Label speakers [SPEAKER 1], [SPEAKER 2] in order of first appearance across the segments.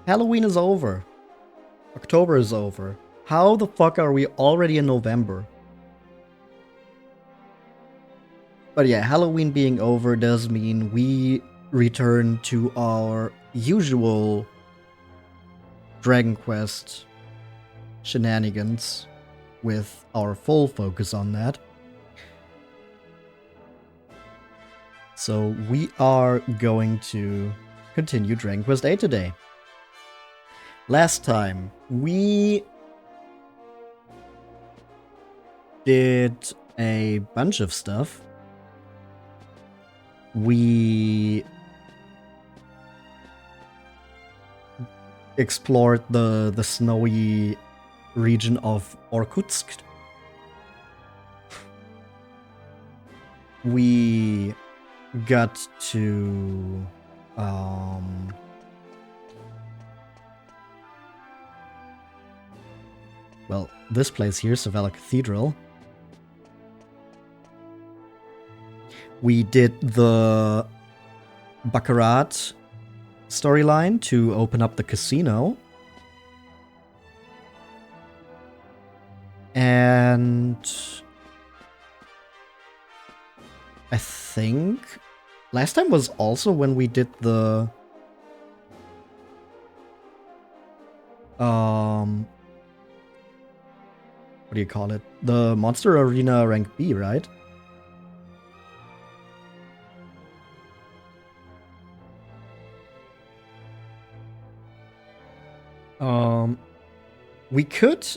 [SPEAKER 1] Halloween is over. October is over. How the fuck are we already in November? But yeah, Halloween being over does mean we return to our usual Dragon Quest shenanigans with our full focus on that. So we are going to continue Dragon Quest 8 today. Last time, we did a bunch of stuff. We explored the snowy region of Irkutsk. We got to well, this place here, Savala Cathedral. We did the Baccarat storyline to open up the casino. And I think last time was also when we did the what do you call it? The Monster Arena rank B, right? We could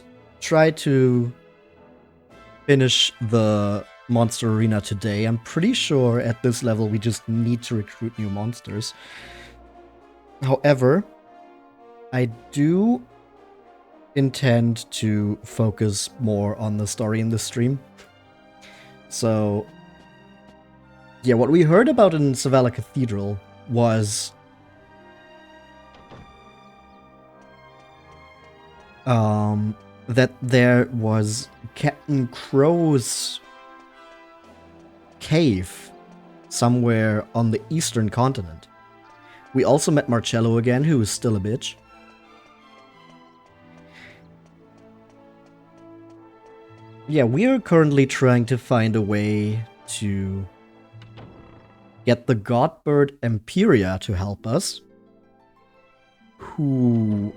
[SPEAKER 1] try to finish the Monster Arena today. I'm pretty sure at this level we just need to recruit new monsters. However, I do intend to focus more on the story in the stream. So, yeah, what we heard about in Savala Cathedral was that there was Captain Crow's cave somewhere on the eastern continent. We also met Marcello again, who is still a bitch. Yeah, we are currently trying to find a way to get the Godbird Empyrea to help us, who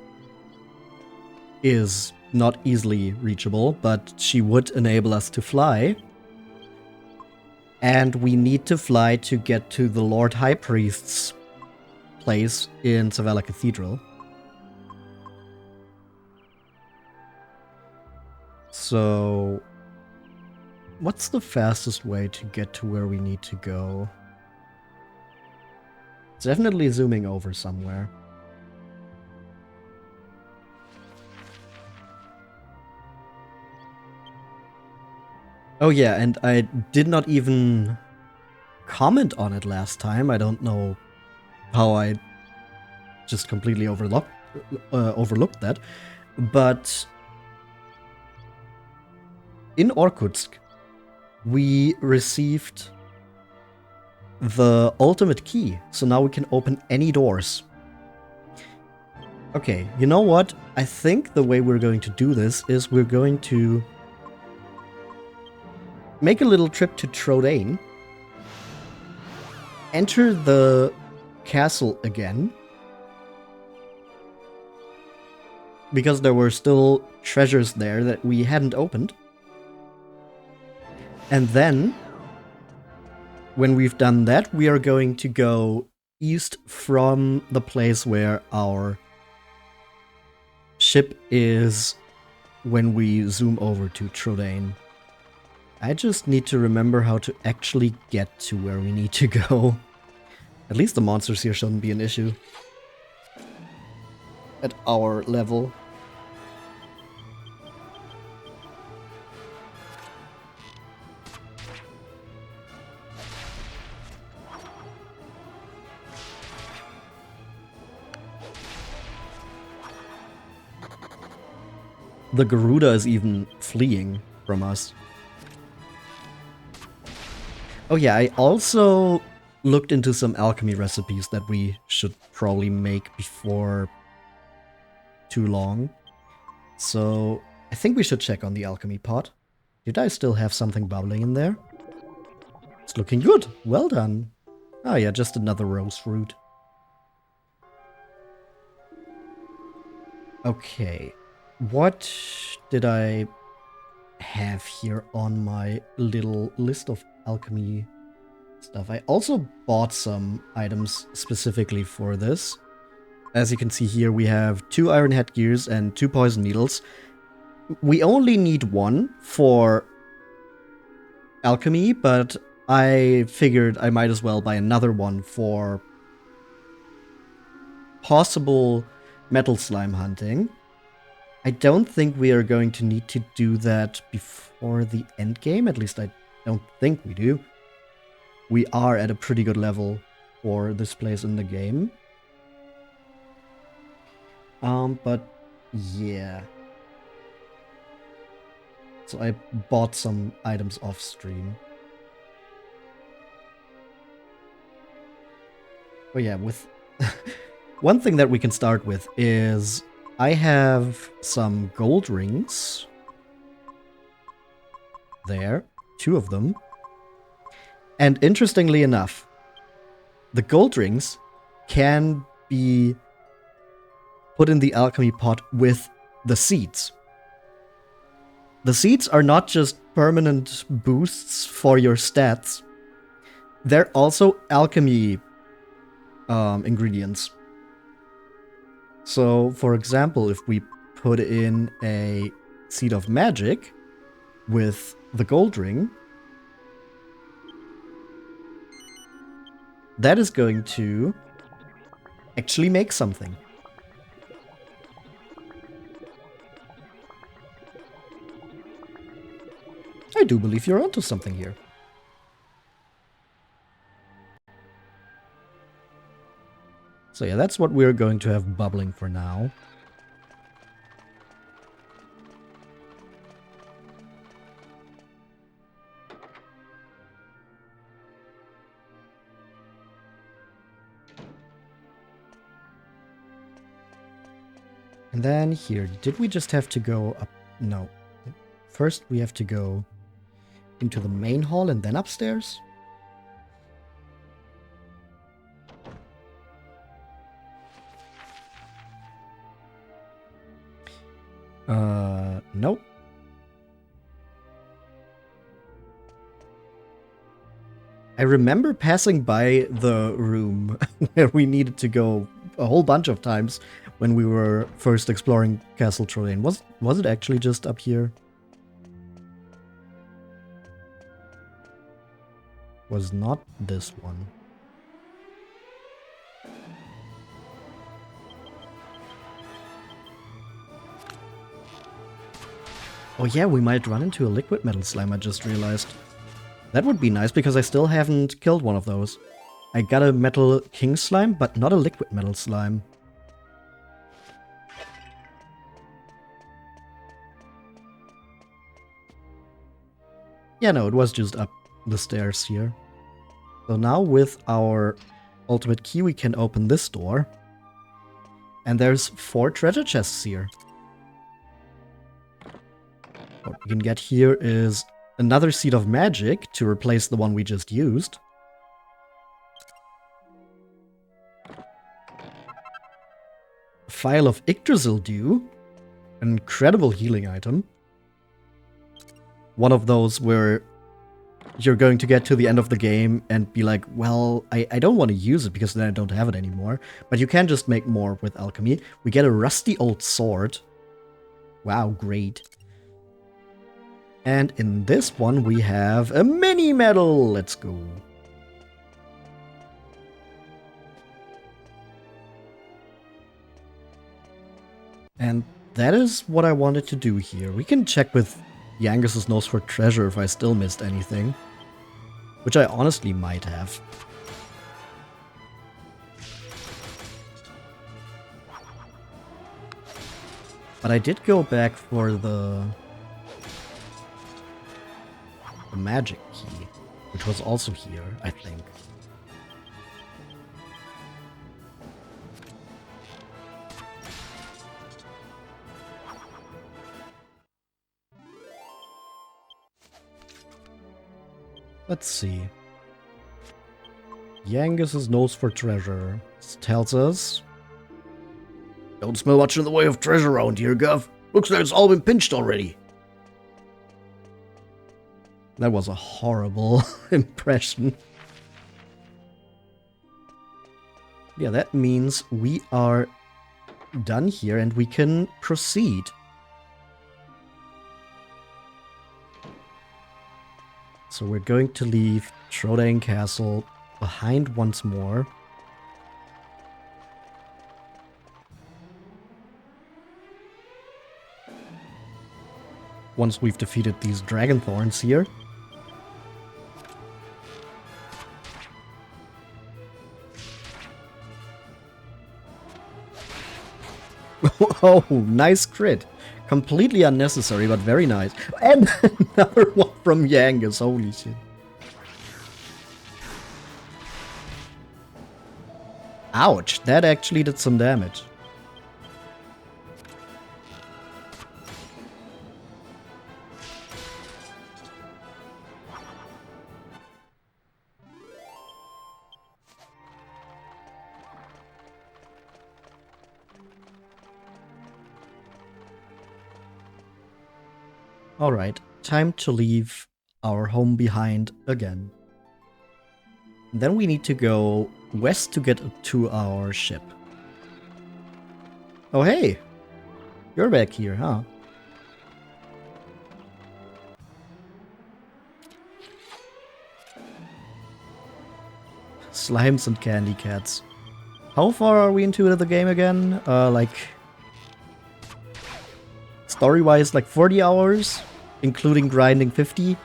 [SPEAKER 1] is not easily reachable, but she would enable us to fly. And we need to fly to get to the Lord High Priest's place in Savala Cathedral. So, what's the fastest way to get to where we need to go? It's definitely zooming over somewhere. Oh yeah, and I did not even comment on it last time. I don't know how I just completely overlooked that. But in Irkutsk, we received the ultimate key, so now we can open any doors. Okay, you know what? I think the way we're going to do this is we're going to make a little trip to Trodain, enter the castle again, because there were still treasures there that we hadn't opened. And then, when we've done that, we are going to go east from the place where our ship is when we zoom over to Trodain. I just need to remember how to actually get to where we need to go. At least the monsters here shouldn't be an issue. At our level. The Garuda is even fleeing from us. Oh yeah, I also looked into some alchemy recipes that we should probably make before too long. So I think we should check on the alchemy pot. Did I still have something bubbling in there? It's looking good. Well done. Ah, yeah, just another rose fruit. Okay. What did I have here on my little list of alchemy stuff? I also bought some items specifically for this. As you can see here, we have 2 iron headgears and 2 poison needles. We only need 1 for alchemy, but I figured I might as well buy another one for possible metal slime hunting. I don't think we are going to need to do that before the end game. At least I don't think we do. We are at a pretty good level for this place in the game. But yeah. So I bought some items off stream. Oh yeah, with one thing that we can start with is I have some gold rings. There, 2 of them. And interestingly enough, the gold rings can be put in the alchemy pot with the seeds. The seeds are not just permanent boosts for your stats. They're also alchemy ingredients. So, for example, if we put in a seed of magic with the gold ring, that is going to actually make something. I do believe you're onto something here. So yeah, that's what we're going to have bubbling for now. And then here, did we just have to go up? No. First we have to go into the main hall and then upstairs? Nope. I remember passing by the room where we needed to go a whole bunch of times when we were first exploring Castle Trollane. Was it actually just up here? Was not this one. Oh yeah, we might run into a liquid metal slime, I just realized. That would be nice, because I still haven't killed one of those. I got a metal king slime, but not a liquid metal slime. Yeah, no, it was just up the stairs here. So now with our ultimate key, we can open this door. And there's 4 treasure chests here. What we can get here is another seed of magic to replace the one we just used. A phial of Yggdrasil dew, an incredible healing item. One of those where you're going to get to the end of the game and be like, well, I don't want to use it because then I don't have it anymore. But you can just make more with alchemy. We get a rusty old sword. Wow, great. And in this one, we have a mini medal. Let's go. And that is what I wanted to do here. We can check with Yangis's nose for treasure if I still missed anything. Which I honestly might have. But I did go back for the magic key, which was also here, I think. Let's see. Yangis's nose for treasure. This tells us... Don't smell much in the way of treasure around here, Gov. Looks like it's all been pinched already. That was a horrible impression. Yeah, that means we are done here and we can proceed. So we're going to leave Trodain Castle behind once more. Once we've defeated these dragon thorns here. Oh, nice crit. Completely unnecessary, but very nice. And another one from Yangus, holy shit. Ouch, that actually did some damage. Alright, time to leave our home behind again. Then we need to go west to get to our ship. Oh hey! You're back here, huh? Slimes and candy cats. How far are we into the game again? Like... Story-wise, like 40 hours? Including grinding 50?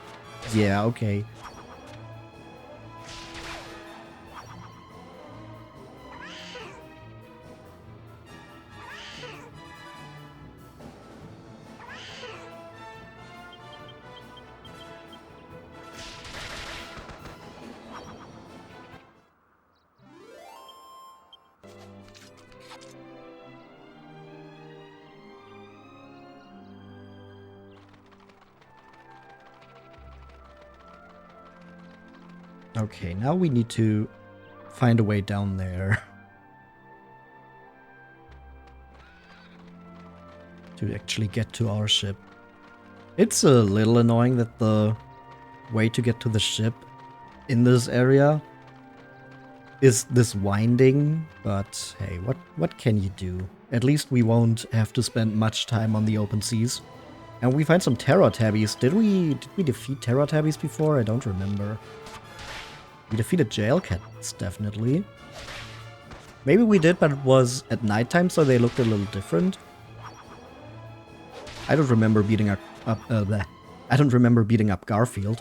[SPEAKER 1] Yeah, okay. Okay, now we need to find a way down there. To actually get to our ship. It's a little annoying that the way to get to the ship in this area is this winding, but hey, what can you do? At least we won't have to spend much time on the open seas. And we find some Terror Tabbies. Did we defeat Terror Tabbies before? I don't remember. We defeated jail cats, definitely. Maybe we did, but it was at nighttime, so they looked a little different. I don't remember beating up I don't remember beating up Garfield.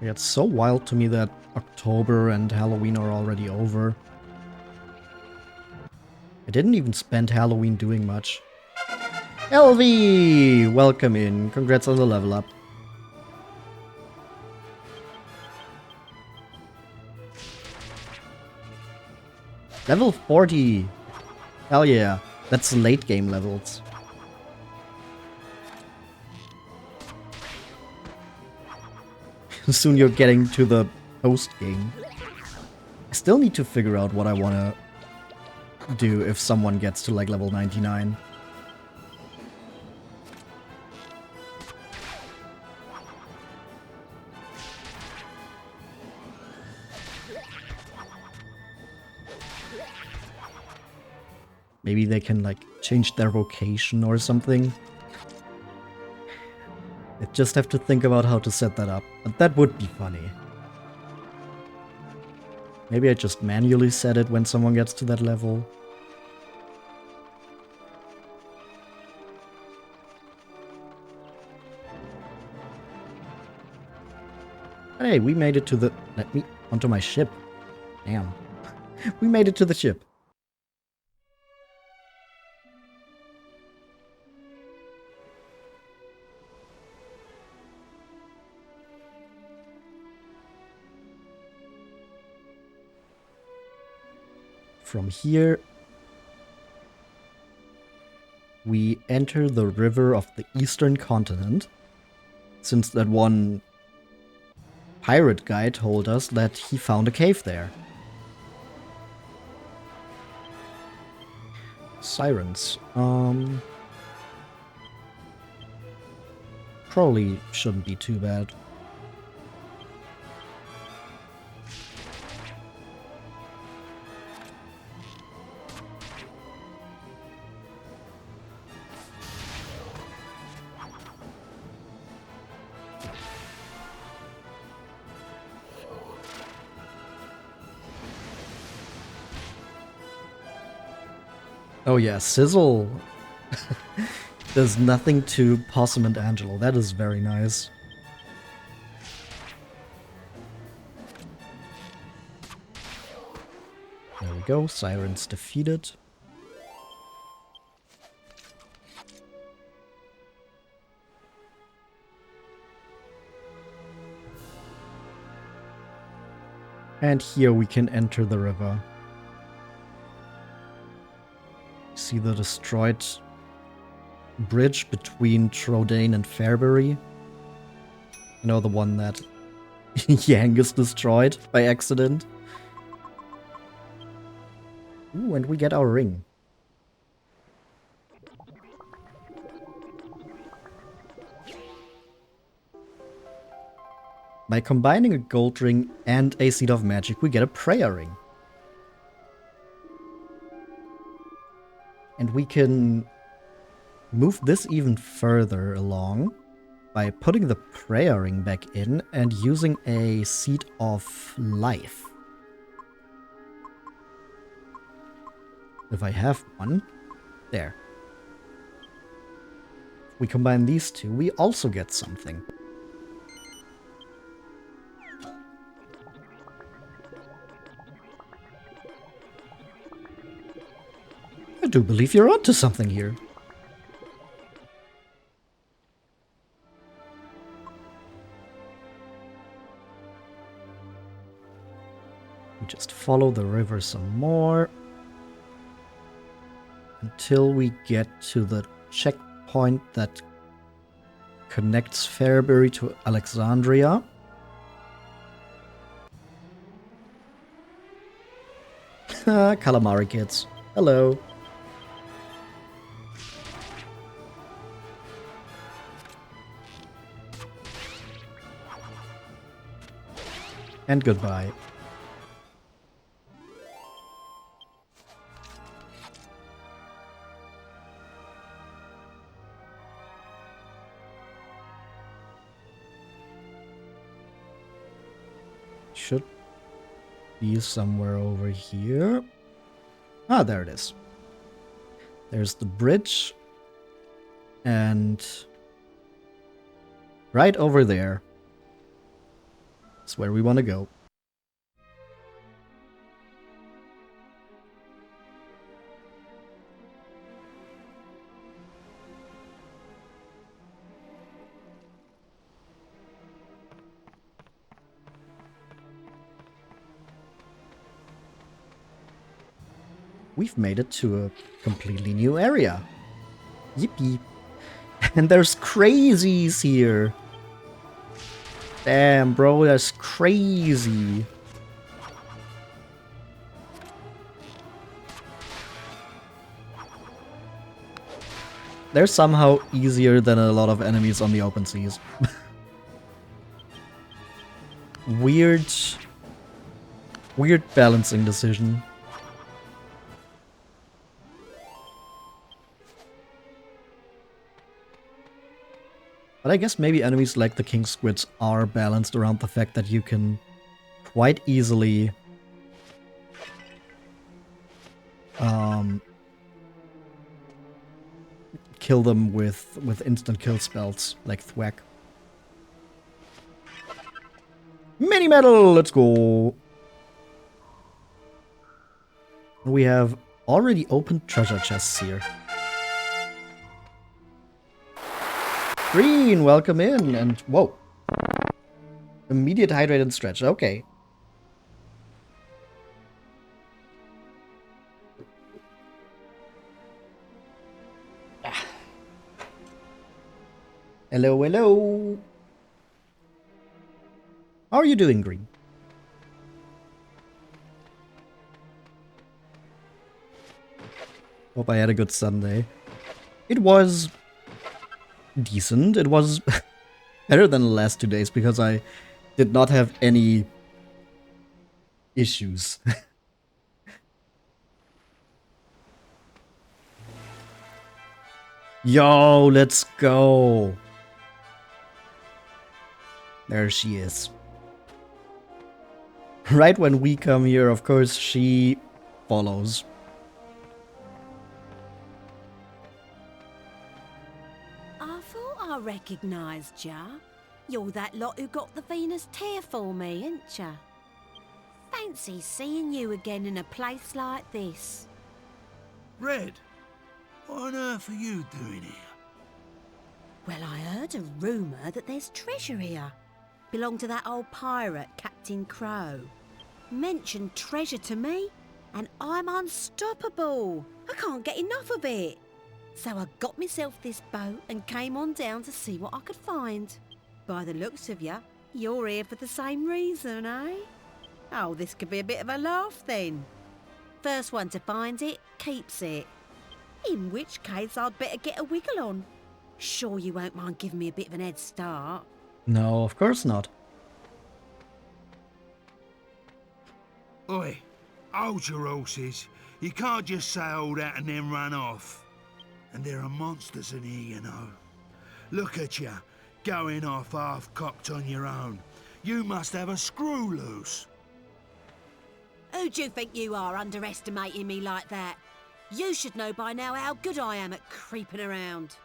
[SPEAKER 1] Yeah, it's so wild to me that October and Halloween are already over. I didn't even spend Halloween doing much. LV! Welcome in. Congrats on the level up. Level 40! Hell yeah. That's late game levels. Soon you're getting to the post game. I still need to figure out what I want to do if someone gets to like level 99. Maybe they can like change their vocation or something. I just have to think about how to set that up, but that would be funny. Maybe I just manually set it when someone gets to that level. Hey, we made it to the... Let me... onto my ship. Damn. We made it to the ship. from here, we enter the river of the eastern continent, since that one pirate guy told us that he found a cave there. Sirens. Probably shouldn't be too bad. Oh yeah, Sizzle does nothing to Possum and Angelo. That is very nice. There we go, Sirens defeated. And here we can enter the river. See the destroyed bridge between Trodaine and Fairbury. You know, the one that Yangus destroyed by accident. Ooh, and we get our ring. By combining a gold ring and a seed of magic, we get a prayer ring. And we can move this even further along by putting the prayer ring back in and using a seed of life. If I have one, there. If we combine these two, we also get something. I do believe you're onto something here. We just follow the river some more until we get to the checkpoint that connects Fairbury to Alexandria. Calamari kids. Hello. And goodbye. Should be somewhere over here. Ah, there it is. There's the bridge. And right over there is where we want to go. We've made it to a completely new area. Yippee. And there's crazies here. Damn, bro, that's crazy. They're somehow easier than a lot of enemies on the open seas. Weird balancing decision. But I guess maybe enemies like the king squids are balanced around the fact that you can quite easily kill them with instant kill spells like Thwack. Mini medal, let's go. We have already opened treasure chests here. Green, welcome in, and whoa. Immediate hydrate and stretch, okay. Hello, hello. How are you doing, Green? Hope I had a good Sunday. It was decent. It was better than the last 2 days because I did not have any issues. Yo, let's go. There she is. Right when we come here, of course, she follows.
[SPEAKER 2] I thought I recognised ya. You're that lot who got the Venus tear for me, ain't ya? Fancy seeing you again in a place like this.
[SPEAKER 3] Red, what on earth are you doing here?
[SPEAKER 2] Well, I heard a rumour that there's treasure here. Belonged to that old pirate, Captain Crow. Mentioned treasure to me, and I'm unstoppable. I can't get enough of it. So I got myself this boat and came on down to see what I could find. By the looks of ya, you're here for the same reason, eh? Oh, this could be a bit of a laugh then. First one to find it, keeps it. In which case I'd better get a wiggle on. Sure you won't mind giving me a bit of an head start?
[SPEAKER 1] No, of course not.
[SPEAKER 3] Oi, hold your horses. You can't just say all that and then run off. And there are monsters in here, you know. Look at you, going off half-cocked on your own. You must have a screw loose.
[SPEAKER 2] Who do you think you are, underestimating me like that? You should know by now how good I am at creeping around.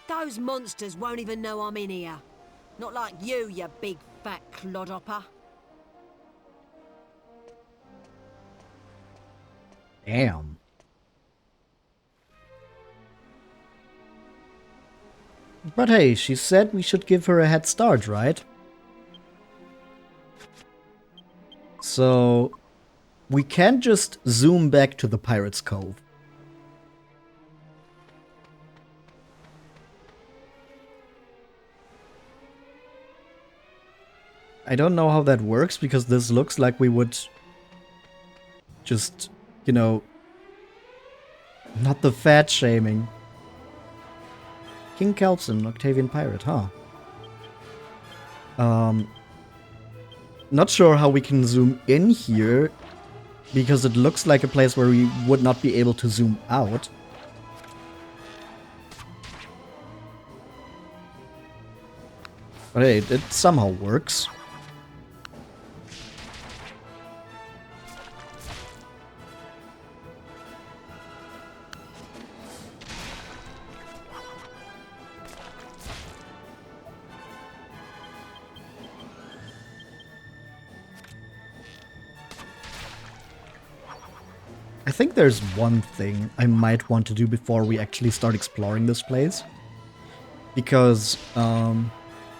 [SPEAKER 2] Those monsters won't even know I'm in here. Not like you, you big fat clodhopper.
[SPEAKER 1] Damn. But hey, she said we should give her a head start, right? So, we can't just zoom back to the Pirate's Cove. I don't know how that works, because this looks like we would just, you know, not the fat shaming. King Kelpson, Octavian Pirate, huh? Not sure how we can zoom in here, because it looks like a place where we would not be able to zoom out. But hey, it somehow works. I think there's one thing I might want to do before we actually start exploring this place. Because,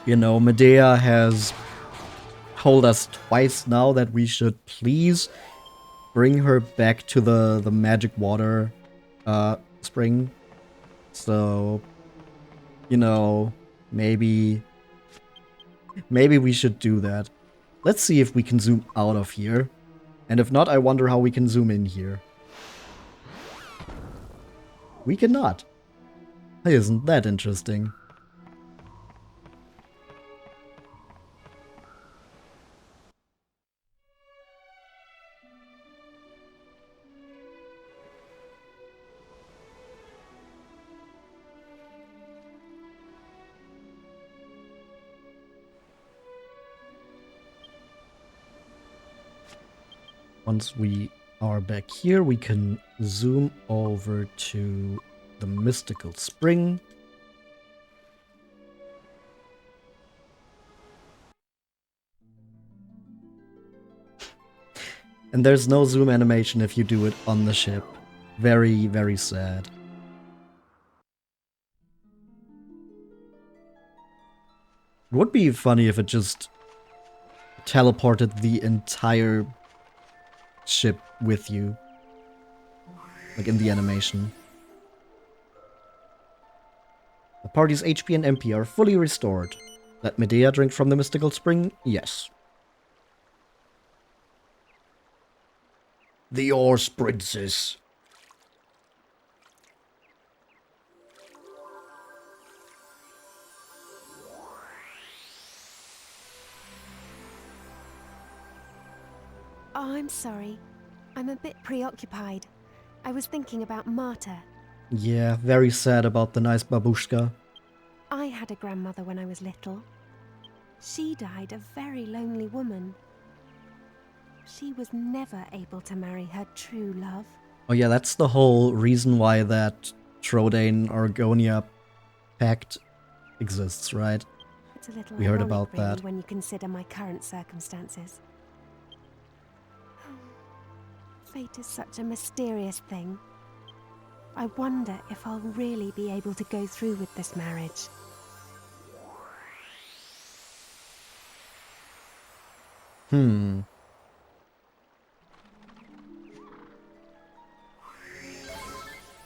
[SPEAKER 1] you know, Medea has told us twice now that we should please bring her back to the magic water spring. So, you know, maybe we should do that. Let's see if we can zoom out of here. And if not, I wonder how we can zoom in here. We cannot. Isn't that interesting? Once we are back here, we can zoom over to the mystical spring. And there's no zoom animation if you do it on the ship. Very, very sad. It would be funny if it just teleported the entire ship with you. Like in the animation. The Party's HP and MP are fully restored. Let Medea drink from the mystical spring? Yes. The Horse Princess.
[SPEAKER 4] Oh, I'm sorry. I'm a bit preoccupied. I was thinking about Marta.
[SPEAKER 1] Yeah, very sad about the nice babushka.
[SPEAKER 4] I had a grandmother when I was little. She died a very lonely woman. She was never able to marry her true love.
[SPEAKER 1] Oh yeah, that's the whole reason why that Trodain-Argonia pact exists, right?
[SPEAKER 4] It's a little
[SPEAKER 1] We heard
[SPEAKER 4] ironic,
[SPEAKER 1] about
[SPEAKER 4] really,
[SPEAKER 1] that.
[SPEAKER 4] when you consider my current circumstances. Fate is such a mysterious thing. I wonder if I'll really be able to go through with this marriage.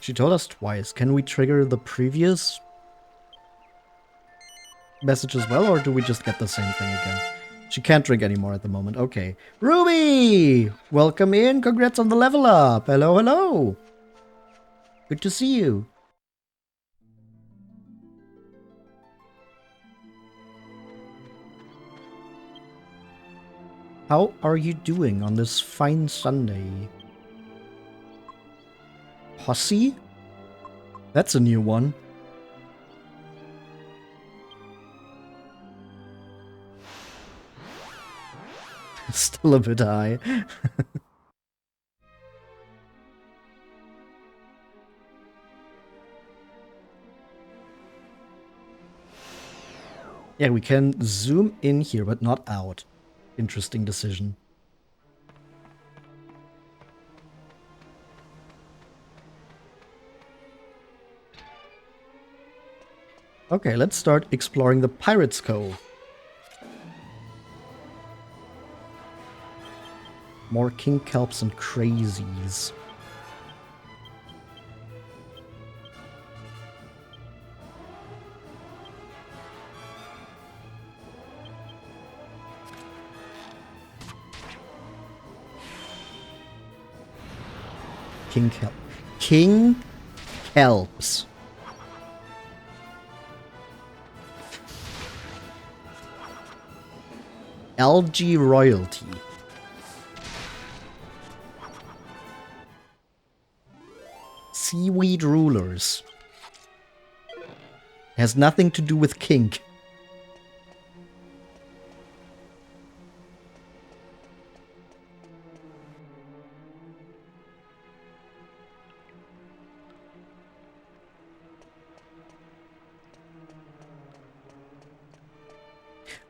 [SPEAKER 1] She told us twice. Can we trigger the previous message as well, or do we just get the same thing again? She can't drink anymore at the moment. Okay. Ruby! Welcome in. Congrats on the level up. Hello, hello. Good to see you. How are you doing on this fine Sunday? Posse? That's a new one. Still a bit high. Yeah, we can zoom in here, but not out. Interesting decision. Okay, let's start exploring the Pirates' Cove. More king kelps and crazies. King kelp. King kelps. Algae royalty. Seaweed rulers. Has nothing to do with kink.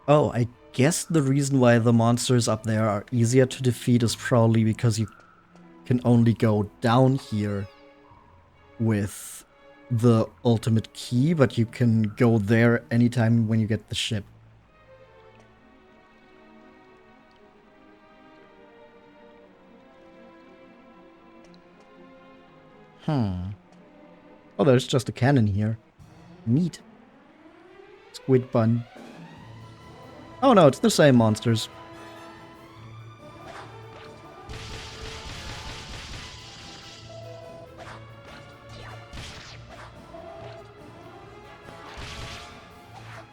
[SPEAKER 1] Oh, I guess the reason why the monsters up there are easier to defeat is probably because you can only go down here with the ultimate key, but you can go there anytime when you get the ship. Oh, there's just a cannon here. Neat. Squid bun. Oh no, it's the same monsters.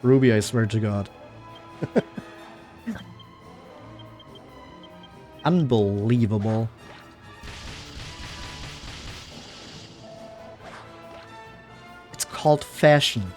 [SPEAKER 1] Ruby, I swear to God. Unbelievable. It's called fashion.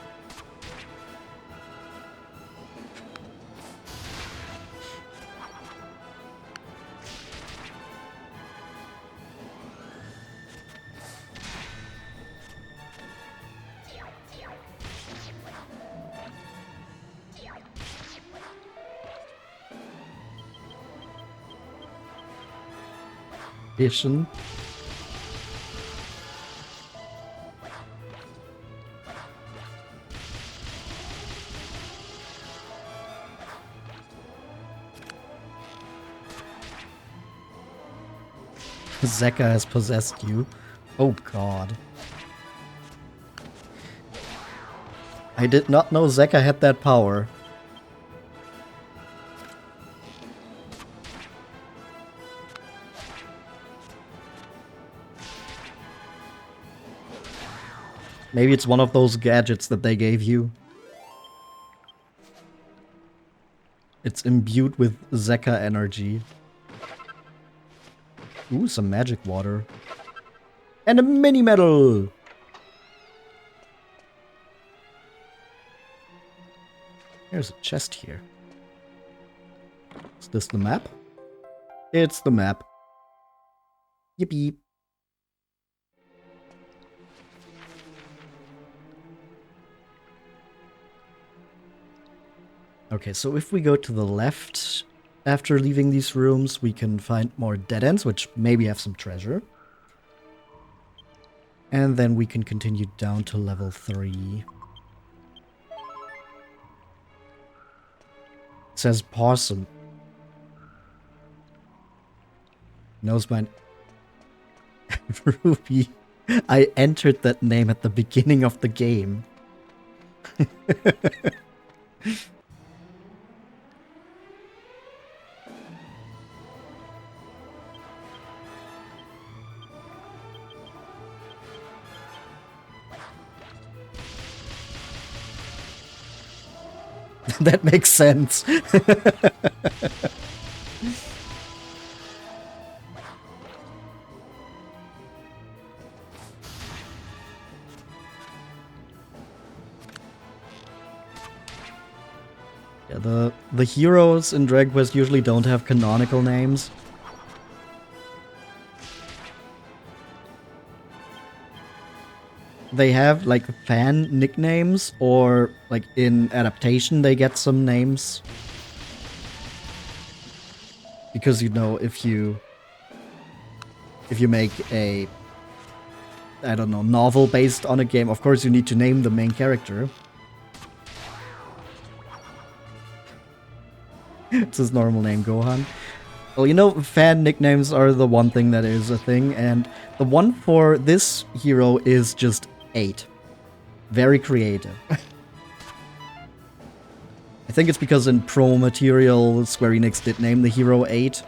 [SPEAKER 1] Fashion. Zeka has possessed you. Oh god. I did not know Zeka had that power. Maybe it's one of those gadgets that they gave you. It's imbued with Zeka energy. Ooh, some magic water. And a mini medal! There's a chest here. Is this the map? It's the map. Yippee. Okay, so if we go to the left after leaving these rooms, we can find more dead ends, which maybe have some treasure. And then we can continue down to level 3. It says Possum. Knows mine. Ruby. I entered that name at the beginning of the game. That makes sense. Yeah, the heroes in Dragon Quest usually don't have canonical names. They have like fan nicknames, or like in adaptation they get some names. Because you know, if you make a, I don't know, novel based on a game, of course you need to name the main character. It's his normal name, Gohan. Well, you know, fan nicknames are the one thing that is a thing, and the one for this hero is just 8. Very creative. I think it's because in Pro Material, Square Enix did name the hero 8.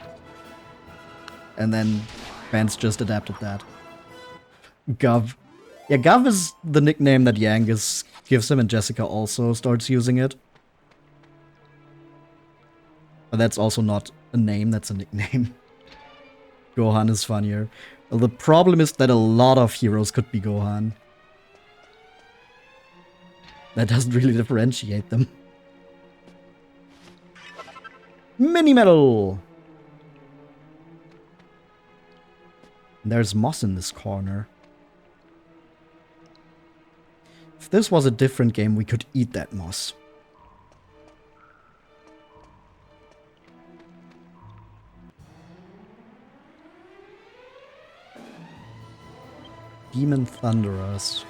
[SPEAKER 1] And then fans just adapted that. Gov. Yeah, Gov is the nickname that Yangus gives him, and Jessica also starts using it. But that's also not a name, that's a nickname. Gohan is funnier. Well, the problem is that a lot of heroes could be Gohan. That doesn't really differentiate them. Mini medal! There's moss in this corner. If this was a different game, we could eat that moss. Demon Thunderers.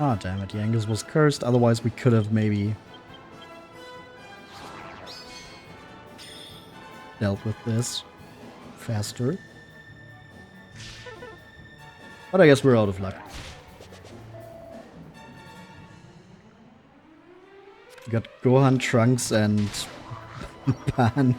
[SPEAKER 1] Ah, damn it, Yangus was cursed, otherwise we could have maybe dealt with this faster. But I guess we're out of luck. We got Gohan, Trunks, and Pan.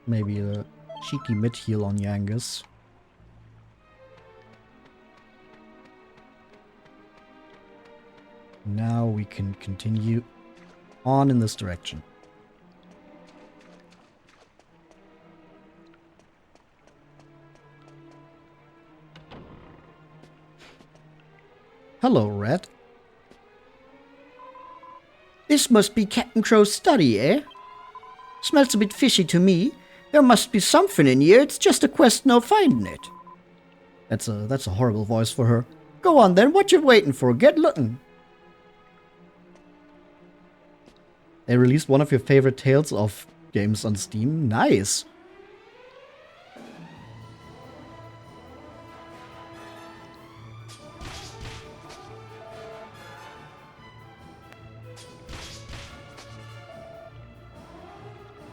[SPEAKER 1] Maybe a cheeky mid-heal on Yangus. Now we can continue on in this direction. Hello, Red.
[SPEAKER 5] This must be Captain Crow's study, eh? Smells a bit fishy to me. There must be something in here, it's just a question of finding it.
[SPEAKER 1] That's a horrible voice for her.
[SPEAKER 5] Go on then, what you waiting for? Get looking.
[SPEAKER 1] They released one of your favorite Tales of games on Steam. Nice.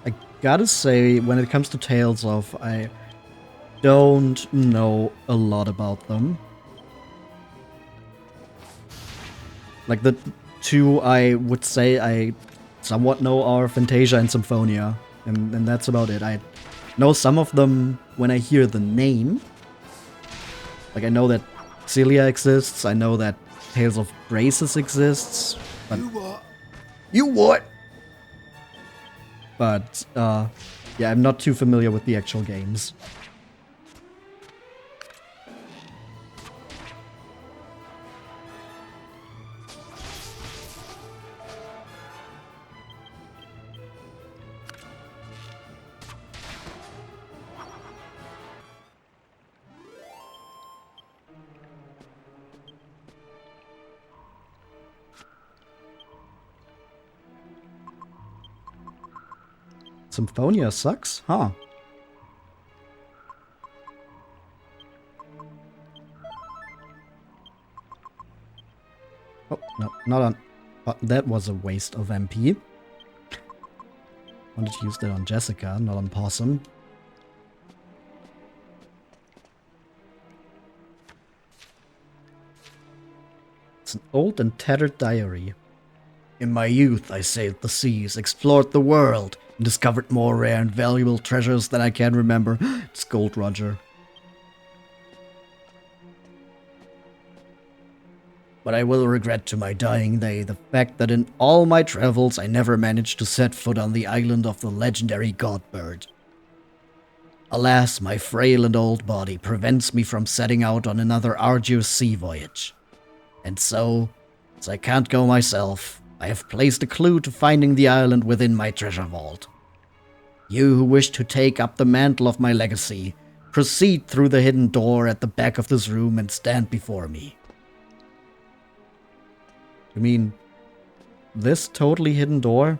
[SPEAKER 1] I gotta say, when it comes to Tales of, I don't know a lot about them. Like, the two I would say I somewhat know are Fantasia and Symphonia, and that's about it. I know some of them when I hear the name. Like, I know that Celia exists, I know that Tales of Graces exists, but...
[SPEAKER 3] You what?
[SPEAKER 5] You what?
[SPEAKER 1] But, yeah, I'm not too familiar with the actual games. Symphonia sucks? Huh. Oh, no, not on... that was a waste of MP. Wanted to use that on Jessica, not on Possum. It's an old and tattered diary.
[SPEAKER 5] In my youth, I sailed the seas, explored the world, and discovered more rare and valuable treasures than I can remember.
[SPEAKER 1] It's Gold Roger.
[SPEAKER 5] But I will regret to my dying day the fact that in all my travels I never managed to set foot on the island of the legendary Godbird. Alas, my frail and old body prevents me from setting out on another arduous sea voyage. And so, as I can't go myself, I have placed a clue to finding the island within my treasure vault. You who wish to take up the mantle of my legacy, proceed through the hidden door at the back of this room and stand before me.
[SPEAKER 1] You mean this totally hidden door?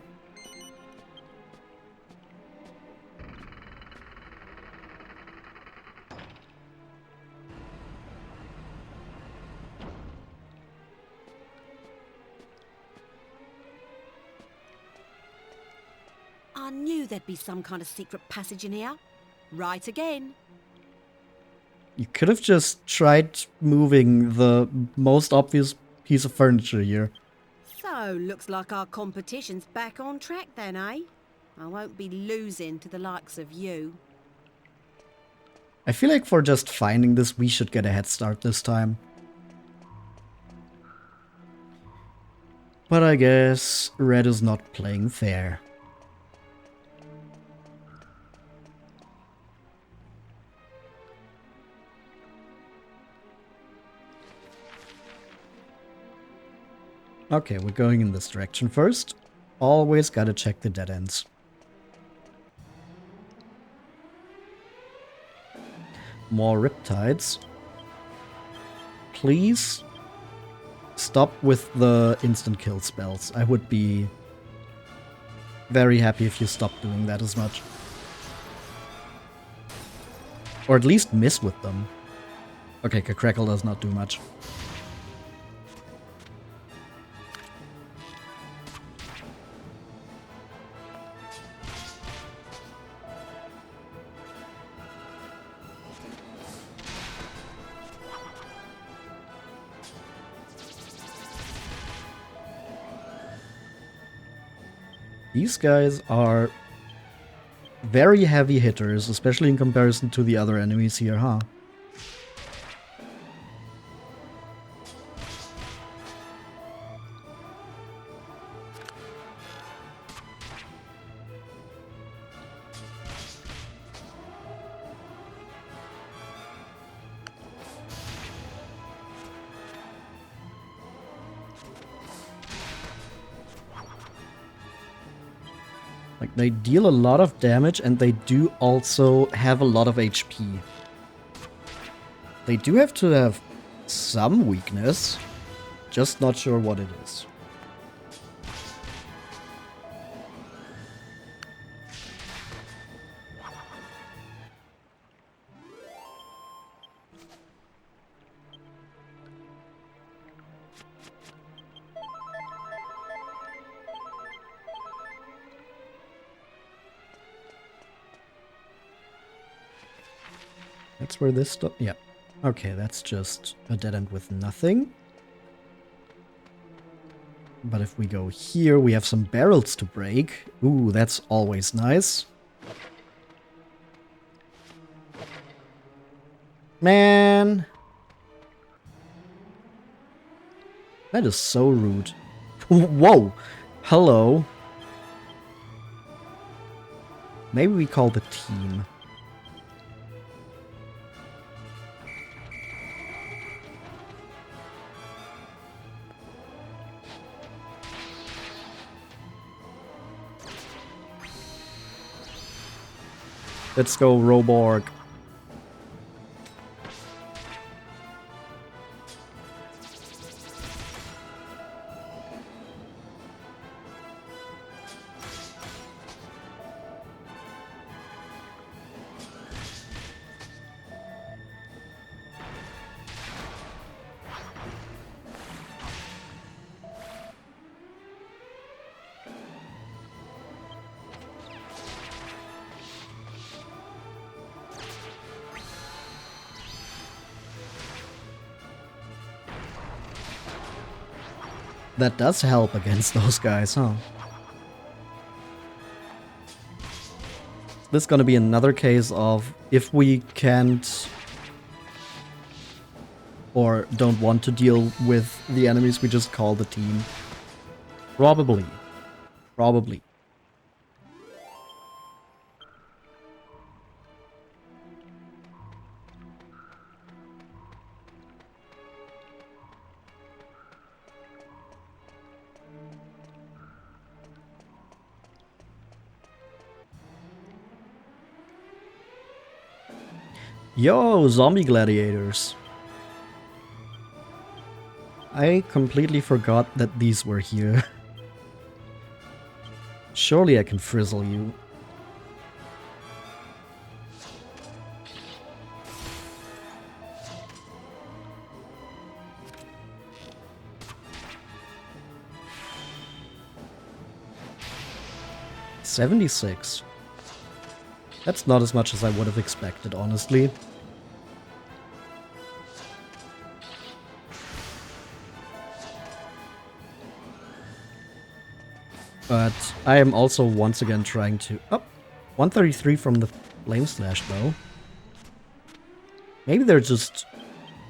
[SPEAKER 2] I knew there'd be some kind of secret passage in here. Right again.
[SPEAKER 1] You could have just tried moving the most obvious piece of furniture here.
[SPEAKER 2] So, looks like our competition's back on track then, eh? I won't be losing to the likes of you.
[SPEAKER 1] I feel like for just finding this, we should get a head start this time. But I guess Red is not playing fair. Okay, we're going in this direction first. Always gotta check the dead ends. More riptides. Please stop with the instant kill spells. I would be very happy if you stopped doing that as much. Or at least miss with them. Okay, Crackle does not do much. These guys are very heavy hitters, especially in comparison to the other enemies here, huh? Like, they deal a lot of damage, and they do also have a lot of HP. They do have to have some weakness, just not sure what it is. That's where this stuff... Yeah. Okay, that's just a dead end with nothing. But if we go here, we have some barrels to break. Ooh, that's always nice. Man! That is so rude. Whoa! Hello. Maybe we call the team. Let's go, Roborg. That does help against those guys, huh? This is gonna be another case of if we can't or don't want to deal with the enemies, we just call the team. Probably. Probably. Yo, zombie gladiators. I completely forgot that these were here. Surely I can frizzle you. $76. That's not as much as I would have expected, honestly. But I am also once again trying to... Oh, 133 from the Flame Slash, though. Maybe they're just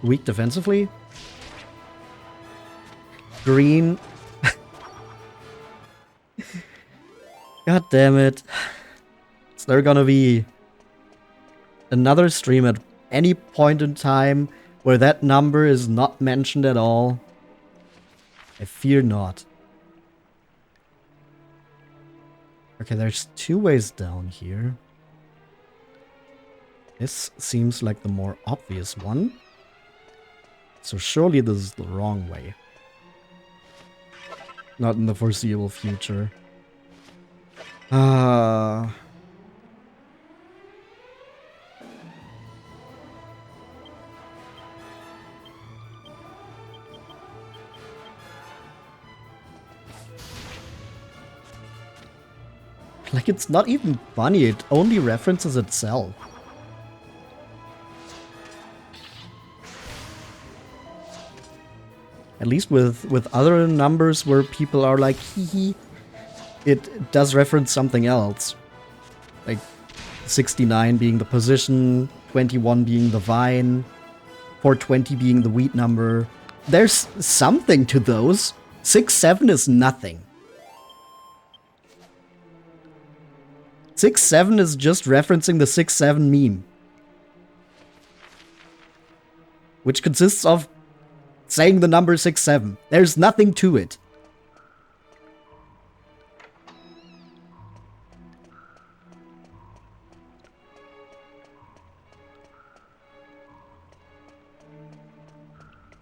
[SPEAKER 1] weak defensively? Green. God damn it. Is there gonna be another stream at any point in time where that number is not mentioned at all? I fear not. Okay, there's two ways down here. This seems like the more obvious one. So surely this is the wrong way. Not in the foreseeable future. Like, it's not even funny, it only references itself. At least with other numbers where people are like, hee hee, it does reference something else. Like 69 being the position, 21 being the vine, 420 being the wheat number. There's something to those. 6-7 is nothing. 6-7 is just referencing the 6-7 meme. Which consists of saying the number 6-7. There's nothing to it.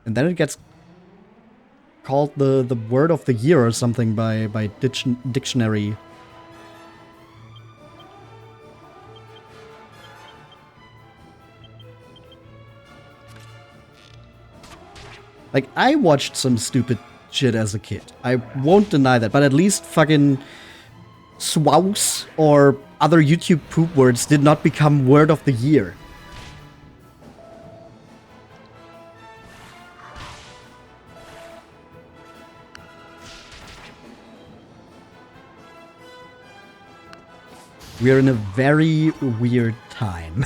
[SPEAKER 1] And then it gets called the word of the year or something by dictionary. Like, I watched some stupid shit as a kid. I won't deny that, but at least fucking swouse or other YouTube poop words did not become word of the year. We are in a very weird time.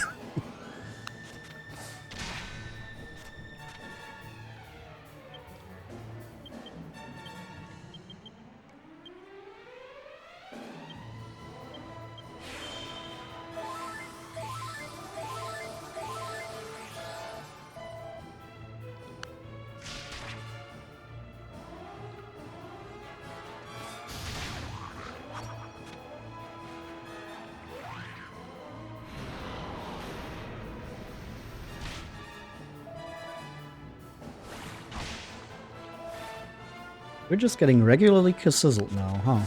[SPEAKER 1] We're just getting regularly sizzled now, huh?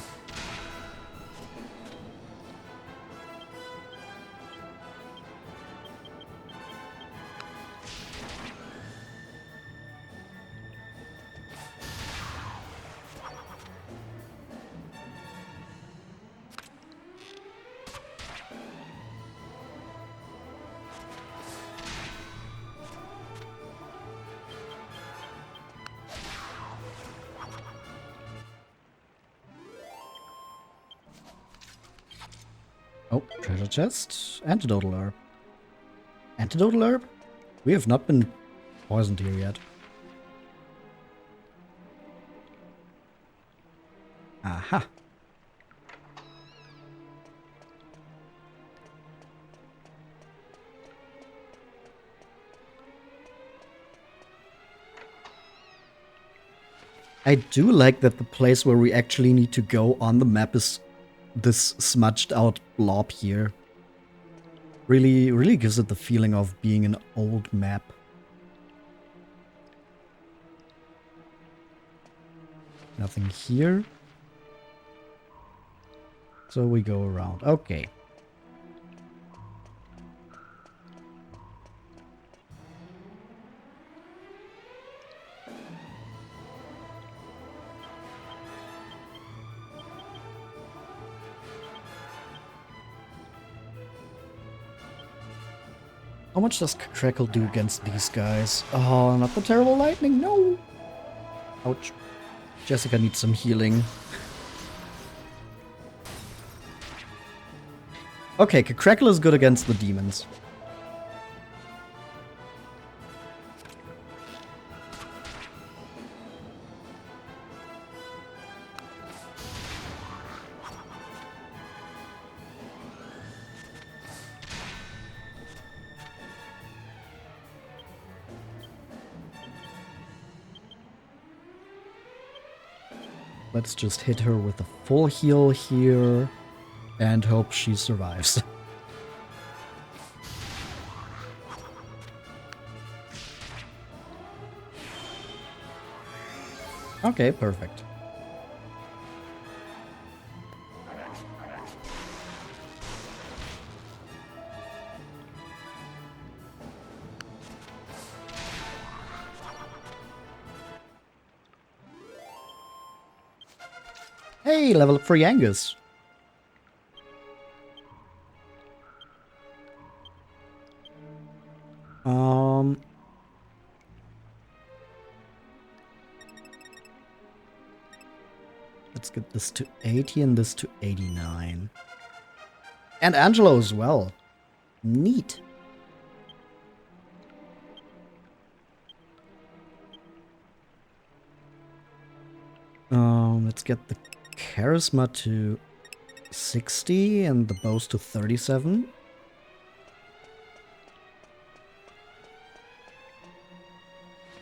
[SPEAKER 1] Oh, treasure chest. Antidotal herb. Antidotal herb? We have not been poisoned here yet. Aha. I do like that the place where we actually need to go on the map is this smudged out blob here. Really gives it the feeling of being an old map. Nothing here. So we go around. Okay. How much does Crackle do against these guys? Oh, not the terrible lightning, no! Ouch. Jessica needs some healing. Okay, Crackle is good against the demons. Let's just hit her with a full heal here and hope she survives. Okay, perfect. Hey, level up for Yangus. Let's get this to 80 and this to 89. And Angelo as well. Neat. Let's get the charisma to 60 and the bows to 37.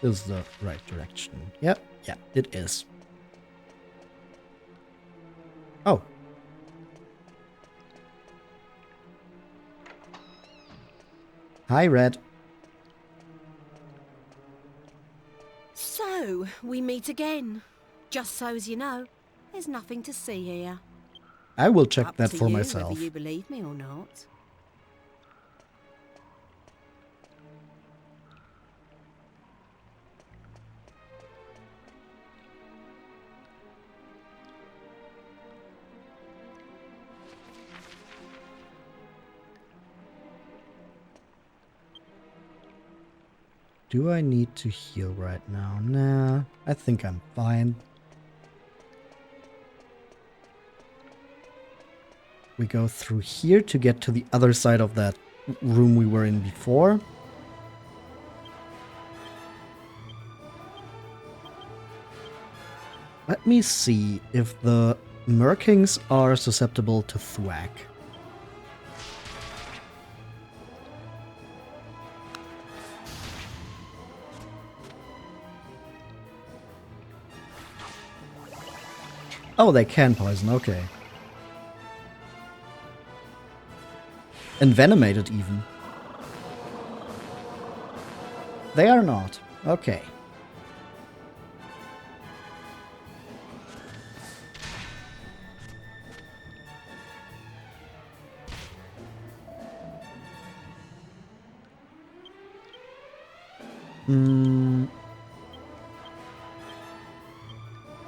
[SPEAKER 1] This is the right direction. Yep, yeah, it is. Oh. Hi, Red.
[SPEAKER 2] So, we meet again. Just so as you know, there's nothing to see here.
[SPEAKER 1] I will check
[SPEAKER 2] Up
[SPEAKER 1] that
[SPEAKER 2] to
[SPEAKER 1] for
[SPEAKER 2] you
[SPEAKER 1] myself.
[SPEAKER 2] whether you believe me or not.
[SPEAKER 1] Do I need to heal right now? Nah, I think I'm fine. We go through here to get to the other side of that room we were in before. Let me see if the Merkings are susceptible to thwack. Oh, they can poison, okay. Envenomated even. They are not. Okay.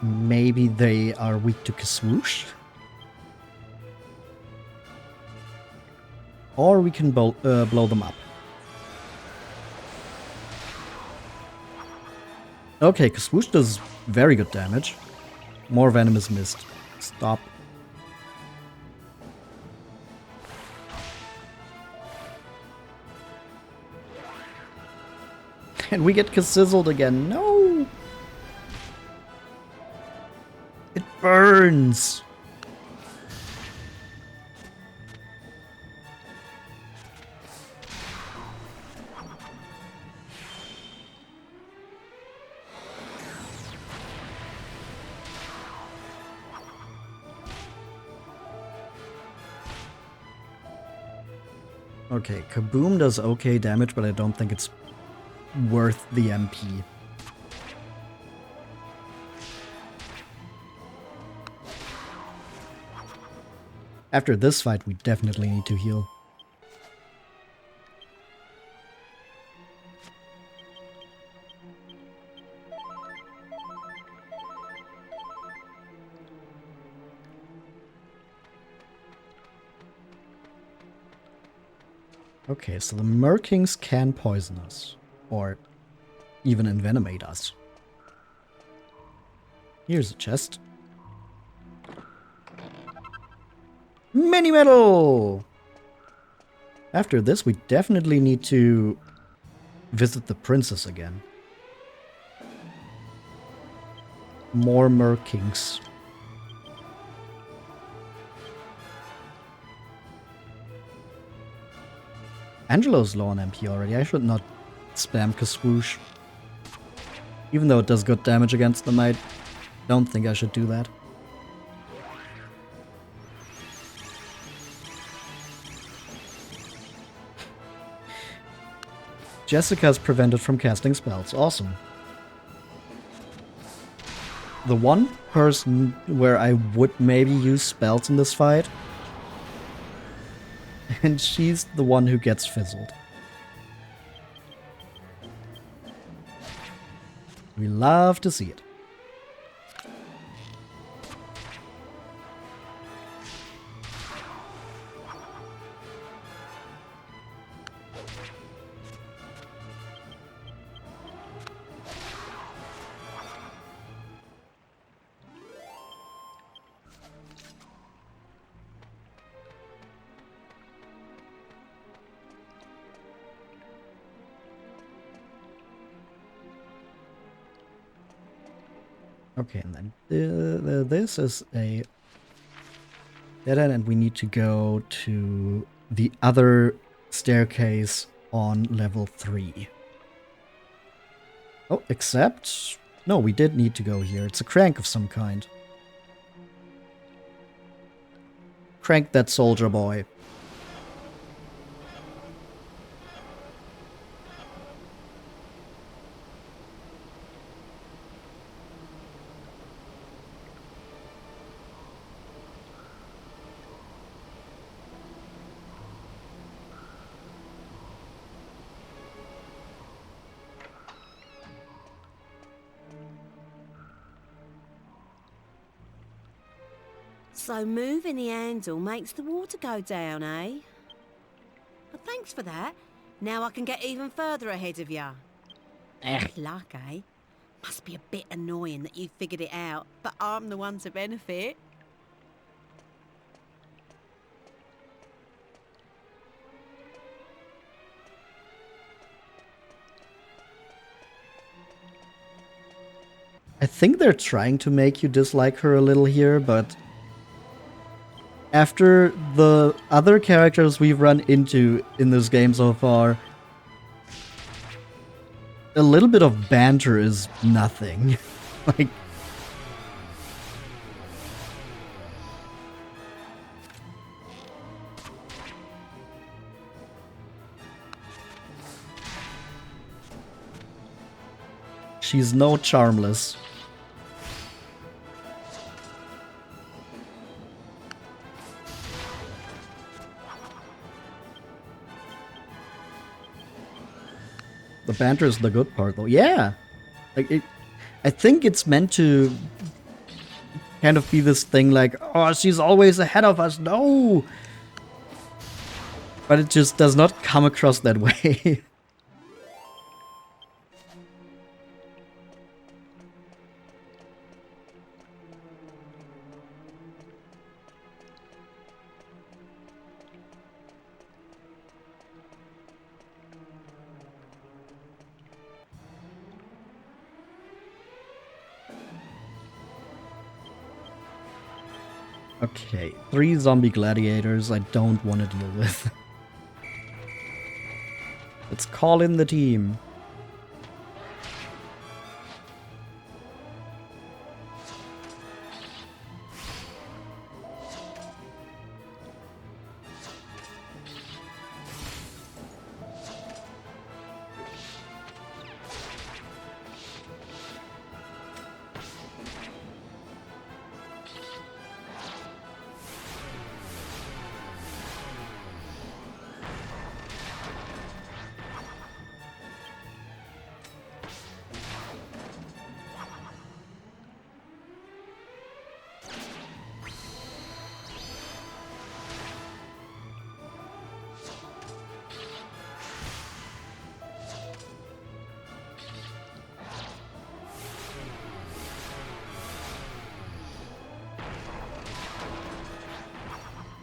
[SPEAKER 1] Maybe they are weak to Kaswoosh? Or we can blow them up. Okay, Kaswoosh does very good damage. More venom is missed. Stop. And we get Kasizzled again. No! It burns! Okay, Kaboom does okay damage, but I don't think it's worth the MP. After this fight, we definitely need to heal. Okay, so the Merkings can poison us. Or even envenomate us. Here's a chest. Mini medal! After this, we definitely need to visit the princess again. More Merkings. Angelo's low on MP already. I should not spam Kaswoosh. Even though it does good damage against them, I don't think I should do that. Jessica's prevented from casting spells. Awesome. The one person where I would maybe use spells in this fight. And she's the one who gets fizzled. We love to see it. Okay, and then this is a dead end, and we need to go to the other staircase on level 3. Oh, except... No, we did need to go here. It's a crank of some kind. Crank that soldier boy.
[SPEAKER 2] So moving the handle makes the water go down, eh? Well, thanks for that. Now I can get even further ahead of ya. Luck, eh? Must be a bit annoying that you figured it out, but I'm the one to benefit.
[SPEAKER 1] I think they're trying to make you dislike her a little here, but after the other characters we've run into in this game so far, a little bit of banter is nothing. Like, she's no charmless. The banter is the good part, though. Yeah, like I think it's meant to kind of be this thing like, oh, she's always ahead of us. No, but it just does not come across that way. Okay, 3 zombie gladiators I don't want to deal with. Let's call in the team.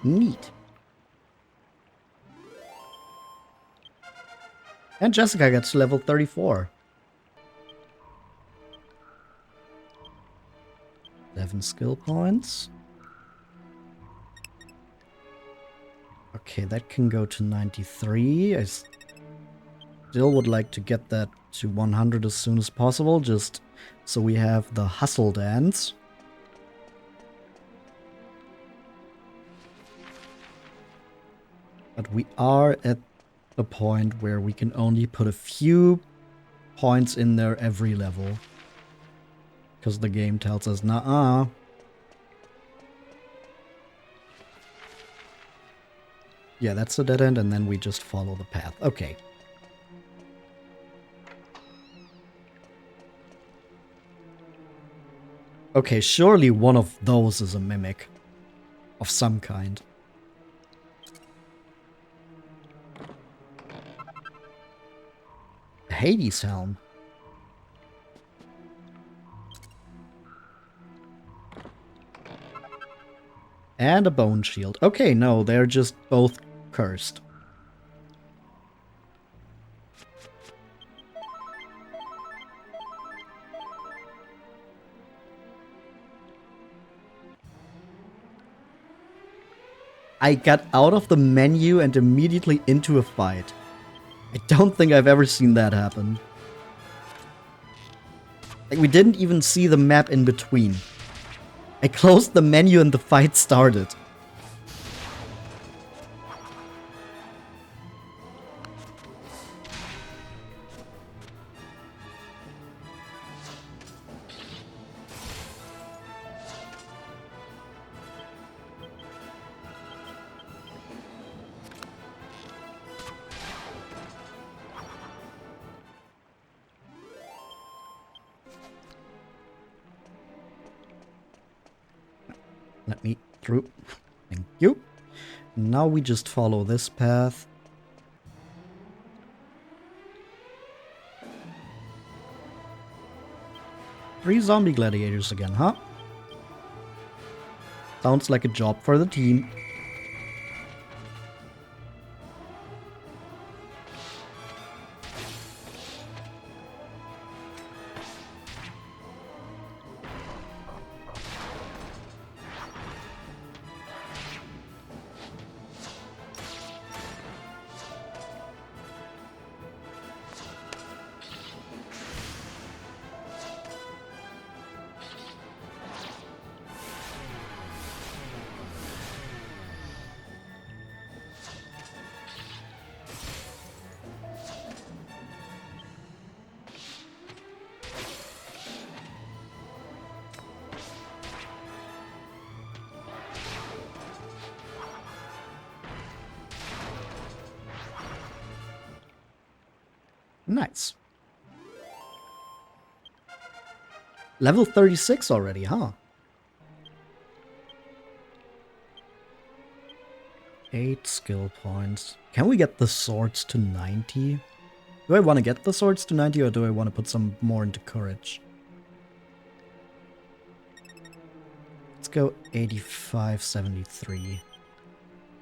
[SPEAKER 1] Neat. And Jessica gets to level 34. 11 skill points. Okay, that can go to 93. I still would like to get that to 100 as soon as possible, just so we have the hustle dance. But we are at the point where we can only put a few points in there every level. Because the game tells us, nah. Yeah, that's a dead end, and then we just follow the path. Okay. Okay, surely one of those is a mimic of some kind. Hades helm. And a bone shield. Okay, no, they're just both cursed. I got out of the menu and immediately into a fight. I don't think I've ever seen that happen. Like, we didn't even see the map in between. I closed the menu and the fight started. Let me through. Thank you. Now we just follow this path. Three zombie gladiators again, huh? Sounds like a job for the team. Nice. Level 36 already, huh? 8 skill points. Can we get the swords to 90? Do I want to get the swords to 90 or do I want to put some more into courage? Let's go 85, 73.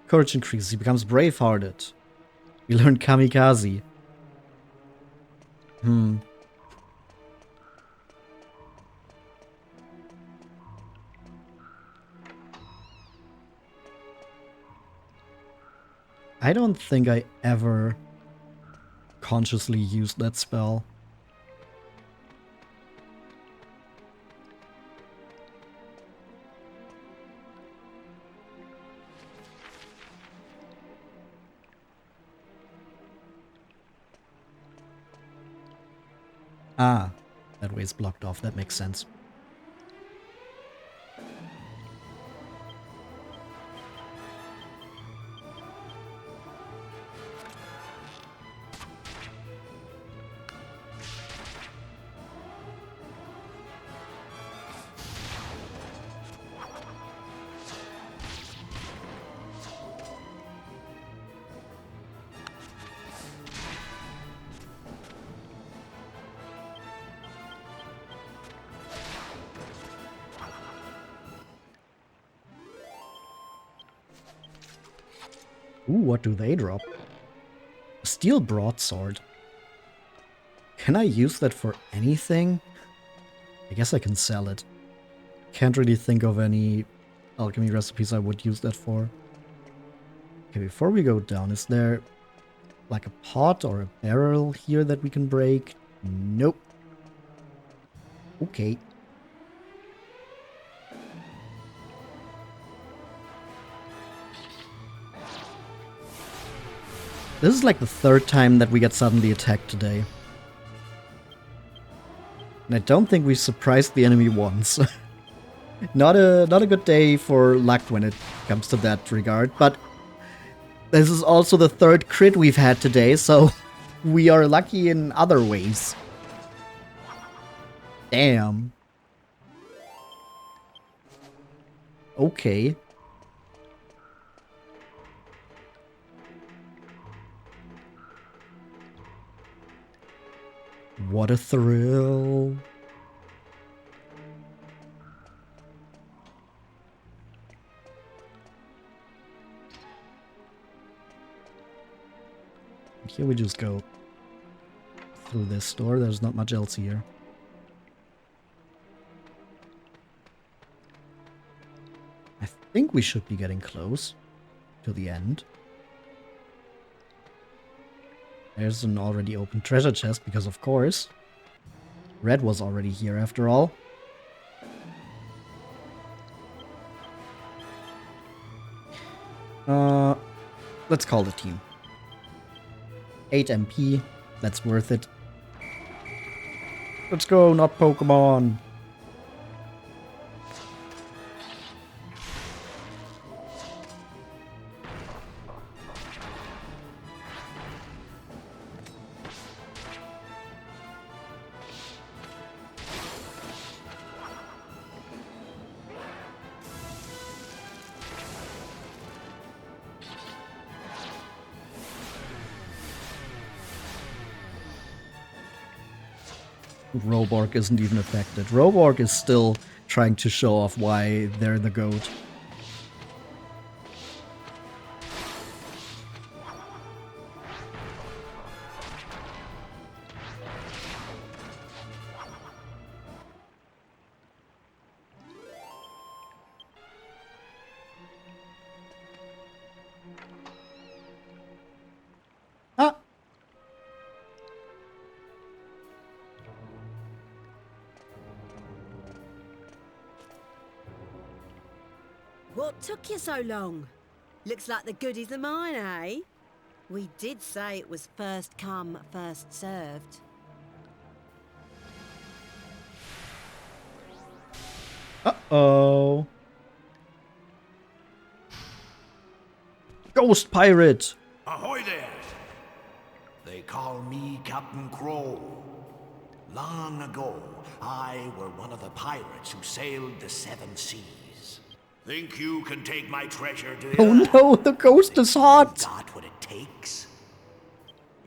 [SPEAKER 1] Courage increases. He becomes brave-hearted. We learn kamikaze. I don't think I ever consciously used that spell. Ah, that way is blocked off. That makes sense. Ooh, what do they drop? A steel broadsword. Can I use that for anything? I guess I can sell it. Can't really think of any alchemy recipes I would use that for. Okay, before we go down, is there like a pot or a barrel here that we can break? Nope. Okay. This is like the third time that we get suddenly attacked today. And I don't think we surprised the enemy once. Not a good day for luck when it comes to that regard, but this is also the third crit we've had today, so we are lucky in other ways. Damn. Okay. What a thrill. Here we just go through this door. There's not much else here. I think we should be getting close to the end. There's an already open treasure chest, because of course. Red was already here after all. Let's call the team. 8 MP, that's worth it. Let's go, not Pokemon. Roborg isn't even affected. Roborg is still trying to show off why they're the GOAT. Ah!
[SPEAKER 2] What took you so long? Looks like the goodies are mine, eh? We did say it was first come, first served.
[SPEAKER 1] Uh-oh. Ghost pirate!
[SPEAKER 6] Ahoy there! They call me Captain Crow. Long ago, I were one of the pirates who sailed the seven seas. Think you can take my treasure, do you?
[SPEAKER 1] Oh no, the ghost is hot!
[SPEAKER 6] Got what it takes?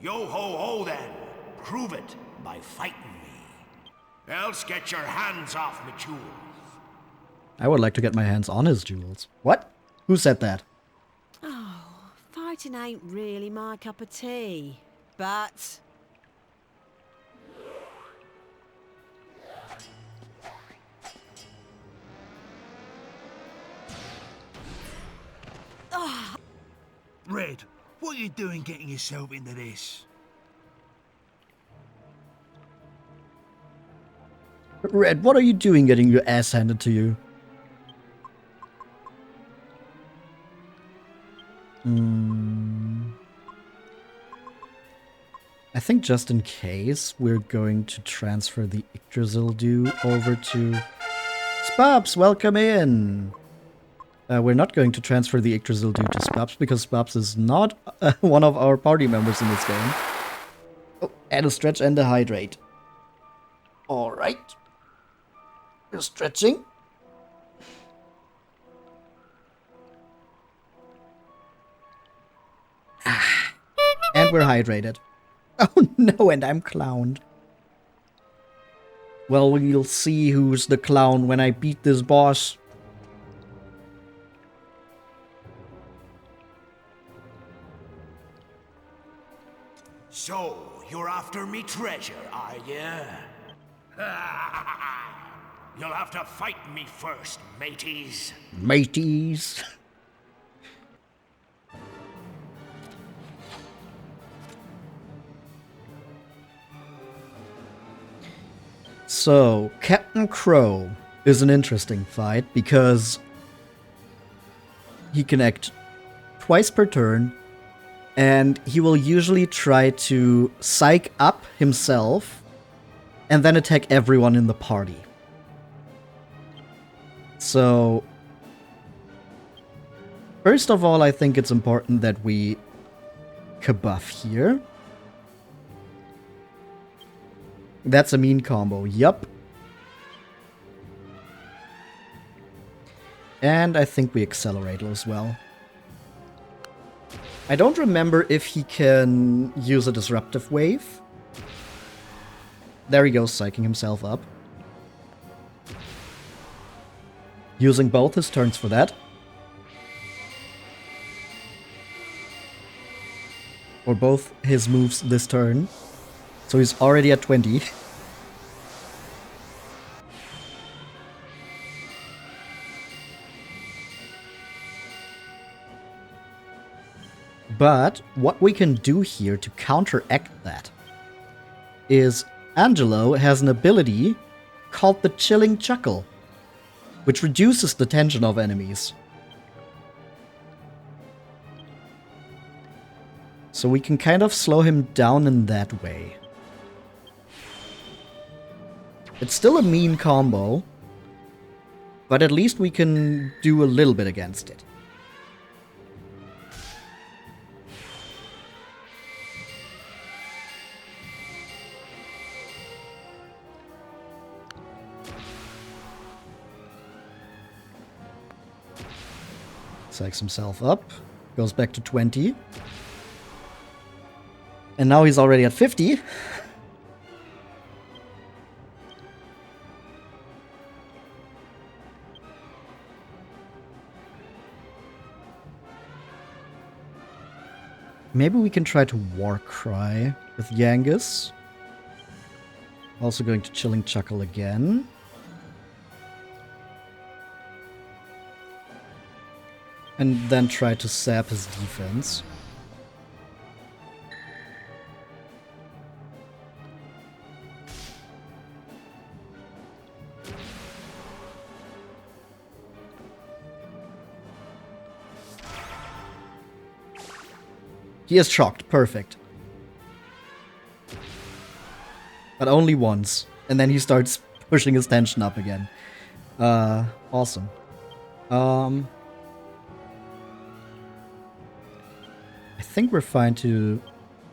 [SPEAKER 6] Yo-ho-ho then! Prove it by fighting me. Else get your hands off me jewels.
[SPEAKER 1] I would like to get my hands on his jewels. What? Who said that?
[SPEAKER 2] Oh, fighting ain't really my cup of tea. But...
[SPEAKER 3] Red, what are you doing getting yourself into this?
[SPEAKER 1] Red, what are you doing getting your ass handed to you? I think just in case, we're going to transfer the Yggdrasil over to... Spubs, welcome in! We're not going to transfer the Yggdrasil to Spubs, because Spubs is not one of our party members in this game. Oh, and a stretch and a hydrate. Alright. We're stretching. And we're hydrated. Oh no, and I'm clowned. Well, we'll see who's the clown when I beat this boss.
[SPEAKER 6] So, you're after me treasure, are ya? You'll have to fight me first, mateys.
[SPEAKER 1] Mateys. So, Captain Crow is an interesting fight because he can act twice per turn, and he will usually try to psych up himself and then attack everyone in the party. So, first of all, I think it's important that we kabuff here. That's a mean combo, yup. And I think we accelerate as well. I don't remember if he can use a disruptive wave. There he goes, psyching himself up. Using both his turns for that. Or both his moves this turn. So he's already at 20. But what we can do here to counteract that is Angelo has an ability called the Chilling Chuckle, which reduces the tension of enemies. So we can kind of slow him down in that way. It's still a mean combo, but at least we can do a little bit against it. Psychs himself up, goes back to 20. And now he's already at 50. Maybe we can try to war cry with Yangus. Also going to Chilling Chuckle again. And then try to sap his defense. He is shocked. Perfect. But only once. And then he starts pushing his tension up again. Awesome. I think we're fine to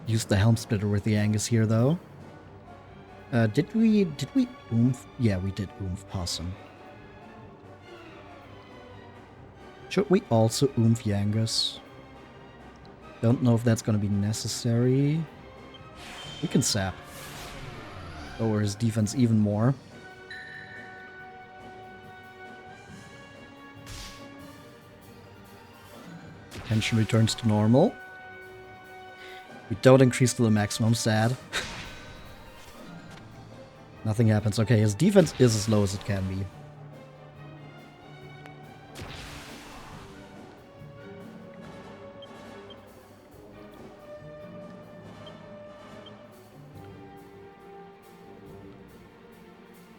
[SPEAKER 1] use the Helm Splitter with the Angus here, though. Did we oomph? Yeah, we did oomph Possum. Should we also oomph Yangus? Don't know if that's gonna be necessary. We can sap. Lower his defense even more. Tension returns to normal. We don't increase to the maximum, sad. Nothing happens. Okay, his defense is as low as it can be.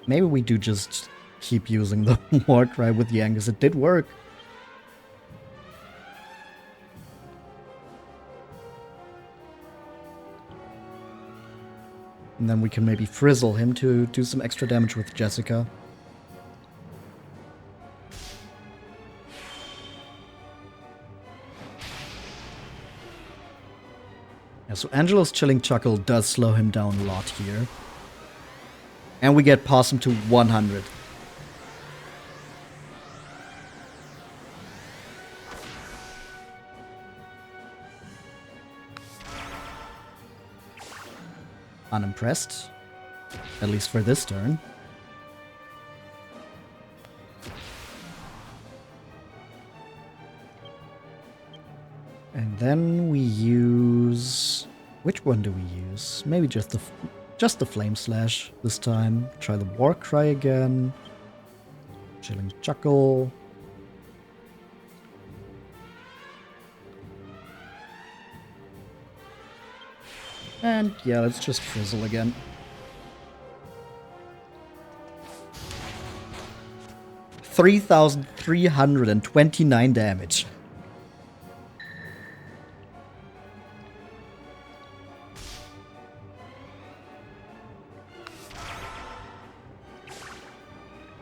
[SPEAKER 1] Maybe we do just keep using the war cry with Yangus. It did work. And then we can maybe frizzle him to do some extra damage with Jessica. Yeah, so Angelo's Chilling Chuckle does slow him down a lot here. And we get Possum to 100. Unimpressed. At least for this turn. And then we use... Which one do we use? Maybe just the Flame Slash this time. Try the War Cry again. Chilling Chuckle. And yeah, let's just frizzle again. $3,329 damage.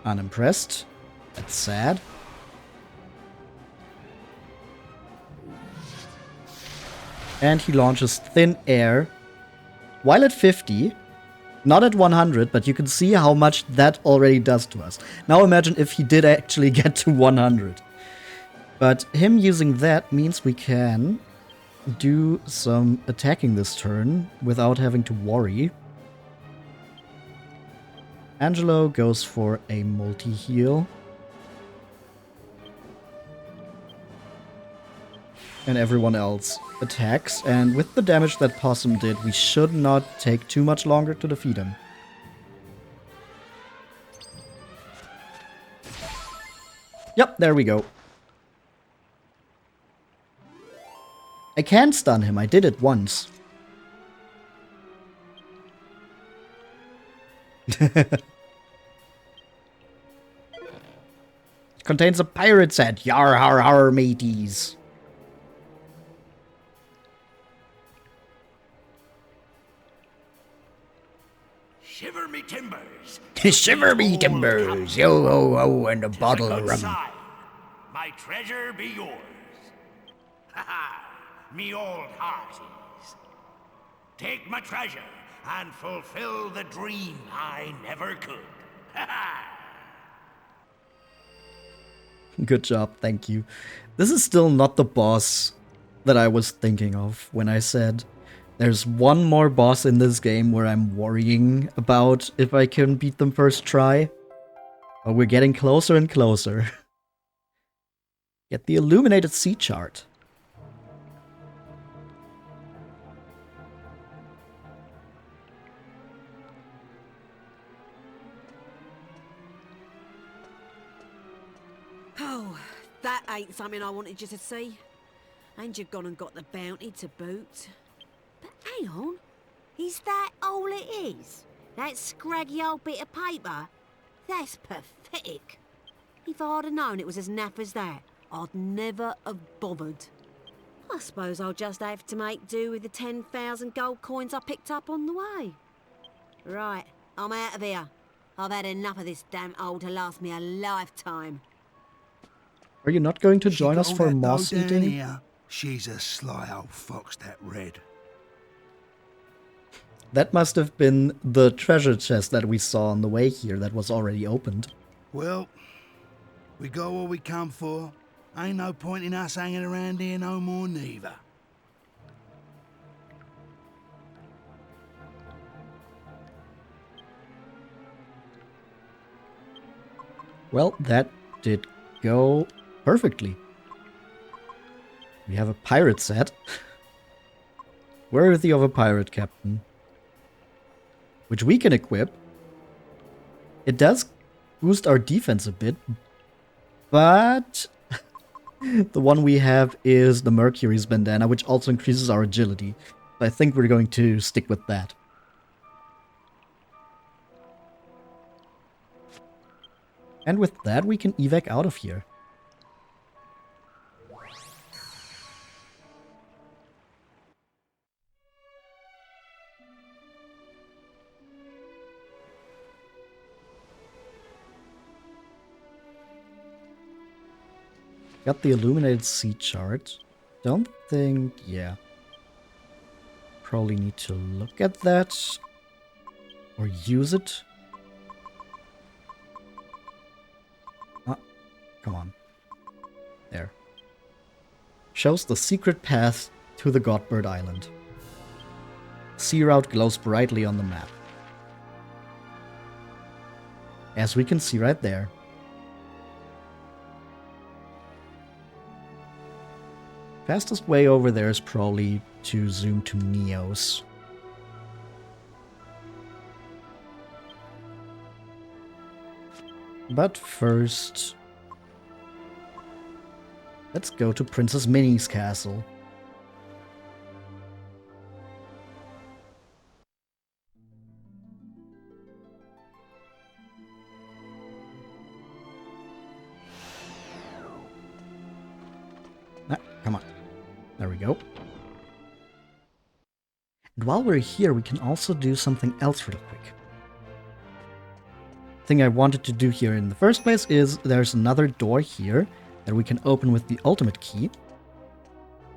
[SPEAKER 1] Unimpressed. That's sad. And he launches Thin Air. While at 50, not at 100, but you can see how much that already does to us. Now imagine if he did actually get to 100. But him using that means we can do some attacking this turn without having to worry. Angelo goes for a multi-heal. And everyone else attacks, and with the damage that Possum did, we should not take too much longer to defeat him. Yep, there we go. I can stun him, I did it once. It contains a pirate set. Yar har har mateys.
[SPEAKER 6] Shiver me timbers.
[SPEAKER 5] Shiver me timbers. Yo ho ho and a bottle of rum.
[SPEAKER 6] My treasure be yours. Ha ha, me old hearties. Take my treasure and fulfill the dream I never could. Ha ha.
[SPEAKER 1] Good job, thank you. This is still not the boss that I was thinking of when I said there's one more boss in this game where I'm worrying about if I can beat them first try. But we're getting closer and closer. Get the Illuminated Sea Chart.
[SPEAKER 2] Oh, that ain't something I wanted you to see. And you've gone and got the bounty to boot. But hang on. Is that all it is? That scraggy old bit of paper? That's pathetic. If I'd have known it was as naff as that, I'd never have bothered. I suppose I'll just have to make do with the 10,000 gold coins I picked up on the way. Right, I'm out of here. I've had enough of this damn hole to last me a lifetime.
[SPEAKER 1] Are you not going to
[SPEAKER 3] She
[SPEAKER 1] join
[SPEAKER 3] got
[SPEAKER 1] us
[SPEAKER 3] all
[SPEAKER 1] for
[SPEAKER 3] that
[SPEAKER 1] moss
[SPEAKER 3] dough down
[SPEAKER 1] eating?
[SPEAKER 3] here. She's a sly old fox, that Red.
[SPEAKER 1] That must have been the treasure chest that we saw on the way here that was already opened.
[SPEAKER 3] Well, we got what we come for. Ain't no point in us hanging around here no more neither.
[SPEAKER 1] Well, that did go perfectly. We have a pirate set. Worthy of a pirate captain. Which we can equip. It does boost our defense a bit. But the one we have is the Mercury's bandana, which also increases our agility. So I think we're going to stick with that. And with that, we can evac out of here. Got the illuminated sea chart. Don't think... yeah. Probably need to look at that. Or use it. Ah, come on. There. Shows the secret path to the Godbird Island. Sea route glows brightly on the map. As we can see right there. Fastest way over there is probably to zoom to Neos. But first, let's go to Princess Minnie's castle. Come on. There we go. And while we're here, we can also do something else real quick. Thing I wanted to do here in the first place is there's another door here that we can open with the ultimate key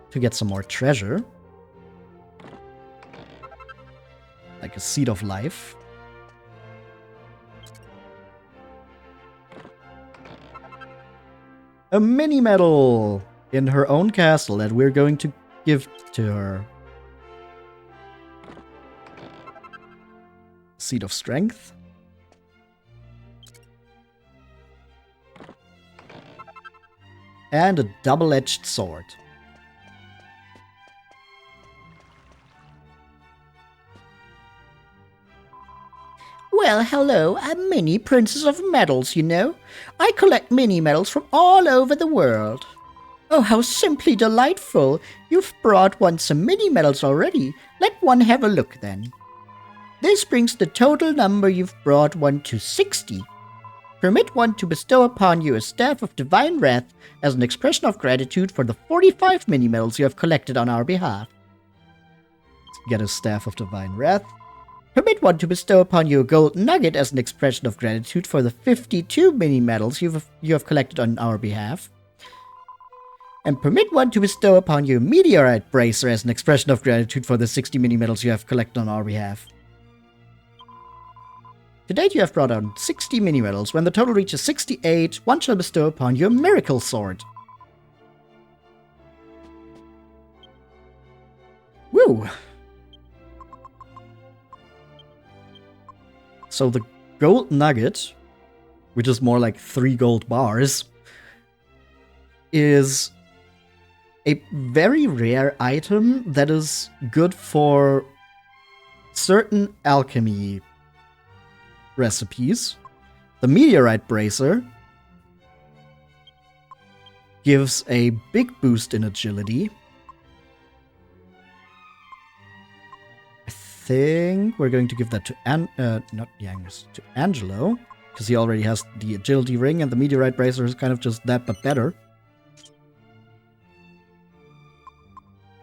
[SPEAKER 1] to get some more treasure. Like a seed of life. A mini medal in her own castle that we're going to give to her. Seed of strength. And a double-edged sword.
[SPEAKER 5] Well, hello, I'm Minnie, Princess of Medals, you know. I collect mini medals from all over the world. Oh, how simply delightful. You've brought one some mini medals already. Let one have a look then. This brings the total number you've brought one to 60. Permit one to bestow upon you a staff of divine wrath as an expression of gratitude for the 45 mini medals you have collected on our behalf.
[SPEAKER 1] Get a staff of divine wrath.
[SPEAKER 5] Permit one to bestow upon you a gold nugget as an expression of gratitude for the 52 mini medals you have collected on our behalf. And permit one to bestow upon you a meteorite bracer as an expression of gratitude for the 60 mini medals you have collected on our behalf. To date, you have brought out 60 mini medals. When the total reaches 68, one shall bestow upon you a miracle sword.
[SPEAKER 1] Woo! So the gold nugget, which is more like 3 gold bars, is a very rare item that is good for certain alchemy recipes. The meteorite bracer gives a big boost in agility. I think we're going to give that to not Yangus, to Angelo, because he already has the agility ring, and the meteorite bracer is kind of just that, but better.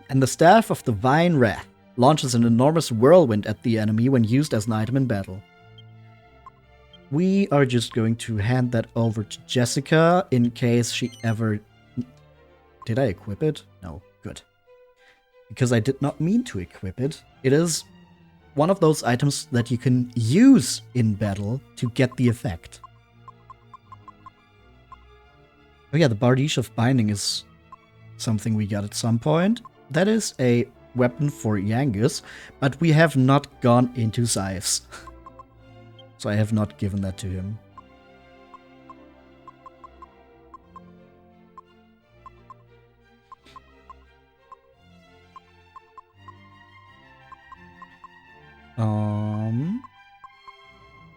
[SPEAKER 1] And the Staff of Divine Wrath launches an enormous whirlwind at the enemy when used as an item in battle. We are just going to hand that over to Jessica in case she ever... Did I equip it? No, good. Because I did not mean to equip it. It is one of those items that you can use in battle to get the effect. Oh yeah, the Bardiche of Binding is something we got at some point. That is a weapon for Yangus, but we have not gone into Scythes. So I have not given that to him.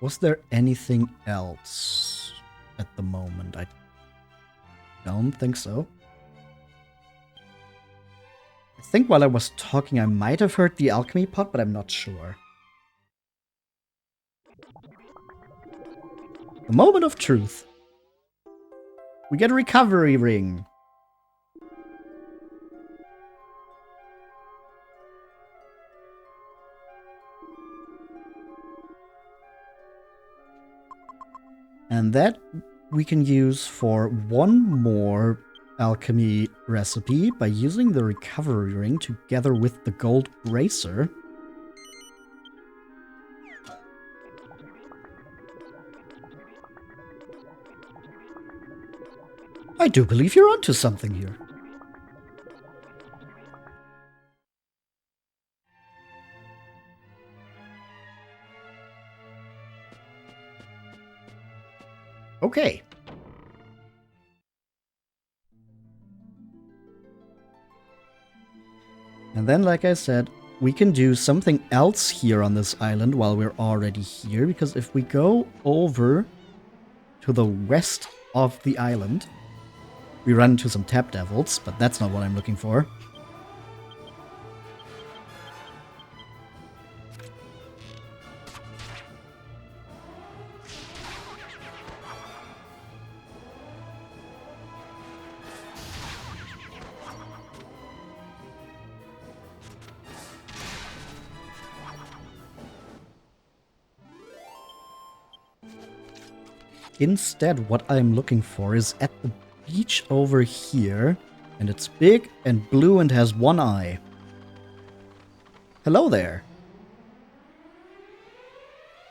[SPEAKER 1] Was there anything else at the moment? I don't think so. I think while I was talking, I might have heard the alchemy pot, but I'm not sure. The moment of truth. We get a recovery ring. And that we can use for one more alchemy recipe by using the recovery ring together with the gold bracer. I do believe you're onto something here. Okay. And then, like I said, we can do something else here on this island while we're already here, because if we go over to the west of the island, we run into some tap devils, but that's not what I'm looking for. Instead, what I'm looking for is at the beach over here, and it's big and blue and has one eye. Hello there.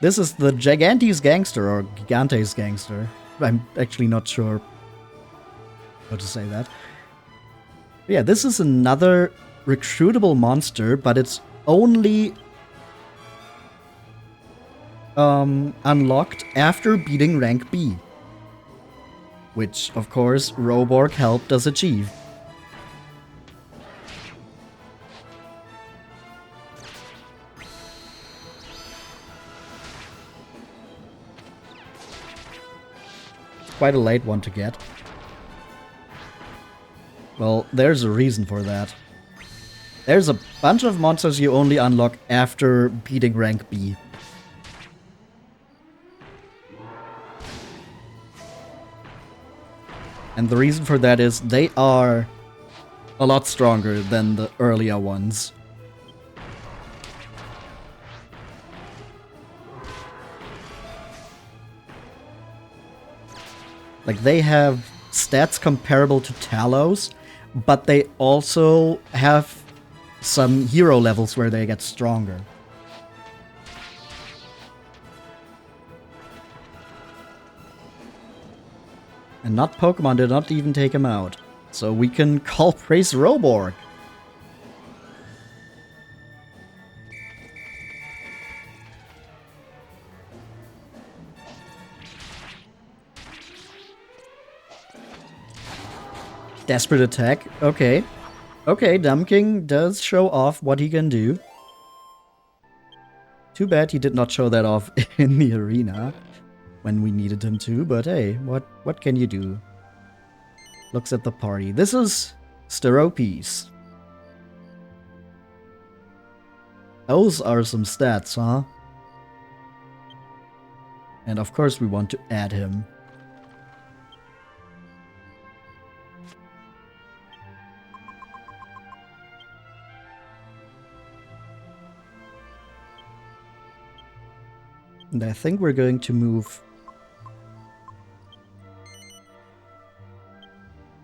[SPEAKER 1] This is the Gigantes Gangster, or Gigantes Gangster. I'm actually not sure how to say that. But yeah, this is another recruitable monster, but it's only unlocked after beating rank B. Which, of course, Roborg helped us achieve. Quite a late one to get. Well, there's a reason for that. There's a bunch of monsters you only unlock after beating rank B. And the reason for that is they are a lot stronger than the earlier ones. Like, they have stats comparable to Talos, but they also have some hero levels where they get stronger. And not Pokemon did not even take him out. So we can call praise Roborg. Desperate attack. Okay. Okay, Dumb King does show off what he can do. Too bad he did not show that off in the arena when we needed him to, but hey, what can you do? looks at the party. This is Steropes. Those are some stats, huh? And of course we want to add him. And I think we're going to move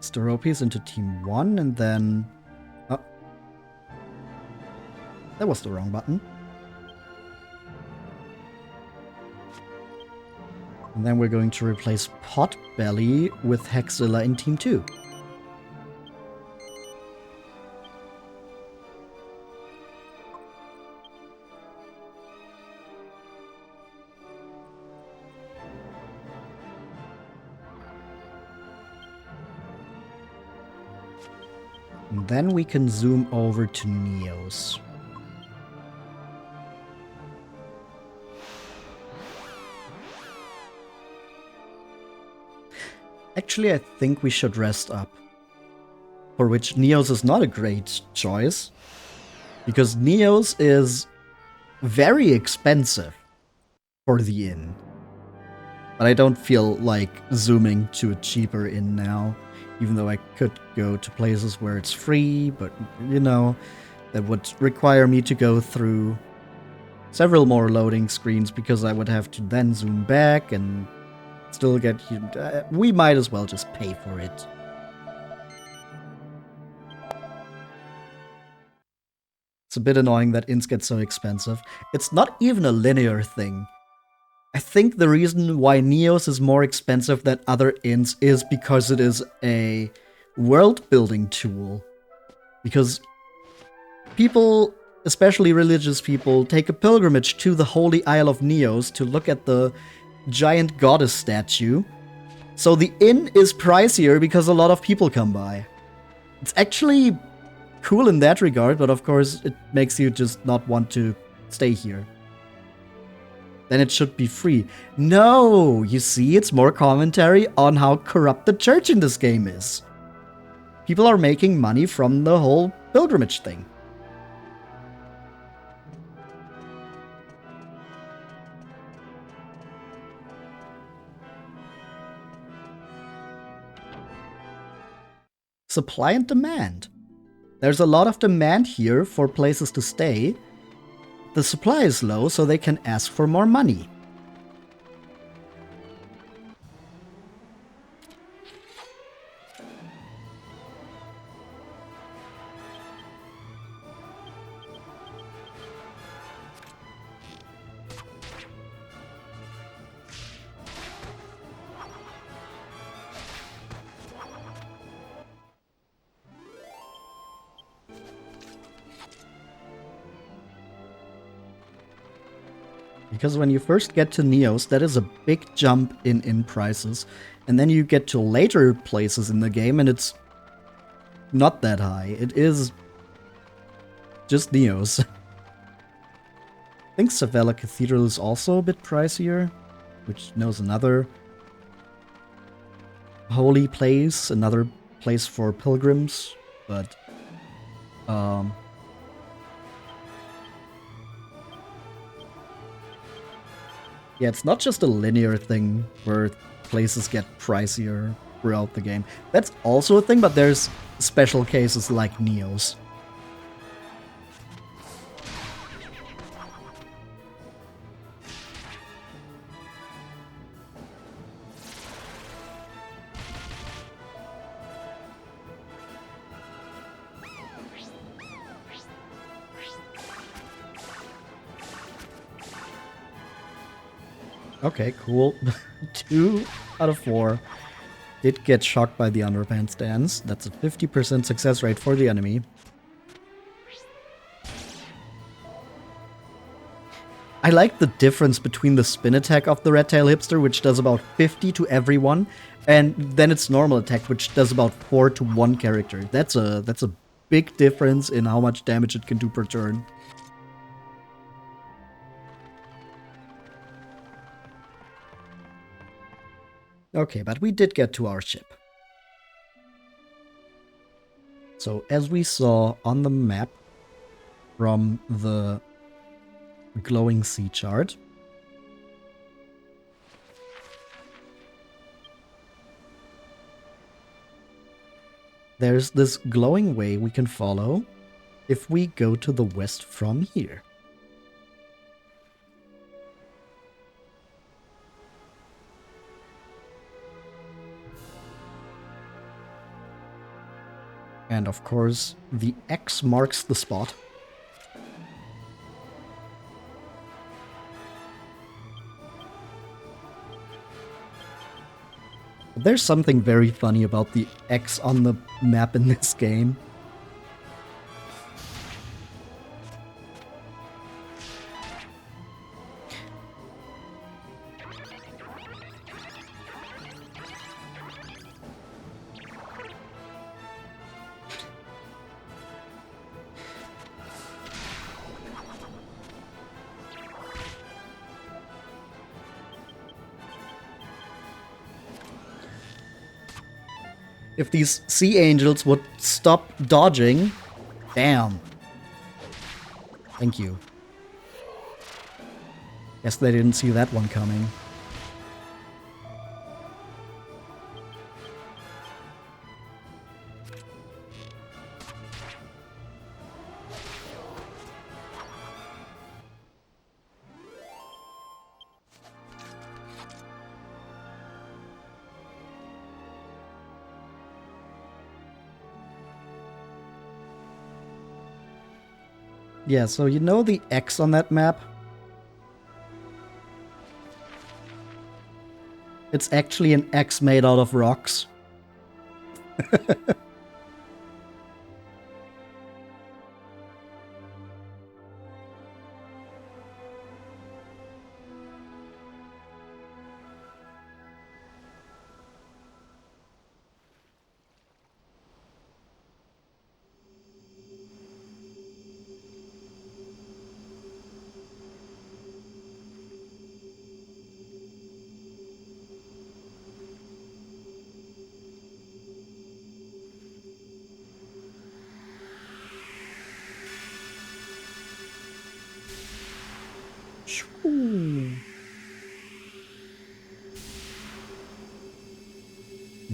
[SPEAKER 1] Steropes into Team 1 and then... Oh. That was the wrong button. And then we're going to replace Potbelly with Hexzilla in Team 2. And then we can zoom over to Neos. Actually, I think we should rest up. For which Neos is not a great choice. Because Neos is very expensive for the inn. But I don't feel like zooming to a cheaper inn now. Even though I could go to places where it's free, but, you know, that would require me to go through several more loading screens because I would have to then zoom back and still get... we might as well just pay for it. It's a bit annoying that inns get so expensive. It's not even a linear thing. I think the reason why Neos is more expensive than other inns is because it is a world-building tool. Because people, especially religious people, take a pilgrimage to the Holy Isle of Neos to look at the giant goddess statue. So the inn is pricier because a lot of people come by. It's actually cool in that regard, but of course it makes you just not want to stay here. Then it should be free. No! You see, it's more commentary on how corrupt the church in this game is. People are making money from the whole pilgrimage thing. Supply and demand. There's a lot of demand here for places to stay. The supply is low, so they can ask for more money. Because when you first get to Neos, that is a big jump in prices. And then you get to later places in the game and it's not that high. It is just Neos. I think Savella Cathedral is also a bit pricier, which knows another holy place, another place for pilgrims, but yeah, it's not just a linear thing where places get pricier throughout the game. That's also a thing, but there's special cases like Neos. Okay, cool. 2 out of 4 did get shocked by the underpants dance. That's a 50% success rate for the enemy. I like the difference between the spin attack of the red tail hipster, which does about 50 to everyone, and then its normal attack, which does about 4 to 1 character. That's a big difference in how much damage it can do per turn. Okay, but we did get to our ship. So as we saw on the map from the glowing sea chart, there's this glowing way we can follow if we go to the west from here. And of course, the X marks the spot. There's something very funny about the X on the map in this game. If these sea angels would stop dodging. Damn. Thank you. Guess they didn't see that one coming. Yeah, so you know the X on that map? It's actually an X made out of rocks.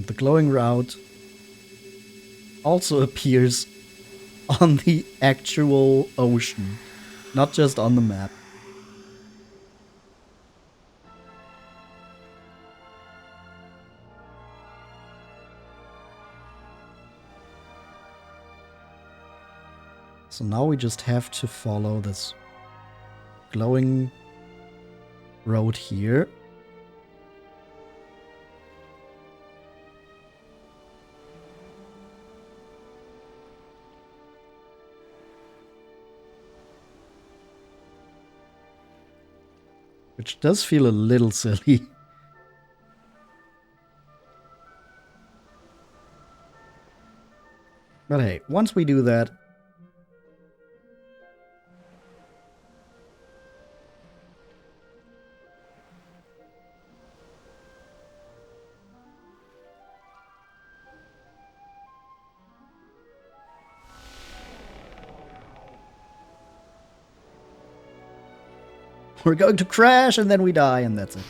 [SPEAKER 1] The glowing route also appears on the actual ocean, not just on the map. So now we just have to follow this glowing road here. Which does feel a little silly. But hey, once we do that, we're going to crash and then we die and that's it.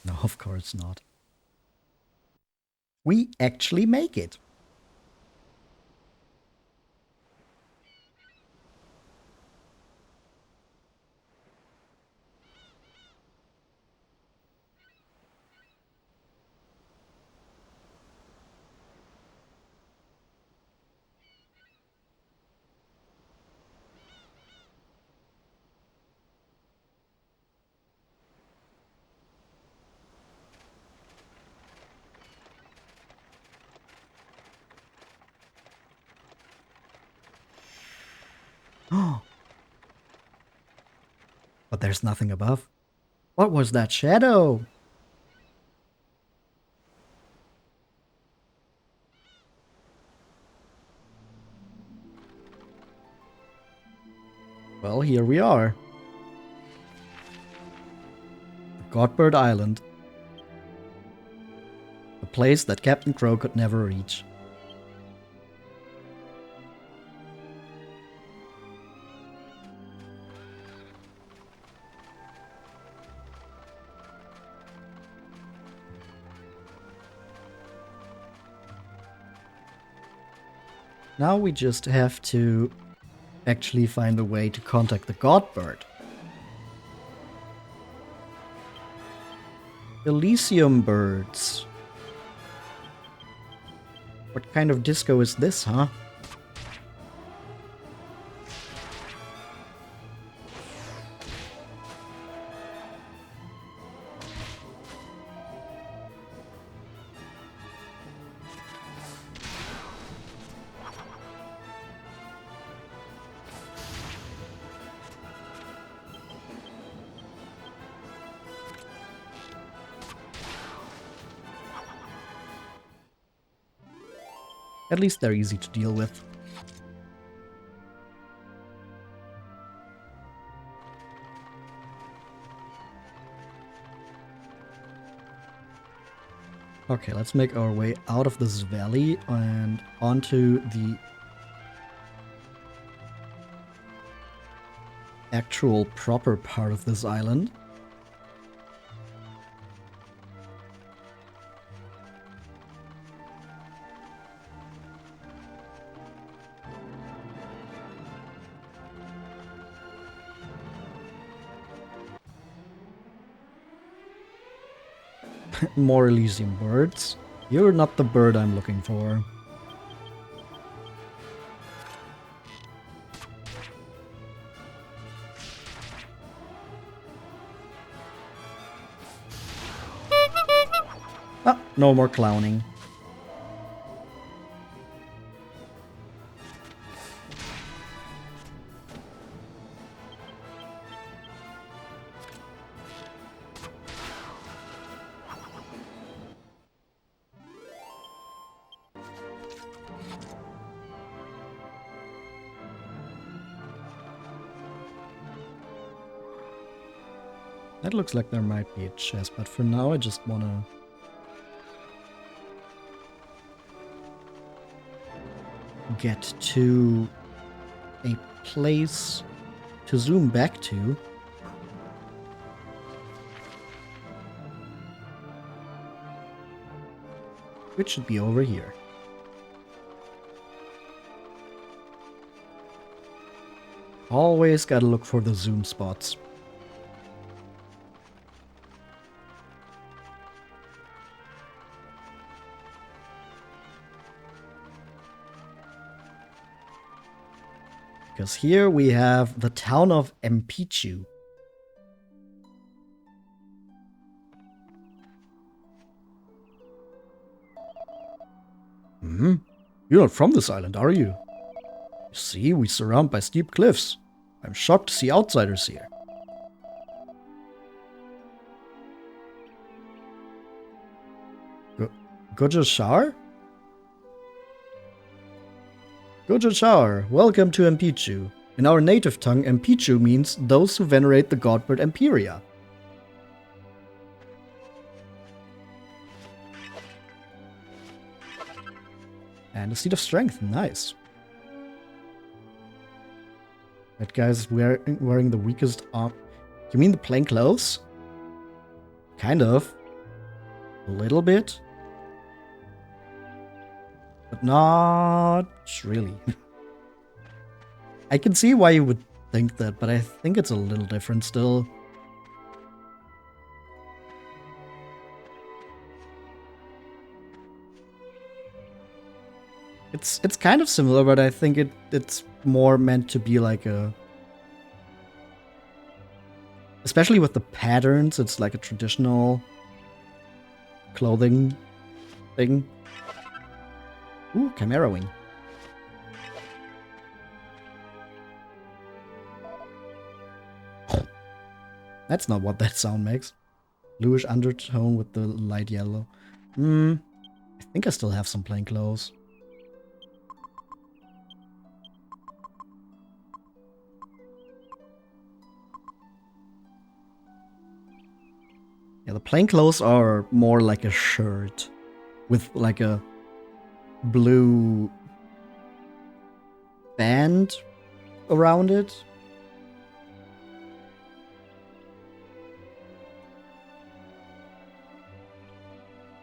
[SPEAKER 1] No, of course not. We actually make it. But there's nothing above. What was that shadow? Well, here we are. Godbird Island. The place that Captain Crow could never reach. Now we just have to actually find a way to contact the Godbird. Elysium birds. What kind of disco is this, huh? At least they're easy to deal with. Okay, let's make our way out of this valley and onto the actual proper part of this island. More Elysium birds. You're not the bird I'm looking for. Ah, no more clowning. That looks like there might be a chest, but for now I just wanna get to a place to zoom back to. Which should be over here. Always gotta look for the zoom spots. Because here we have the town of Empycchu. You're not from this island, are you? You see, we surround by steep cliffs. I'm shocked to see outsiders here. Gojashar? Gojashar, welcome to Empycchu. In our native tongue, Empycchu means those who venerate the Godbird Empyrea. And a seed of strength, nice. That guy's wearing the weakest arm. You mean the plain clothes? Kind of. A little bit. But not really. I can see why you would think that, but I think it's a little different still. It's kind of similar, but I think it's more meant to be like a... Especially with the patterns, it's like a traditional clothing thing. Ooh, Chimera Wing. That's not what that sound makes. Bluish undertone with the light yellow. I think I still have some plain clothes. Yeah, the plainclothes are more like a shirt with like a blue band around it.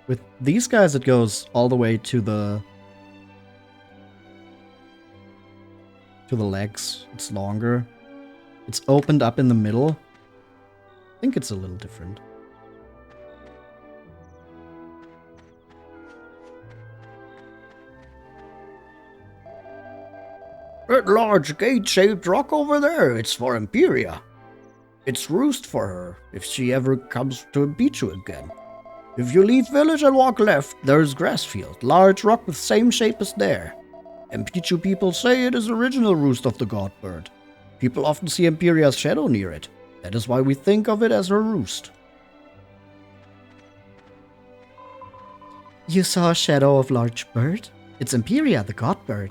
[SPEAKER 1] With these guys, it goes all the way to the legs. It's longer. It's opened up in the middle. I think it's a little different.
[SPEAKER 5] That large gate-shaped rock over there, it's for Empyrea. It's roost for her, if she ever comes to Empycchu again. If you leave village and walk left, there's Grassfield, large rock with same shape as there. Empycchu people say it is original roost of the Godbird. People often see Empyrea's shadow near it. That is why we think of it as her roost.
[SPEAKER 1] You saw a shadow of large bird? It's Empyrea, the Godbird.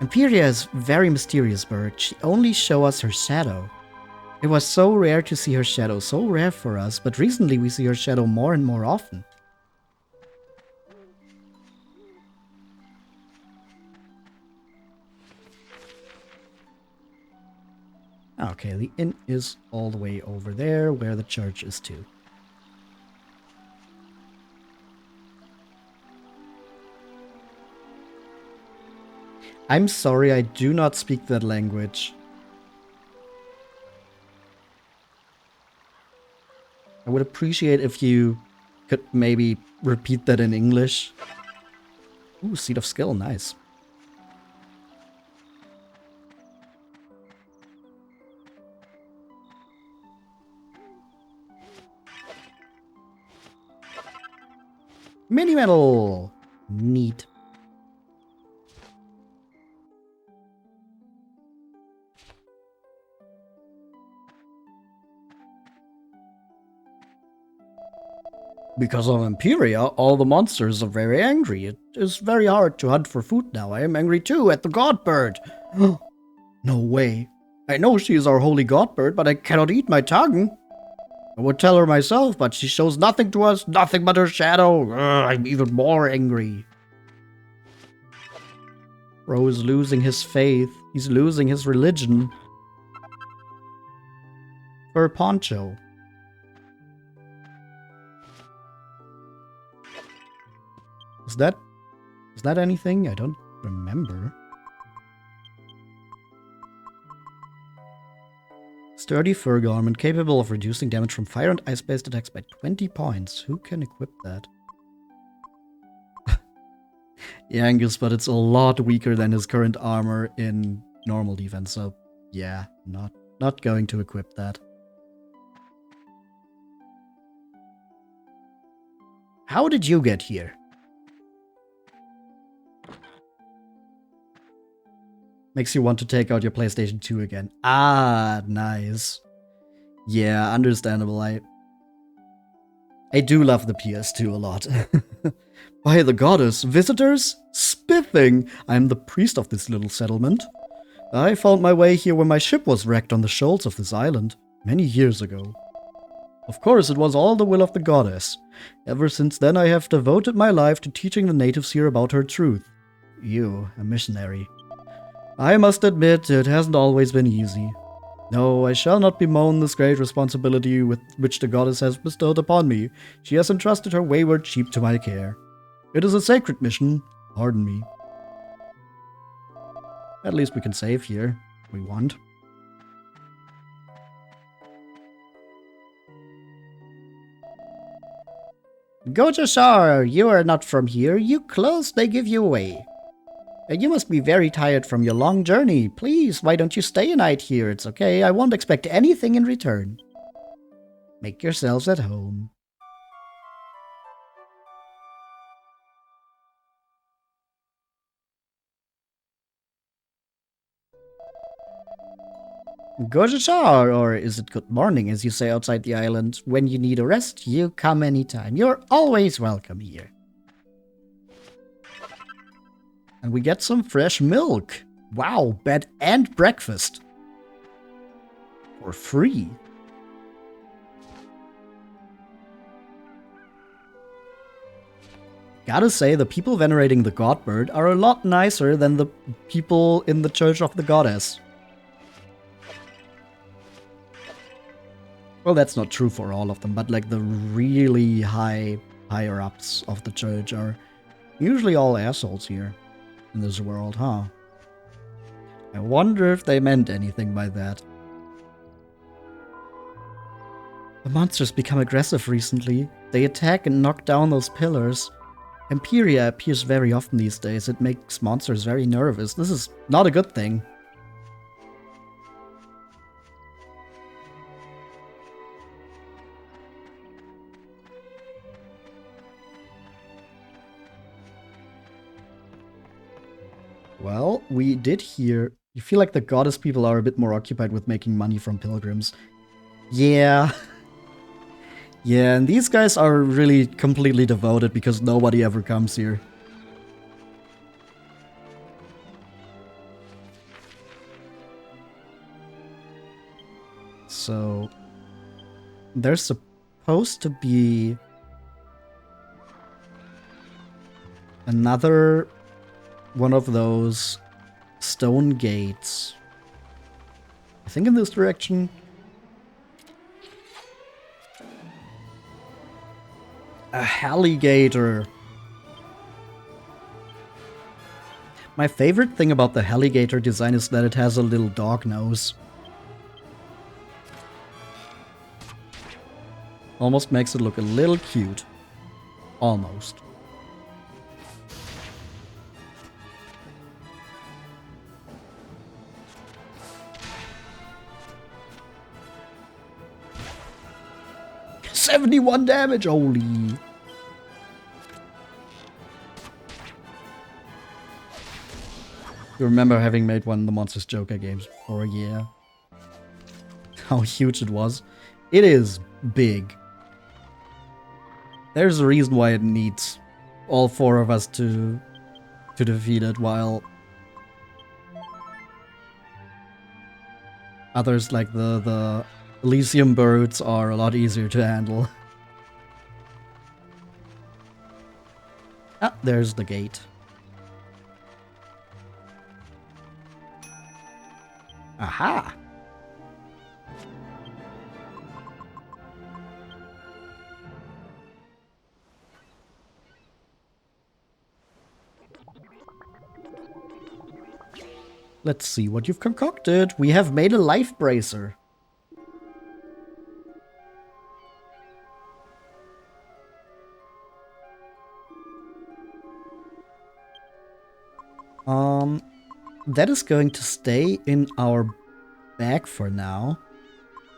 [SPEAKER 1] Empyrea is a very mysterious bird. She only show us her shadow. It was so rare to see her shadow, so rare for us, but recently we see her shadow more and more often. Okay, the inn is all the way over there, where the church is too. I'm sorry, I do not speak that language. I would appreciate if you could maybe repeat that in English. Ooh, Seat of Skill, nice. Mini medal! Neat.
[SPEAKER 5] Because of Empyrea, all the monsters are very angry. It is very hard to hunt for food now. I am angry too at the Godbird.
[SPEAKER 1] No way.
[SPEAKER 5] I know she is our holy Godbird, but I cannot eat my tongue. I would tell her myself, but she shows nothing to us, nothing but her shadow. I'm even more angry.
[SPEAKER 1] Bro is losing his faith. He's losing his religion. For Poncho. Is that anything? I don't remember. Sturdy fur garment capable of reducing damage from fire and ice-based attacks by 20 points. Who can equip that? Yeah, Angus, but it's a lot weaker than his current armor in normal defense, so yeah, not going to equip that. How did you get here? Makes you want to take out your PlayStation 2 again. Ah, nice. Yeah, understandable. I do love the PS2 a lot. By the goddess, visitors? Spiffing! I'm the priest of this little settlement. I found my way here when my ship was wrecked on the shoals of this island, many years ago. Of course, it was all the will of the goddess. Ever since then, I have devoted my life to teaching the natives here about her truth. You, a missionary. I must admit, it hasn't always been easy. No, I shall not bemoan this great responsibility with which the goddess has bestowed upon me. She has entrusted her wayward sheep to my care. It is a sacred mission, pardon me. At least we can save here, if we want. Go to shore, you are not from here. You clothes they give you away. You must be very tired from your long journey. Please, why don't you stay a night here? It's okay, I won't expect anything in return. Make yourselves at home. Go to shore, or is it good morning, as you say outside the island? When you need a rest, you come anytime. You're always welcome here. And we get some fresh milk. Wow, bed and breakfast. For free. gotta say, the people venerating the Godbird are a lot nicer than the people in the Church of the Goddess. Well, that's not true for all of them, but like the really higher-ups of the church are usually all assholes here in this world, huh? I wonder if they meant anything by that. The monsters become aggressive recently. They attack and knock down those pillars. Empyrea appears very often these days. It makes monsters very nervous. This is not a good thing. Well, we did hear... You feel like the goddess people are a bit more occupied with making money from pilgrims. Yeah. Yeah, and these guys are really completely devoted because nobody ever comes here. So... There's supposed to be... another... one of those stone gates. I think in this direction. A alligator. My favorite thing about the alligator design is that it has a little dog nose. Almost makes it look a little cute. Almost. $71 damage, holy. You remember having made one of the Monsters Joker games for a year? How huge it was. It is big. There's a reason why it needs all four of us to defeat it, while others like the Elysium birds are a lot easier to handle. Ah, there's the gate. Aha! Let's see what you've concocted. We have made a life bracer. That is going to stay in our bag for now.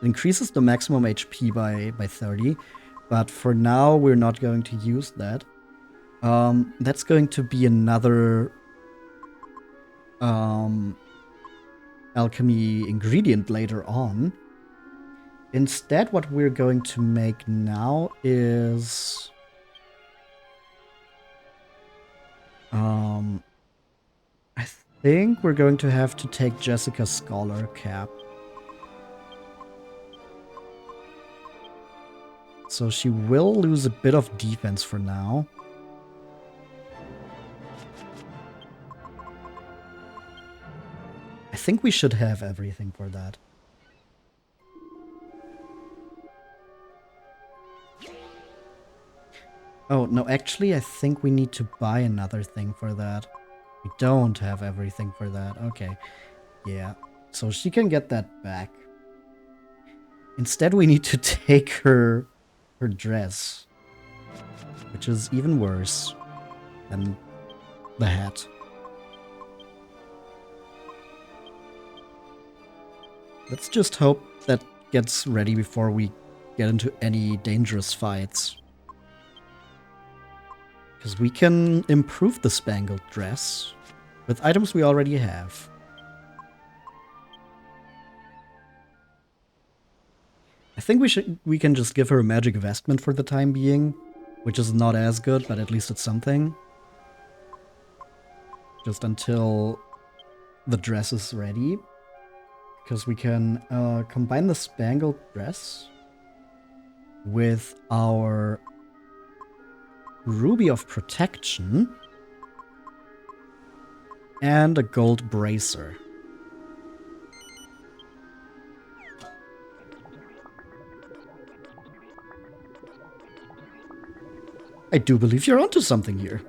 [SPEAKER 1] It increases the maximum HP by 30, but for now we're not going to use that. That's going to be another alchemy ingredient later on. Instead, what we're going to make now is I think we're going to have to take Jessica's Scholar Cap. So she will lose a bit of defense for now. I think we should have everything for that. Oh, no, actually, I think we need to buy another thing for that. We don't have everything for that. Okay. Yeah. So she can get that back. Instead, we need to take her dress. Which is even worse than the hat. Let's just hope that gets ready before we get into any dangerous fights. Because we can improve the spangled dress with items we already have. I think we can just give her a magic vestment for the time being, which is not as good, but at least it's something. Just until the dress is ready. Because we can combine the spangled dress with our ruby of protection, and a gold bracer. I do believe you're onto something here.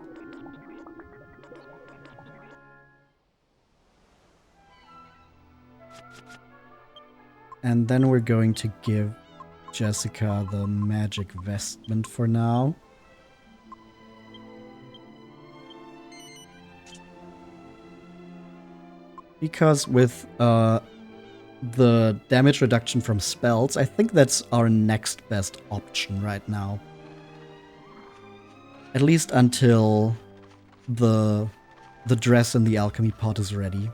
[SPEAKER 1] And then we're going to give Jessica the magic vestment for now. Because with the damage reduction from spells, I think that's our next best option right now. At least until the dress in the alchemy pot is ready.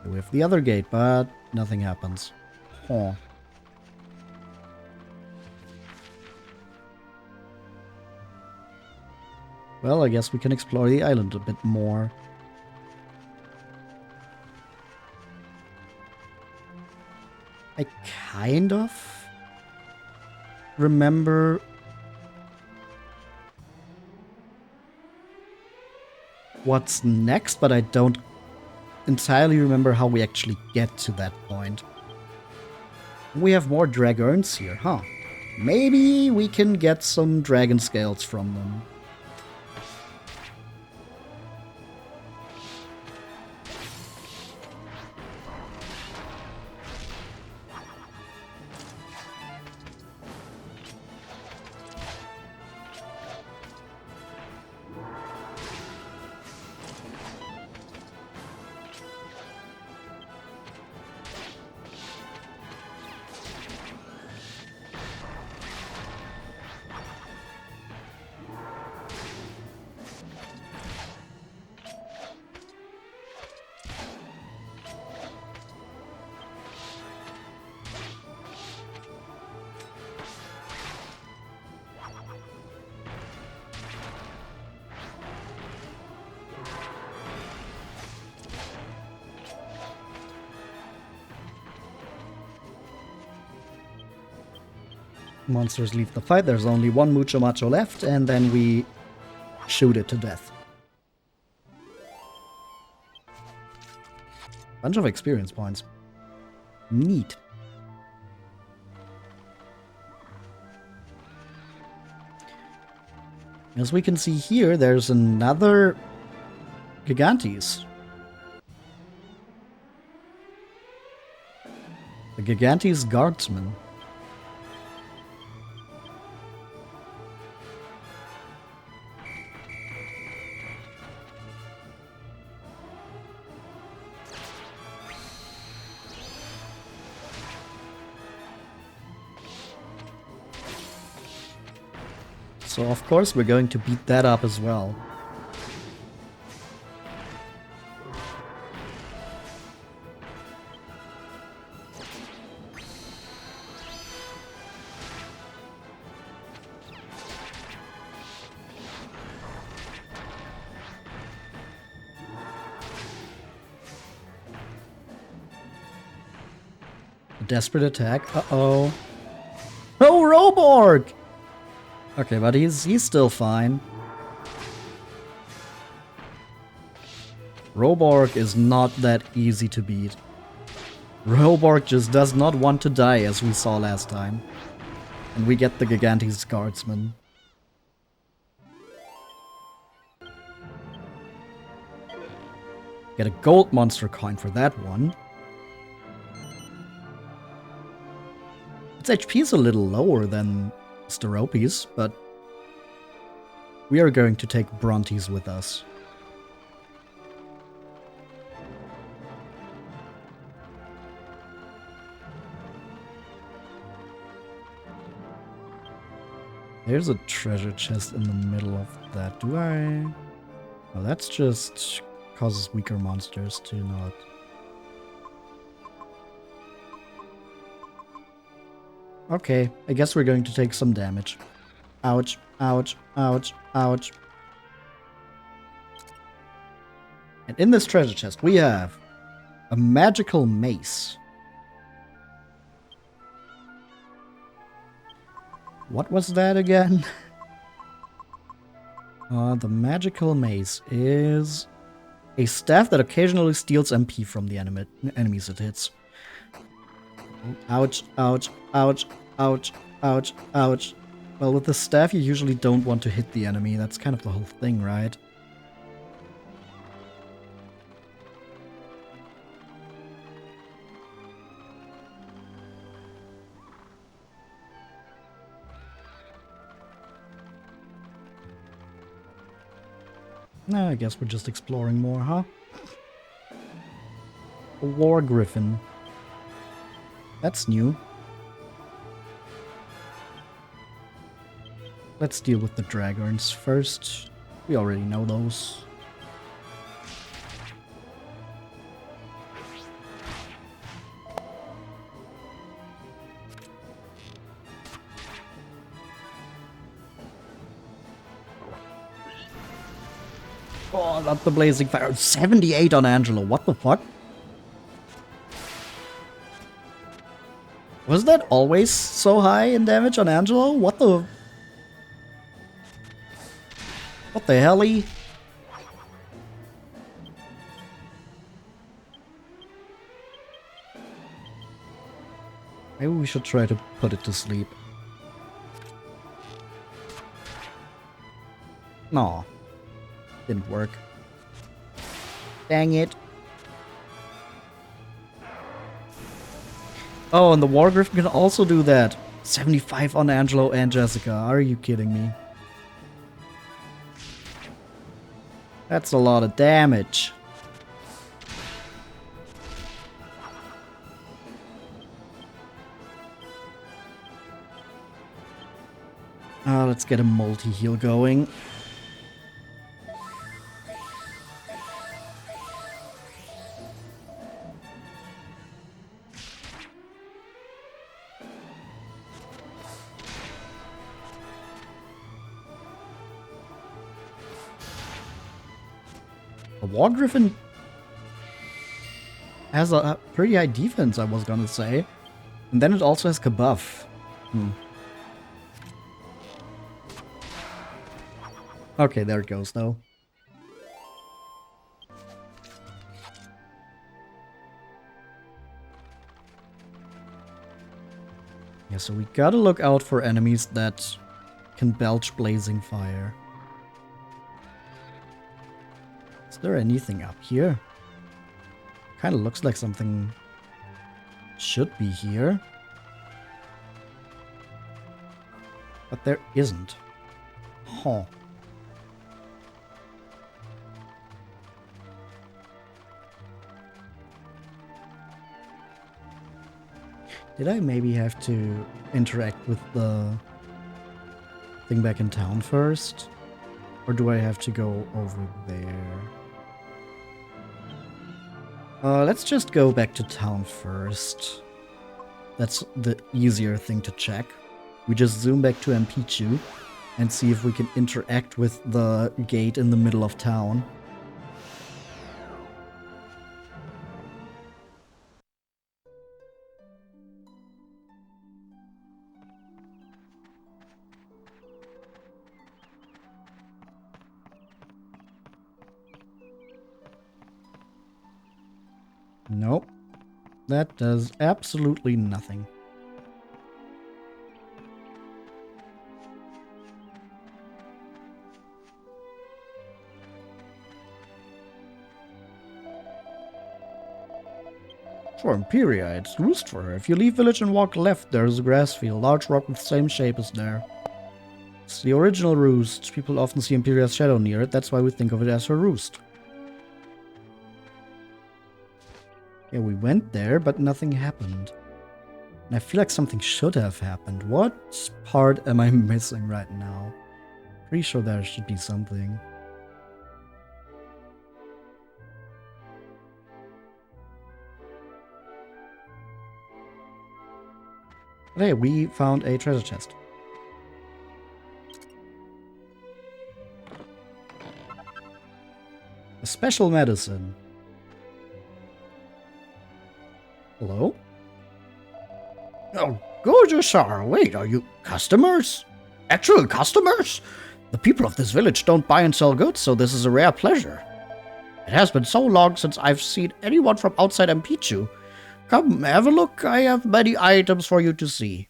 [SPEAKER 1] We have the other gate, but nothing happens. Huh. Well, I guess we can explore the island a bit more. I kind of remember what's next, but I don't entirely remember how we actually get to that point. We have more dragons here, huh? Maybe we can get some dragon scales from them. Monsters leave the fight. There's only one Mucho Macho left, and then we shoot it to death. Bunch of experience points. Neat. As we can see here, there's another Gigantes. The Gigantes Guardsman. So of course we're going to beat that up as well. A desperate attack. Uh-oh. Oh, Roborg! Okay, but he's still fine. Roborg is not that easy to beat. Roborg just does not want to die, as we saw last time. And we get the Gigantes Guardsman. Get a gold monster coin for that one. Its HP is a little lower than Steropi's, but we are going to take Brontes with us. There's a treasure chest in the middle of that. Do I? Oh, that's just causes weaker monsters to not. Okay, I guess we're going to take some damage. Ouch, ouch, ouch, ouch. And in this treasure chest we have a magical mace. What was that again? The magical mace is a staff that occasionally steals MP from the enemies it hits. Ouch, ouch, ouch, ouch, ouch, ouch. Well, with the staff, you usually don't want to hit the enemy. That's kind of the whole thing, right? No, I guess we're just exploring more, huh? A war griffin. That's new. Let's deal with the dragons first. We already know those. Oh, not the blazing fire. 78 on Angelo. What the fuck? Was that always so high in damage on Angelo? What the... What the helly? Maybe we should try to put it to sleep. No. Didn't work. Dang it. Oh, and the War Griffin can also do that. 75 on Angelo and Jessica. Are you kidding me? That's a lot of damage. Let's get a multi-heal going. A War Griffin has a pretty high defense, I was gonna say. And then it also has Kabuff. Okay, there it goes, though. Yeah, so we gotta look out for enemies that can belch blazing fire. Is there anything up here? Kinda looks like something should be here. But there isn't. Huh. Did I maybe have to interact with the thing back in town first? Or do I have to go over there? Let's just go back to town first. That's the easier thing to check. We just zoom back to Empycchu and see if we can interact with the gate in the middle of town. Nope. That does absolutely nothing. For Empyrea, it's roost for her. If you leave village and walk left, there's a grass field, large rock with the same shape as there. It's the original roost. People often see Empyrea's shadow near it, that's why we think of it as her roost. Yeah, we went there, but nothing happened. And I feel like something should have happened. What part am I missing right now? Pretty sure there should be something. But hey, we found a treasure chest. A special medicine. Hello? Oh, good.
[SPEAKER 5] gorgeous are. Wait, are you customers? Actual customers? The people of this village don't buy and sell goods, so this is a rare pleasure. It has been so long since I've seen anyone from outside Empycchu. Come, have a look. I have many items for you to see.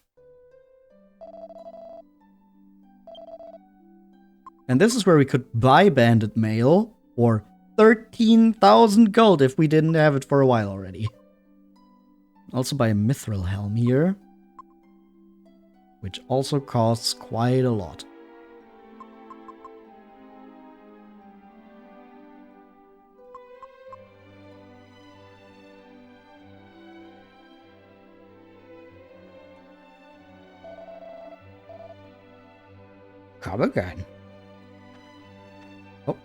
[SPEAKER 1] And this is where we could buy bandit mail for 13,000 gold if we didn't have it for a while already. Also buy a mithril helm here, which also costs quite a lot.
[SPEAKER 5] Come again.
[SPEAKER 1] Oh.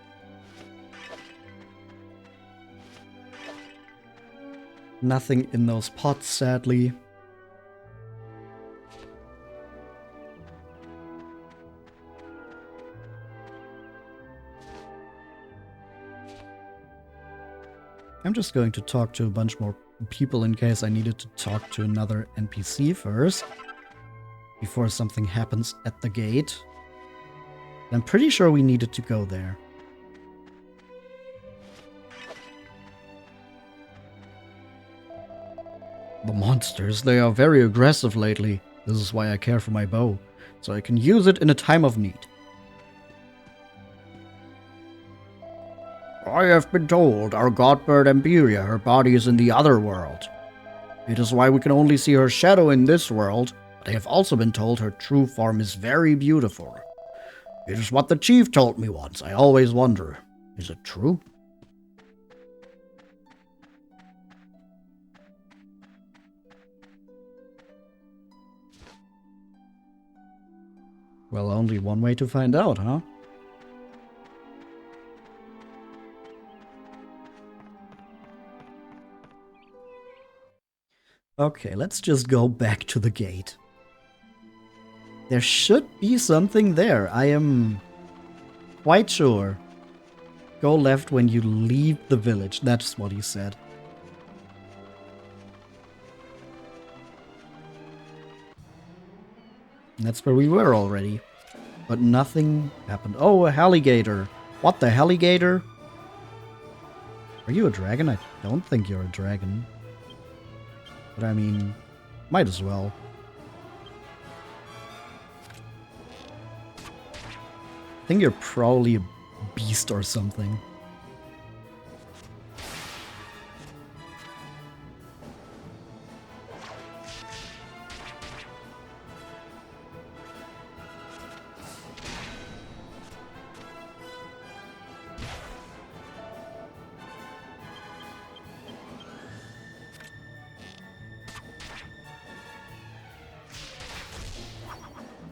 [SPEAKER 1] Nothing in those pots, sadly. I'm just going to talk to a bunch more people in case I needed to talk to another NPC first, before something happens at the gate. I'm pretty sure we needed to go there.
[SPEAKER 5] The monsters, they are very aggressive lately. This is why I care for my bow, so I can use it in a time of need. I have been told our Godbird Empyrea, her body is in the other world. It is why we can only see her shadow in this world, but I have also been told her true form is very beautiful. It is what the chief told me once. I always wonder, is it true?
[SPEAKER 1] Well, only one way to find out, huh? Okay, let's just go back to the gate. There should be something there. I am quite sure. Go left when you leave the village. That's what he said. And that's where we were already. But nothing happened. Oh, a alligator. What the alligator? Are you a dragon? I don't think you're a dragon. But I mean, might as well. I think you're probably a beast or something.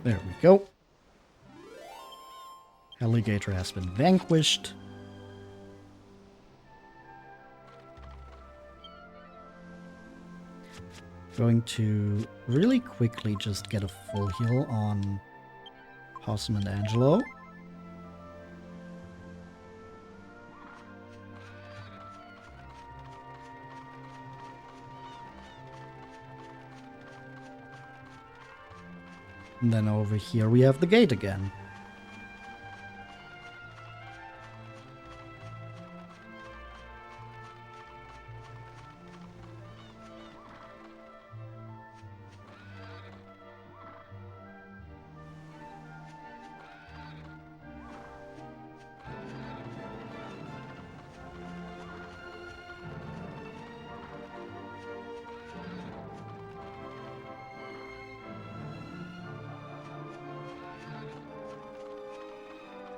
[SPEAKER 1] There we go. Alligator has been vanquished. Going to really quickly just get a full heal on Possum and Angelo. And then over here we have the gate again.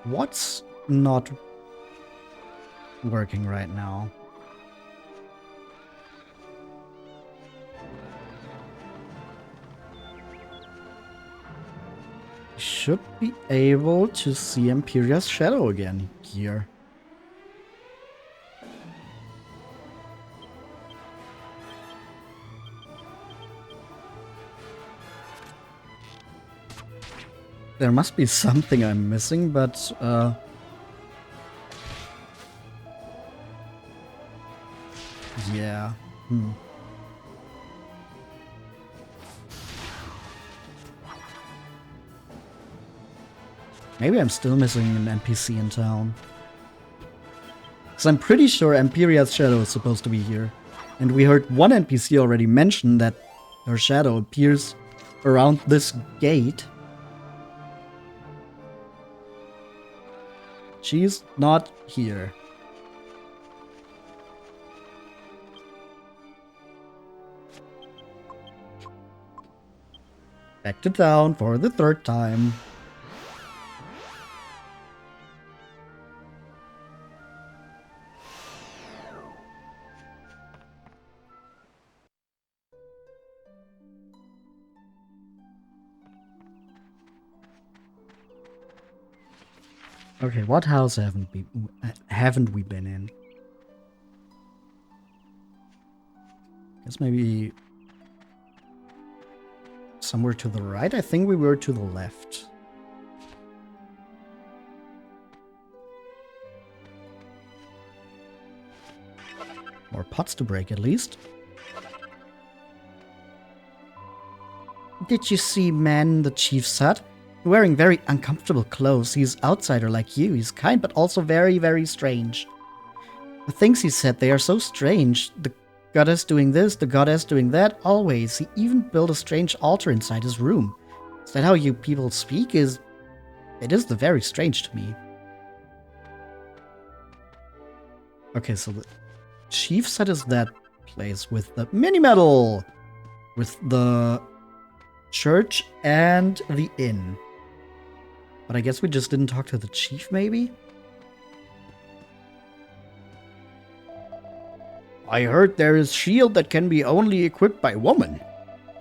[SPEAKER 1] What's not working right now? Should be able to see Empyrea's shadow again here. There must be something I'm missing, but yeah. Maybe I'm still missing an NPC in town. Because I'm pretty sure Empyrea's shadow is supposed to be here. And we heard one NPC already mention that her shadow appears around this gate. She's not here. Back to town for the third time. Okay, what house haven't we been in? Guess maybe somewhere to the right? I think we were to the left. More pots to break, at least. Did you see man in the chief's hut? Wearing very uncomfortable clothes. He's outsider like you. He's kind, but also very, very strange. The things he said, they are so strange. The goddess doing this, the goddess doing that, always. He even built a strange altar inside his room. Is that how you people speak? It is very strange to me. Okay, so the chief's hut is that place with the mini medal, with the church and the inn. But I guess we just didn't talk to the chief, maybe? I heard there is shield that can be only equipped by woman.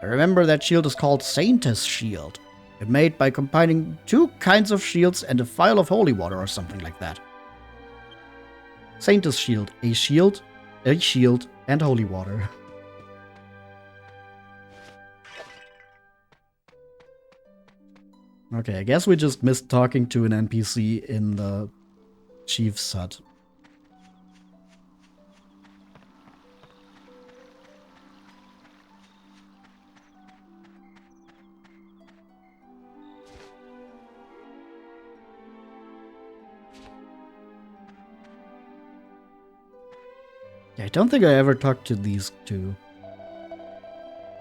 [SPEAKER 1] I remember that shield is called Saintess Shield. It's made by combining 2 kinds of shields and a vial of holy water or something like that. Saintess Shield, a shield, and holy water. Okay, I guess we just missed talking to an NPC in the chief's hut. Yeah, I don't think I ever talked to these two.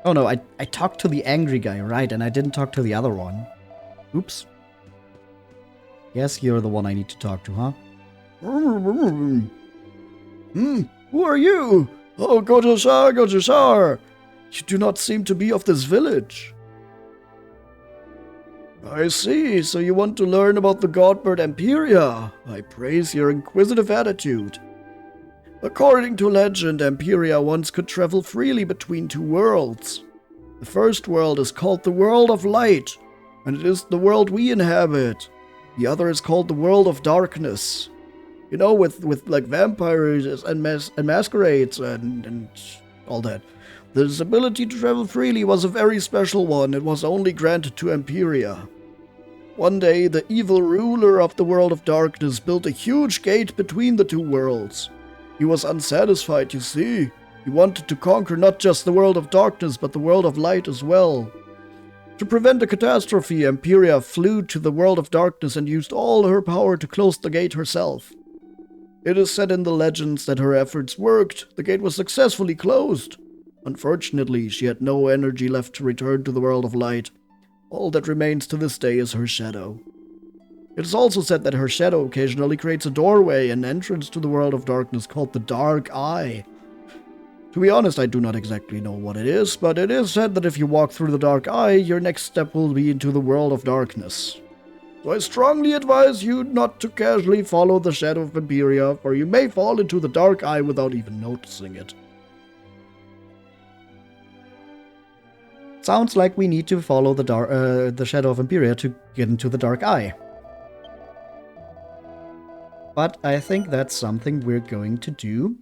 [SPEAKER 1] Oh no, I talked to the angry guy, right, and I didn't talk to the other one. Oops. Guess you're the one I need to talk to, huh? Who are you? Oh, Gojashar! You do not seem to be of this village. I see, so you want to learn about the Godbird Empyrea. I praise your inquisitive attitude. According to legend, Empyrea once could travel freely between 2 worlds. The first world is called the World of Light, and it is the world we inhabit. The other is called the World of Darkness. You know, with like vampires and masquerades and all that. This ability to travel freely was a very special one. It was only granted to Empyrea. One day, the evil ruler of the World of Darkness built a huge gate between the 2 worlds. He was unsatisfied, you see. He wanted to conquer not just the World of Darkness, but the World of Light as well. To prevent a catastrophe, Empyrea flew to the World of Darkness and used all her power to close the gate herself. It is said in the legends that her efforts worked. The gate was successfully closed. Unfortunately, she had no energy left to return to the World of Light. All that remains to this day is her shadow. It is also said that her shadow occasionally creates a doorway, an entrance to the World of Darkness called the Dark Eye. To be honest, I do not exactly know what it is, but it is said that if you walk through the Dark Eye, your next step will be into the World of Darkness. So I strongly advise you not to casually follow the shadow of Empyrea, for you may fall into the Dark Eye without even noticing it. Sounds like we need to follow the shadow of Empyrea to get into the Dark Eye. But I think that's something we're going to do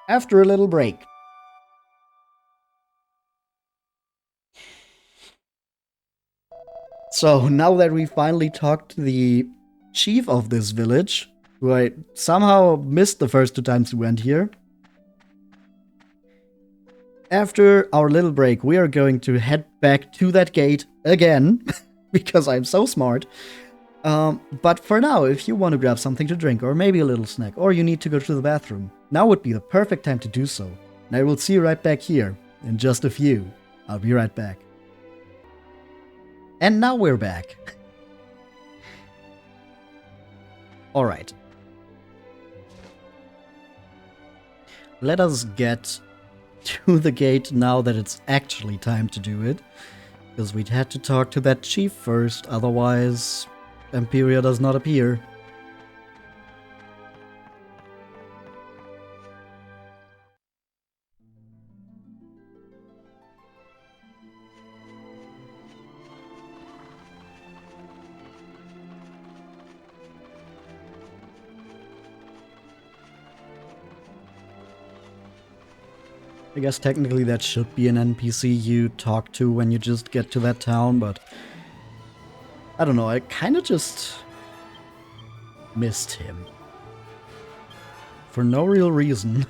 [SPEAKER 1] after a little break. So now that we finally talked to the chief of this village, who I somehow missed the first 2 times we went here, after our little break, we are going to head back to that gate again, because I'm so smart, But for now, if you want to grab something to drink, or maybe a little snack, or you need to go to the bathroom, now would be the perfect time to do so. And I will see you right back here in just a few. I'll be right back. And now we're back. Alright. Let us get to the gate now that it's actually time to do it. Because we'd had to talk to that chief first, otherwise Empyrea does not appear. I guess technically that should be an NPC you talk to when you just get to that town, but I don't know, I kinda just missed him. For no real reason.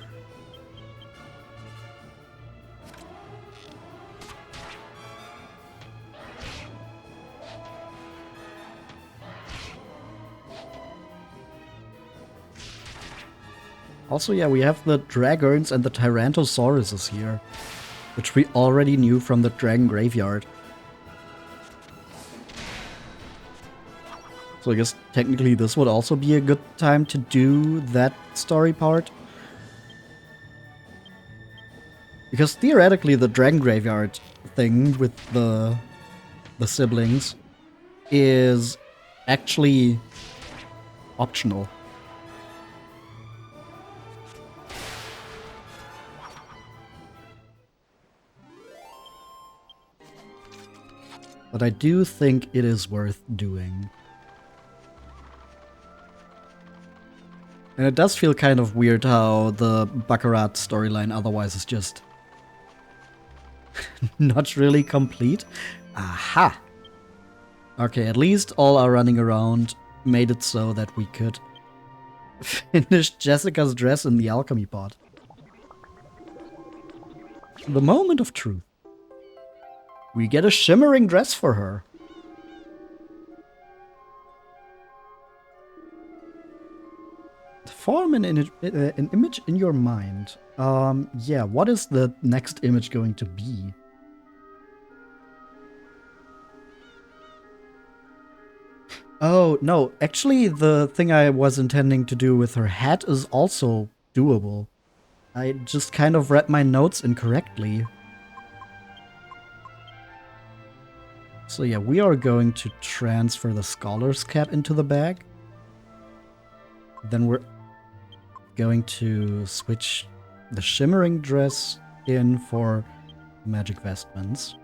[SPEAKER 1] Also, yeah, we have the dragons and the Tyrannosauruses here, which we already knew from the dragon graveyard. So I guess technically this would also be a good time to do that story part. Because theoretically the dragon graveyard thing with the siblings is actually optional. But I do think it is worth doing. And it does feel kind of weird how the Baccarat storyline otherwise is just not really complete. Aha! Okay, at least all our running around made it so that we could finish Jessica's dress in the alchemy pot. The moment of truth. We get a shimmering dress for her. Form an image in your mind. Yeah, what is the next image going to be? Oh, no, actually the thing I was intending to do with her hat is also doable. I just kind of read my notes incorrectly. So yeah, we are going to transfer the scholar's cap into the bag. Then we're going to switch the shimmering dress in for magic vestments.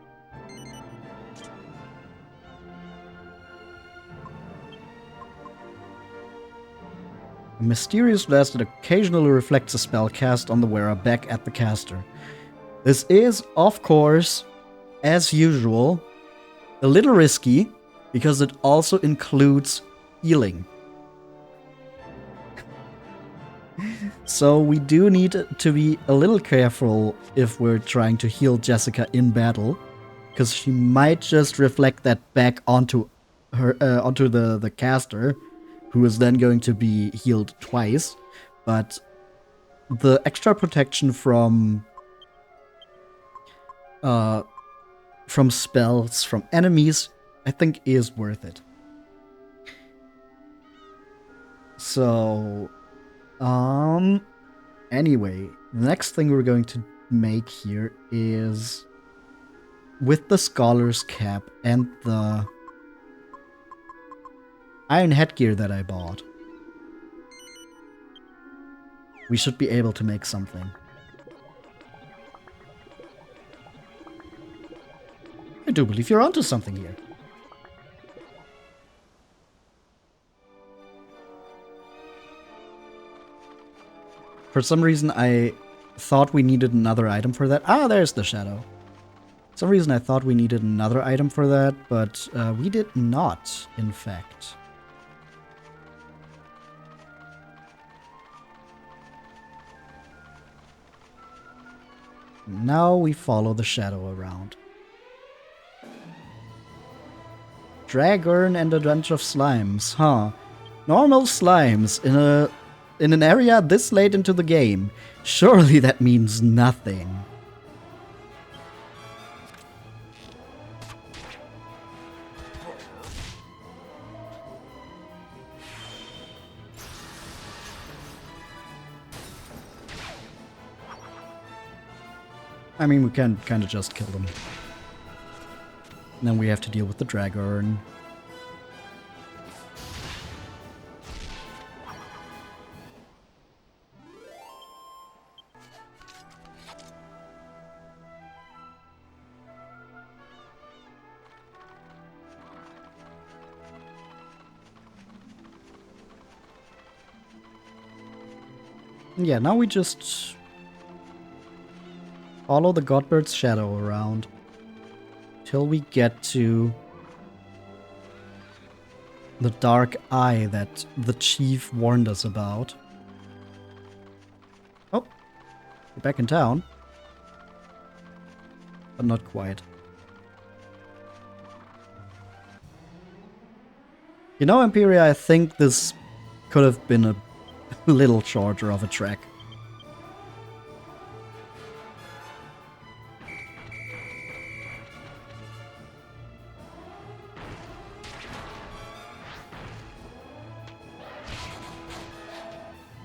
[SPEAKER 1] A mysterious dress that occasionally reflects a spell cast on the wearer back at the caster. This is, of course, as usual, a little risky, because it also includes healing. So we do need to be a little careful if we're trying to heal Jessica in battle, because she might just reflect that back onto her, onto the caster, who is then going to be healed twice. But the extra protection from spells, from enemies, I think is worth it. So, anyway, the next thing we're going to make here is with the scholar's cap and the iron headgear that I bought. We should be able to make something. I do believe you're onto something here. For some reason, I thought we needed another item for that. Ah, there's the shadow. For some reason, I thought we needed another item for that, but we did not, in fact. Now we follow the shadow around. Dragon and a bunch of slimes, huh? Normal slimes in an area this late into the game. Surely that means nothing. I mean, we can kind of just kill them. And then we have to deal with the dragon. Yeah, now we just follow the Godbird's shadow around till we get to the dark eye that the chief warned us about. Oh, we're back in town. But not quite. You know, Empyrea, I think this could have been a little shorter of a trek.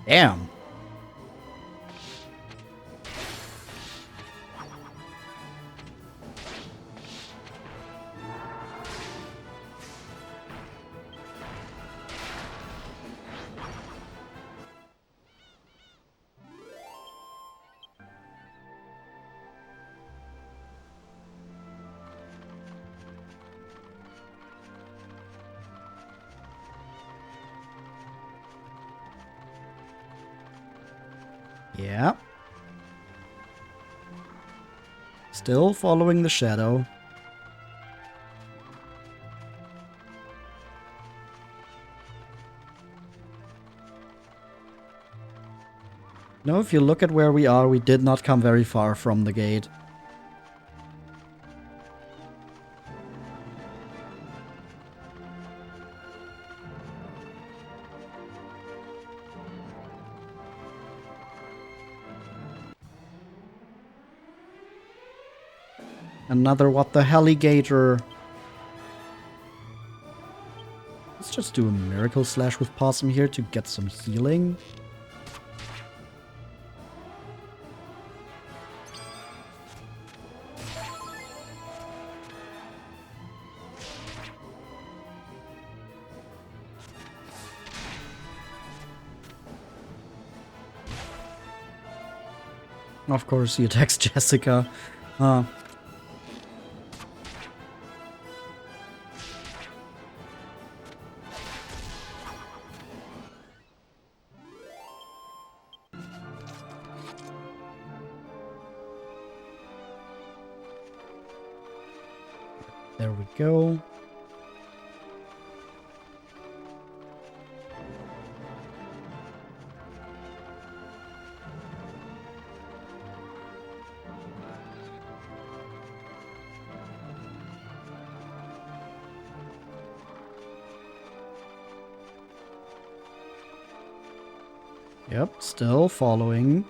[SPEAKER 1] Damn. Yeah. Still following the shadow. No, if you look at where we are, we did not come very far from the gate. Another what the alligator. Let's just do a miracle slash with Possum here to get some healing. Of course, he attacks Jessica. There we go. Yep, still following.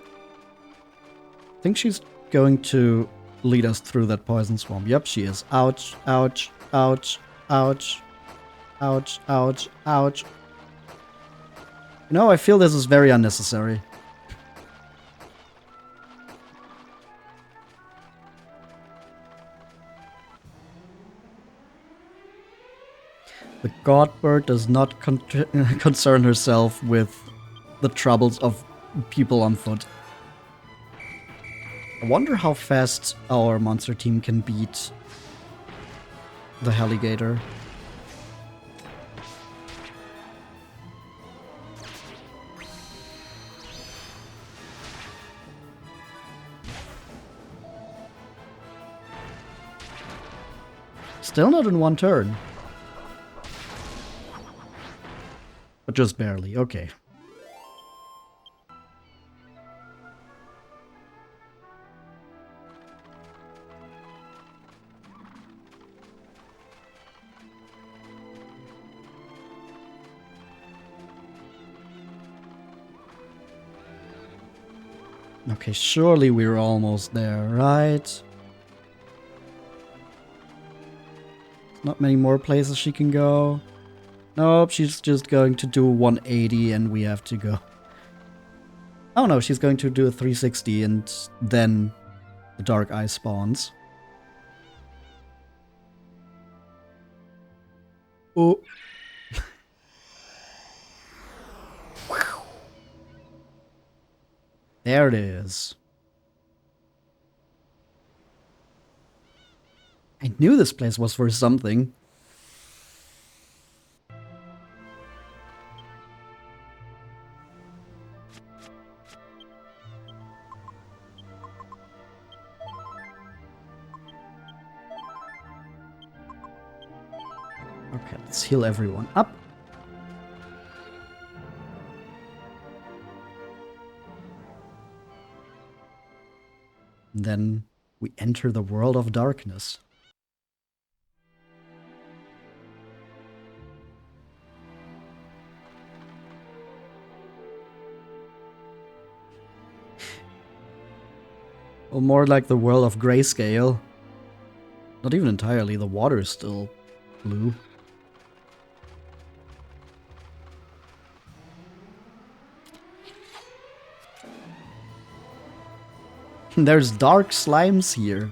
[SPEAKER 1] I think she's going to lead us through that poison swamp. Yep, she is. Ouch, ouch, ouch, ouch, ouch, ouch, ouch. You know, I feel this is very unnecessary. The Godbird does not concern herself with the troubles of people on foot. I wonder how fast our monster team can beat the alligator. Still not in one turn. But just barely, okay. Okay, surely we're almost there, right? Not many more places she can go. Nope, she's just going to do 180 and we have to go. Oh no, she's going to do a 360 and then the Dark Eye spawns. Oh. There it is. I knew this place was for something. Okay, let's heal everyone up. And then we enter the world of darkness. Well, more like the world of grayscale. Not even entirely, the water is still blue. There's dark slimes here.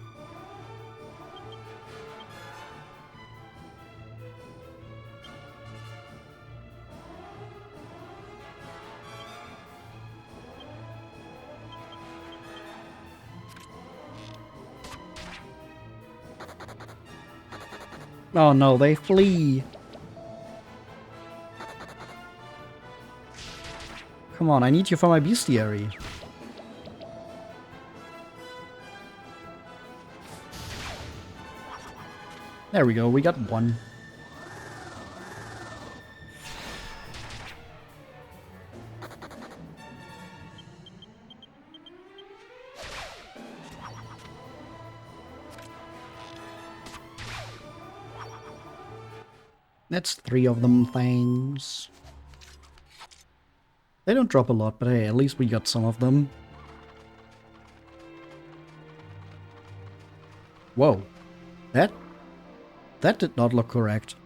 [SPEAKER 1] Oh no, they flee. Come on, I need you for my bestiary. There we go, we got one. That's 3 of them things. They don't drop a lot, but hey, at least we got some of them. Whoa. That did not look correct.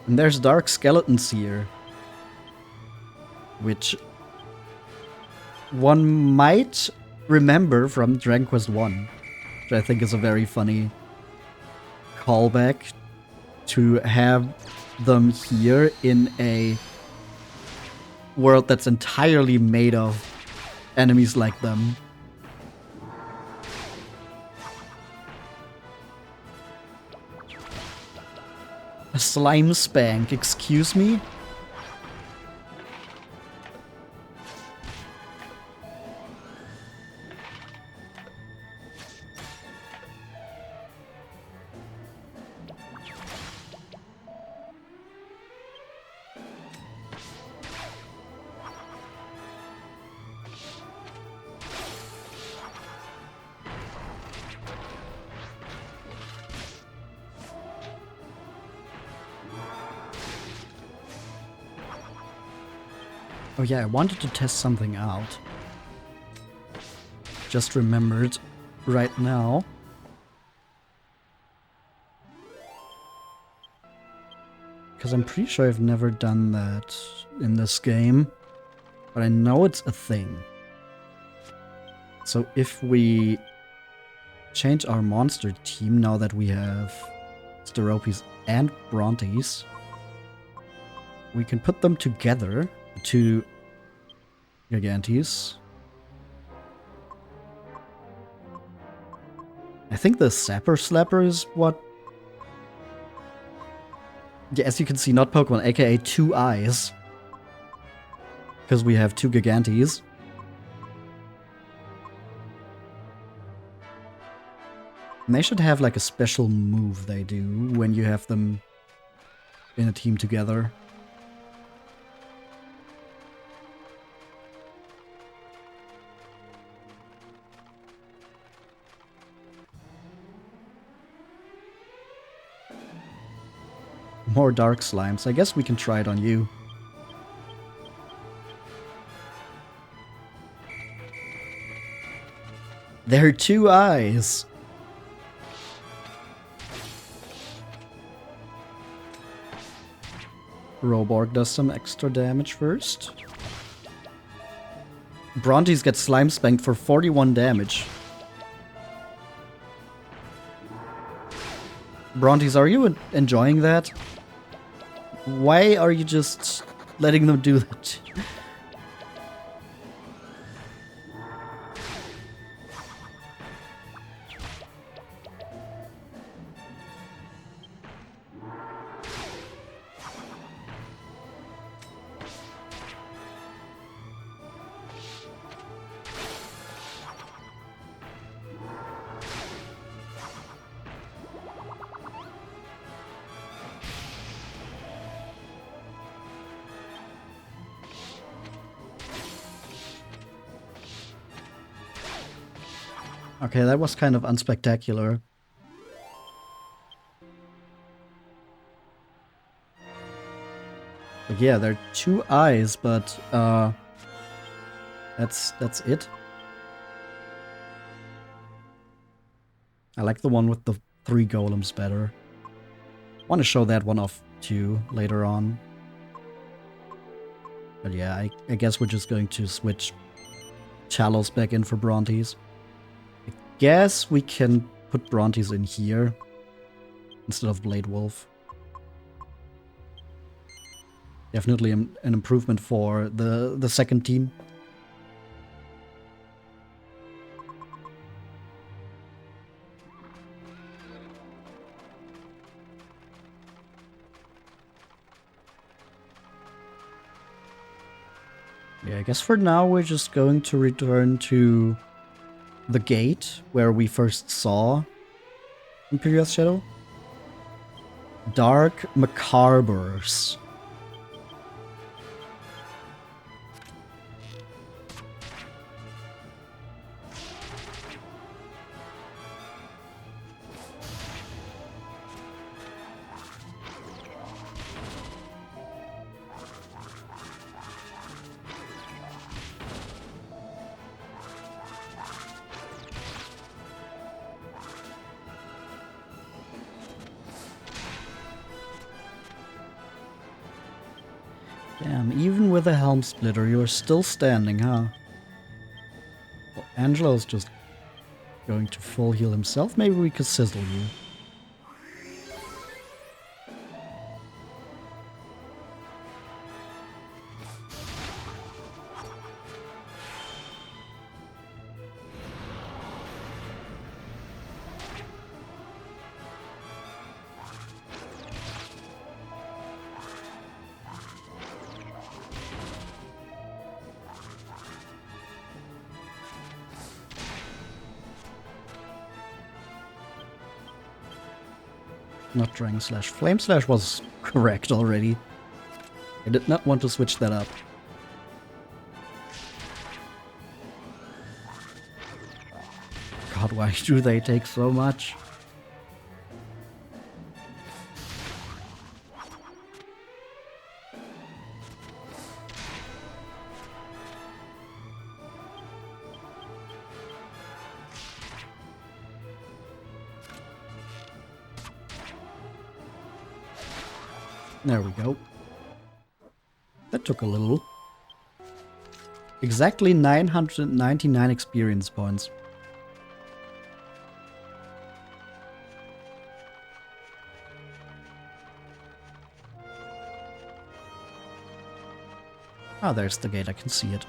[SPEAKER 1] And there's dark skeletons here. Which one might remember from Dragon Quest 1. Which I think is a very funny callback to have them here in a world that's entirely made of enemies like them. A slime spank, excuse me? Oh yeah, I wanted to test something out. Just remembered right now. Because I'm pretty sure I've never done that in this game. But I know it's a thing. So if we change our monster team now that we have Steropes and Brontes, we can put them together to Gigantes. I think the Sapper Slapper is what... Yeah, as you can see, not Pokemon, aka 2 eyes. Because we have 2 Gigantes. And they should have like a special move they do when you have them in a team together. More dark slimes. I guess we can try it on you. There are 2 eyes. Roborg does some extra damage first. Brontes gets slime spanked for 41 damage. Brontes, are you enjoying that? Why are you just letting them do that? Okay, that was kind of unspectacular. But yeah, there are 2 eyes, but that's it. I like the one with the 3 golems better. Want to show that one off too later on. But yeah, I guess we're just going to switch Chalos back in for Brontes. Guess we can put Brontes in here instead of Blade Wolf. Definitely an improvement for the second team. Yeah, I guess for now we're just going to return to the gate where we first saw Empyrea's shadow. Dark Macarbers. Damn, even with a helm splitter, you're still standing, huh? Well, Angelo's just going to full heal himself. Maybe we could sizzle you. Not Dragon Slash. Flame Slash was correct already. I did not want to switch that up. God, why do they take so much? There we go. That took a little. Exactly 999 experience points. Ah, there's the gate. I can see it.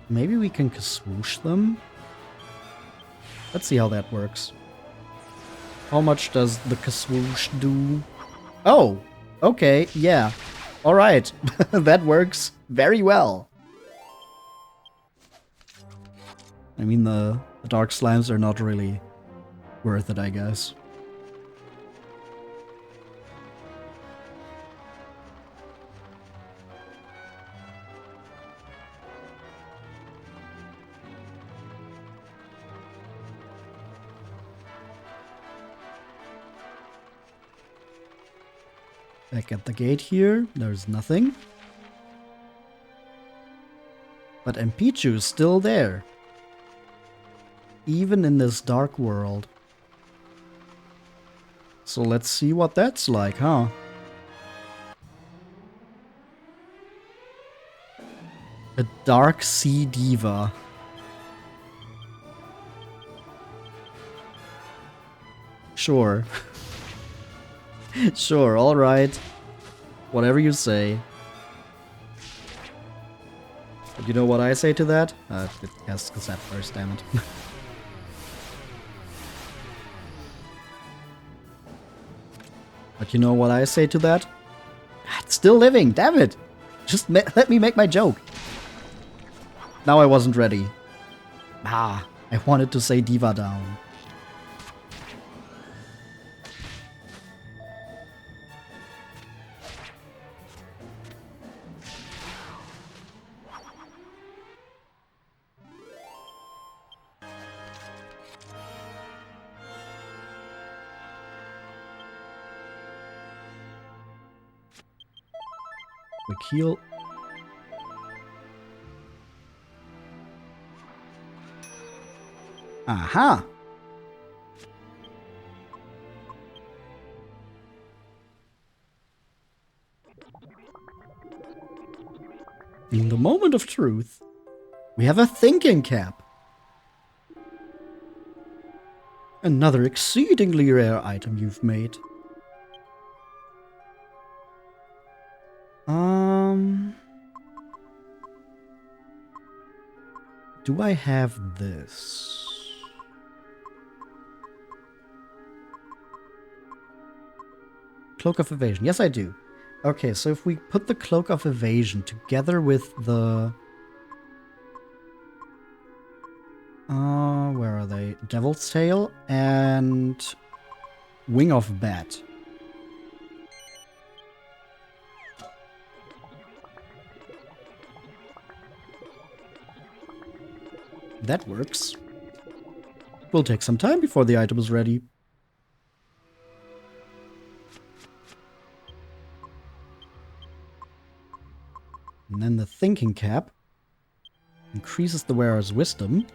[SPEAKER 1] Maybe we can swoosh them? Let's see how that works. How much does the swoosh do? Oh! Okay, yeah. Alright. That works very well. I mean, the dark slimes are not really worth it, I guess. Back at the gate here, there's nothing. But Empycchu is still there. Even in this dark world. So let's see what that's like, huh? A dark sea diva. Sure. Sure, alright. Whatever you say. But you know what I say to that? It has cassette first, damn it. But you know what I say to that? It's still living, damn it! Just let me make my joke. Now I wasn't ready. I wanted to say diva down. Quick heal. Aha! In the moment of truth, we have a thinking cap. Another exceedingly rare item you've made. Do I have this? Cloak of Evasion. Yes, I do. Okay, so if we put the Cloak of Evasion together with the... where are they? Devil's Tail and Wing of Bat. That works. Will take some time before the item is ready. And then the thinking cap increases the wearer's wisdom.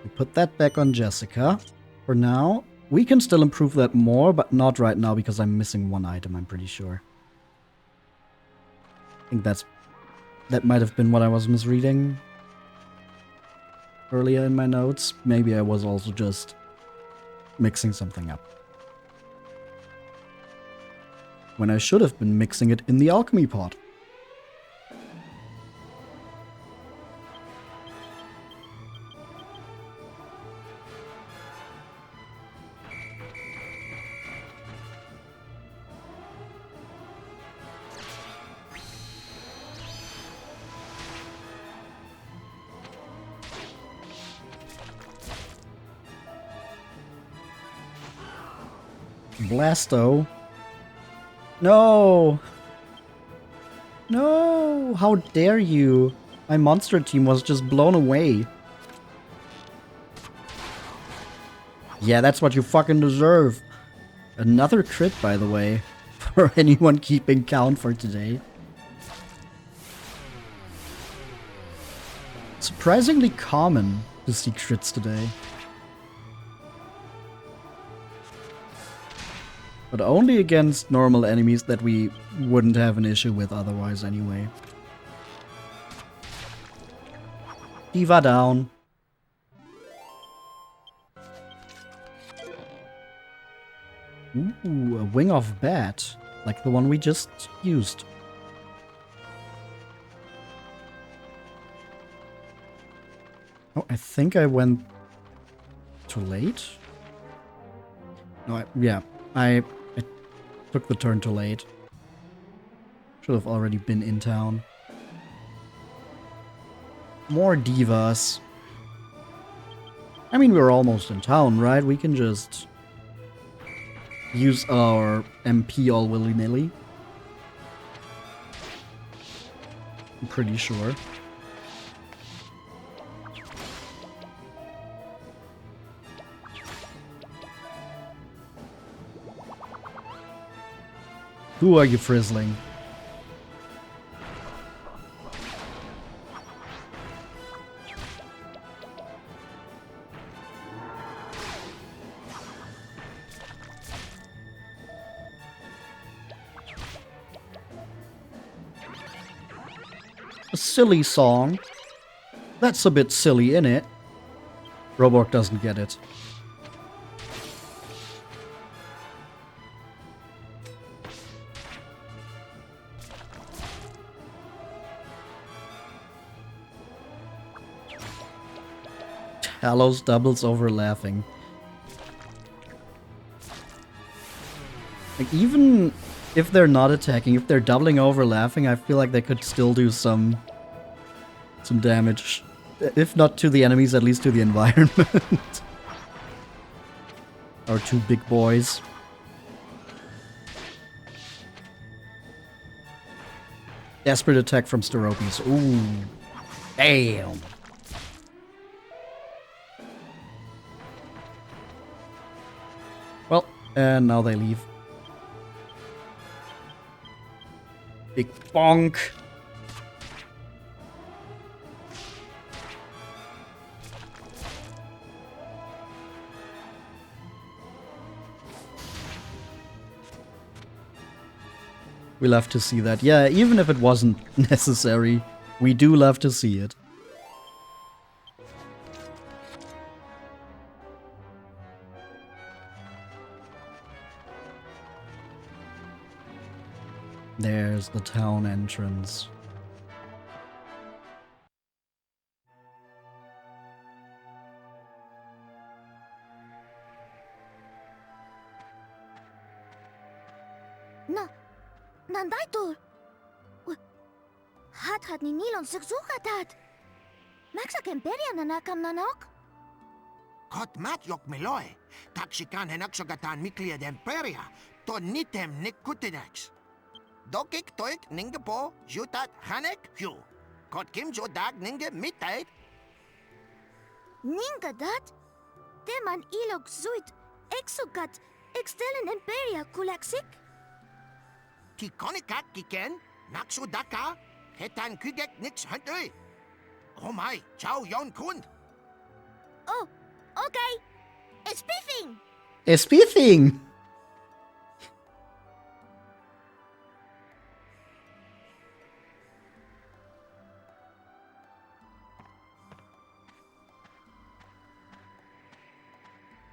[SPEAKER 1] We put that back on Jessica. For now, we can still improve that more, but not right now because I'm missing one item, I'm pretty sure. I think that might have been what I was misreading earlier in my notes. Maybe I was also just mixing something up. When I should have been mixing it in the alchemy pot. Blasto. No! No! How dare you! My monster team was just blown away. Yeah, that's what you fucking deserve. Another crit, by the way, for anyone keeping count for today. Surprisingly common to see crits today. But only against normal enemies that we wouldn't have an issue with otherwise anyway. Diva down. Ooh, a Wing of Bat. Like the one we just used. Oh, I think I went too late? No, I took the turn too late. Should have already been in town. More divas. I mean, we're almost in town, right? We can just use our MP all willy-nilly. I'm pretty sure. Who are you frizzling? A silly song. That's a bit silly, innit? Robork doesn't get it. Talos doubles over laughing. Like, even if they're not attacking, if they're doubling over laughing, I feel like they could still do some damage. If not to the enemies, at least to the environment. Our two big boys. Desperate attack from Steropes. Ooh. Damn. Well, and now they leave. Big bonk. We love to see that. Yeah, even if it wasn't necessary, we do love to see it. There's the town entrance.
[SPEAKER 7] Nandaitul. Hat ni nilon sugsugatat. Maxak Empyrea nanakam nanok.
[SPEAKER 6] Kot mat yok meloy. Taksikan henaksogatan miklia de Empyrea. To nitem nikutinex. Dokik toik ningepo jutat hanek hu. Kot kim jo dag ninge mitait.
[SPEAKER 7] Ninga dat? Teman ilok zuit. Exugat. Extelen Empyrea kulaksik.
[SPEAKER 6] Kikonikak kiken. Naksu daka. Hetan kugek nix huntui. Oh my, ciao yon kund.
[SPEAKER 7] Oh, okay. Spiffing.
[SPEAKER 1] Spiffing!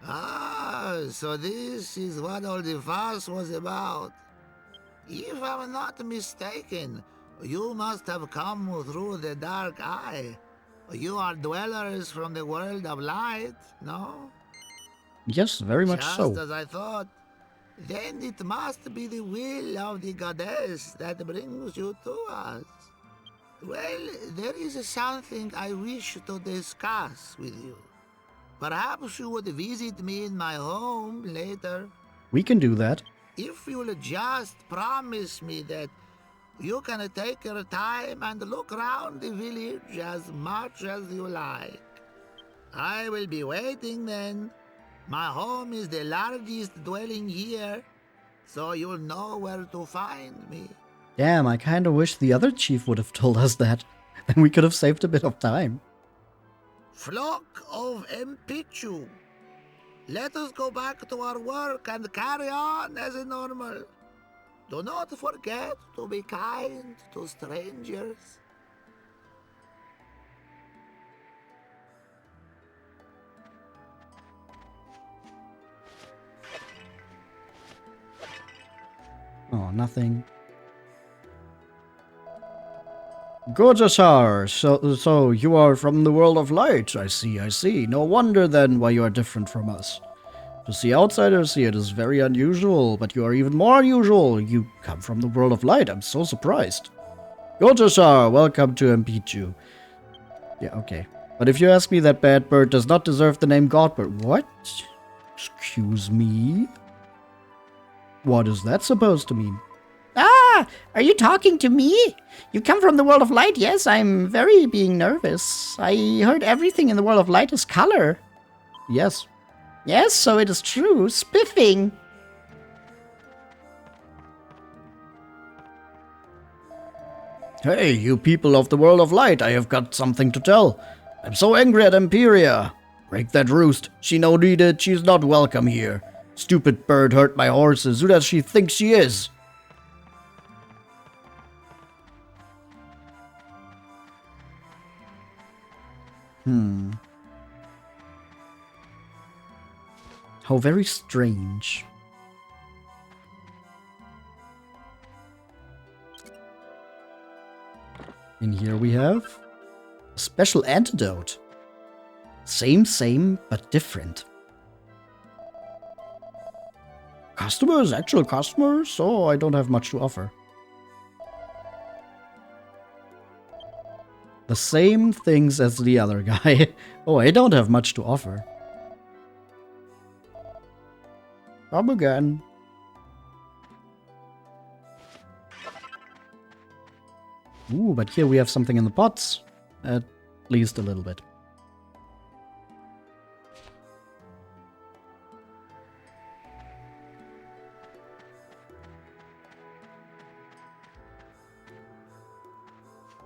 [SPEAKER 8] Ah, so this is what all the fuss was about. If I'm not mistaken, you must have come through the dark eye. You are dwellers from the world of light, no?
[SPEAKER 1] Yes, very much
[SPEAKER 8] Just
[SPEAKER 1] so.
[SPEAKER 8] as I thought. Then it must be the will of the goddess that brings you to us. Well, there is something I wish to discuss with you. Perhaps you would visit me in my home later.
[SPEAKER 1] We can do that.
[SPEAKER 8] If you'll just promise me that you can take your time and look around the village as much as you like. I will be waiting then. My home is the largest dwelling here, so you'll know where to find me.
[SPEAKER 1] Damn, I kinda wish the other chief would have told us that. Then we could have saved a bit of time.
[SPEAKER 8] Flock of Empycchu. Let us go back to our work and carry on as normal. Do not forget to be kind to strangers.
[SPEAKER 1] Oh, nothing. Gorgeousar, so you are from the world of light. I see. No wonder then why you are different from us. To see outsiders here, it is very unusual, but you are even more unusual. You come from the world of light. I'm so surprised. Gorgeousar, welcome to Empycchu. Yeah, okay. But if you ask me, that bad bird does not deserve the name Godbird. What? Excuse me? What is that supposed to mean?
[SPEAKER 5] Ah, are you talking to me? You come from the world of light, yes? I'm very being nervous. I heard everything in the world of light is color.
[SPEAKER 1] Yes.
[SPEAKER 5] Yes, so it is true. Spiffing. Hey, you people of the world of light, I have got something to tell. I'm so angry at Empyrea. Break that roost. She no need it. She's not welcome here. Stupid bird hurt my horses. Who does she think she is?
[SPEAKER 1] How very strange. And here we have a special antidote. Same, but different. Customers, actual customers, so I don't have much to offer. The same things as the other guy. Oh, I don't have much to offer. Come again. Ooh, but here we have something in the pots. At least a little bit.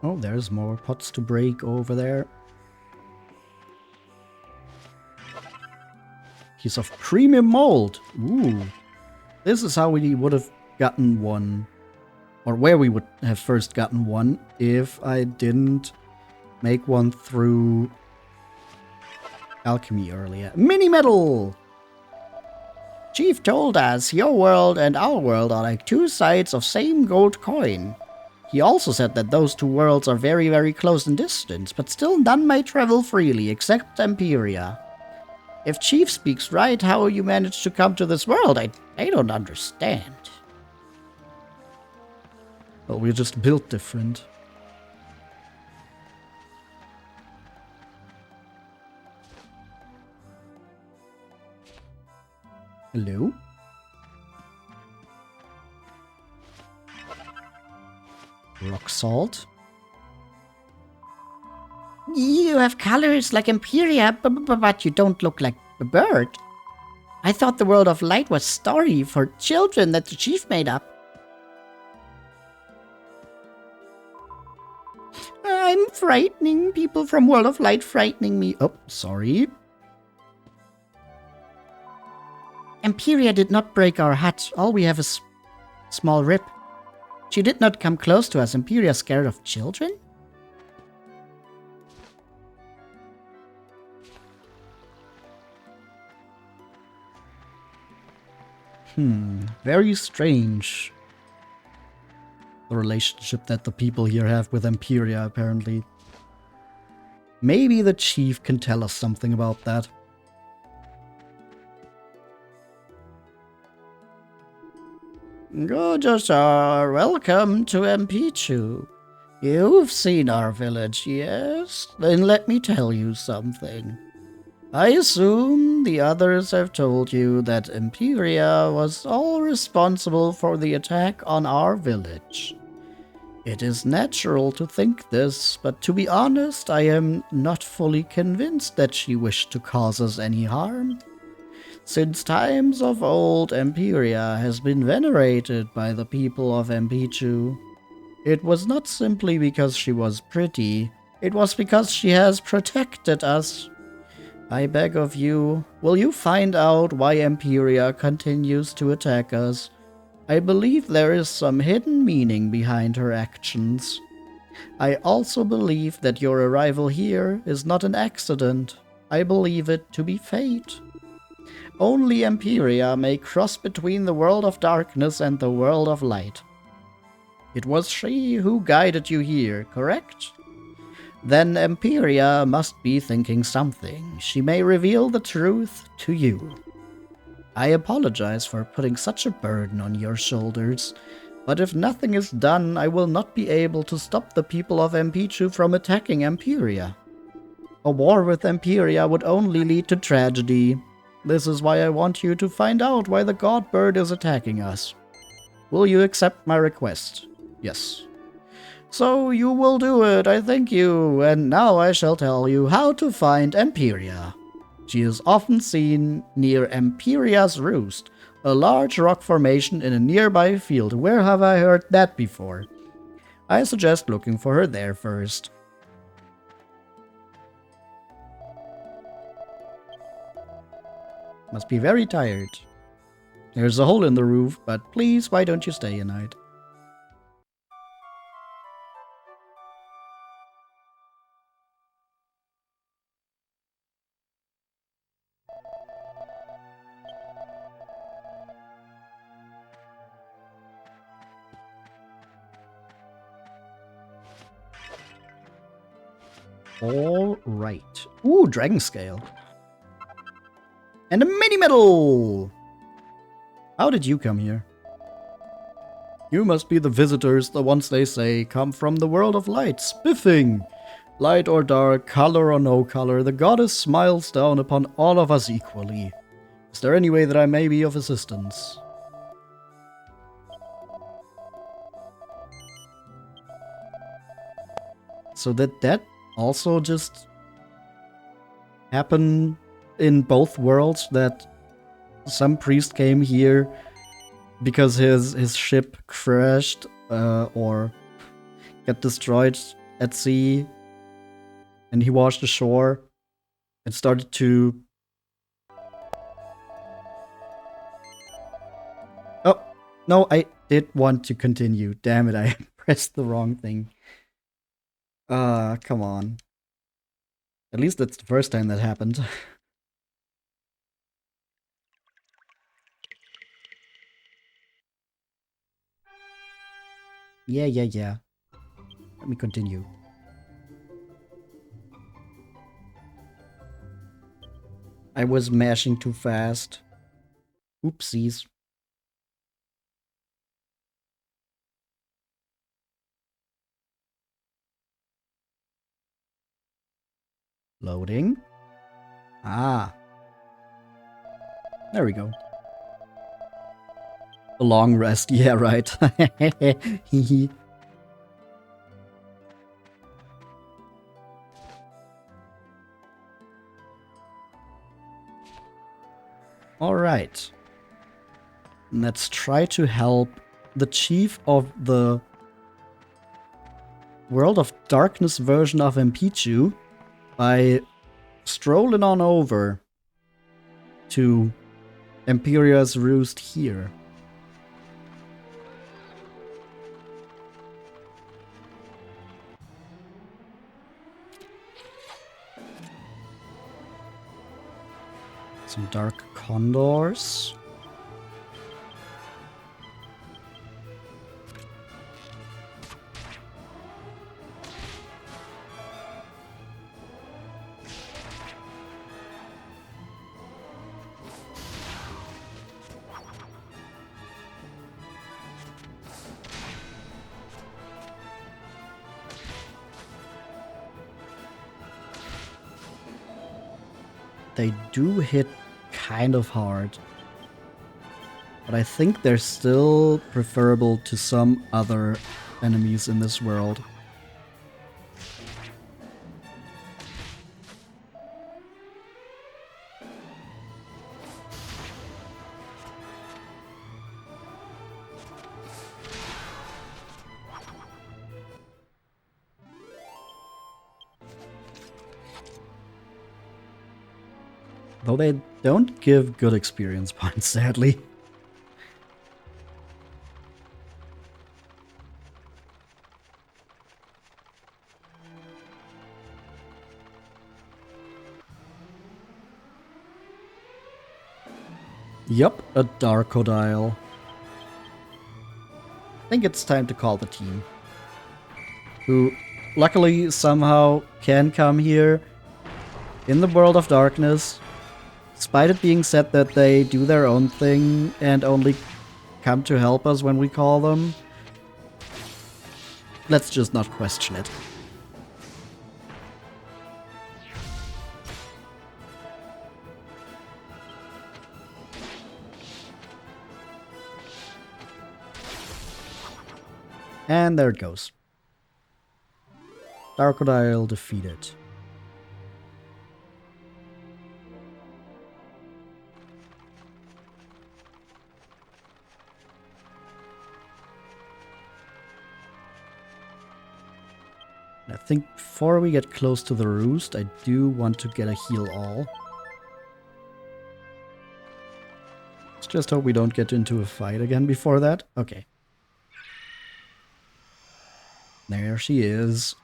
[SPEAKER 1] Oh, there's more pots to break over there. Piece of premium mold. Ooh. This is how we would have gotten one. Or where we would have first gotten one if I didn't make one through alchemy earlier. Mini metal! Chief told us your world and our world are like two sides of same gold coin. He also said that those two worlds are very, very close in distance, but still none may travel freely except Empyrea. If Chief speaks right, how you managed to come to this world, I don't understand. Well, we're just built different. Hello? Rock salt.
[SPEAKER 9] You have colors like Empyrea, but you don't look like a bird. I thought the world of light was story for children that the chief made up. I'm frightening. People from World of Light frightening me.
[SPEAKER 1] Oh, sorry.
[SPEAKER 9] Empyrea did not break our hut. All we have is small rip. She did not come close to us. Empyrea scared of children?
[SPEAKER 1] Very strange. The relationship that the people here have with Empyrea, apparently. Maybe the chief can tell us something about that.
[SPEAKER 9] Good, sir. Welcome to Empycchu. You've seen our village, yes? Then let me tell you something. I assume the others have told you that Empyrea was all responsible for the attack on our village. It is natural to think this, but to be honest, I am not fully convinced that she wished to cause us any harm. Since times of old, Empyrea has been venerated by the people of Empycchu. It was not simply because she was pretty, it was because she has protected us. I beg of you, will you find out why Empyrea continues to attack us? I believe there is some hidden meaning behind her actions. I also believe that your arrival here is not an accident. I believe it to be fate. Only Empyrea may cross between the world of darkness and the world of light. It was she who guided you here, correct? Then Empyrea must be thinking something. She may reveal the truth to you. I apologize for putting such a burden on your shoulders, but if nothing is done, I will not be able to stop the people of Empycchu from attacking Empyrea. A war with Empyrea would only lead to tragedy. This is why I want you to find out why the Godbird is attacking us. Will you accept my request? Yes. So you will do it, I thank you, and now I shall tell you how to find Empyrea. She is often seen near Empyrea's Roost, a large rock formation in a nearby field. Where have I heard that before?
[SPEAKER 5] I suggest looking for her there first. Must be very tired. There's a hole in the roof, but please, why don't you stay a night? All right. Ooh, dragon scale. And a mini medal! How did you come here? You must be the visitors, the ones they say come from the world of light. Spiffing! Light or dark, color or no color, the goddess smiles down upon all of us equally. Is there any way that I may be of assistance? So did that also just happen in both worlds, that some priest came here because his ship crashed or got destroyed at sea, and he washed ashore and started to... Oh, no, I did want to continue. Damn it, I pressed the wrong thing. Come on. At least that's the first time that happened. Yeah. Let me continue. I was mashing too fast. Oopsies. Loading. Ah. There we go. A long rest. Yeah, right. Alright. Let's try to help the chief of the World of Darkness version of Empycchu by strolling on over to Empyrea's roost here. Some dark condors. They do hit kind of hard, but I think they're still preferable to some other enemies in this world. Though they don't give good experience points, sadly. Yup, a Darkodile. I think it's time to call the team. Who, luckily, somehow can come here in the World of Darkness, despite it being said that they do their own thing and only come to help us when we call them. Let's just not question it. And there it goes. Darkodile defeated.
[SPEAKER 1] I think before we get close to the roost, I do want to get a heal all. Let's just hope we don't get into a fight again before that. Okay. There she is.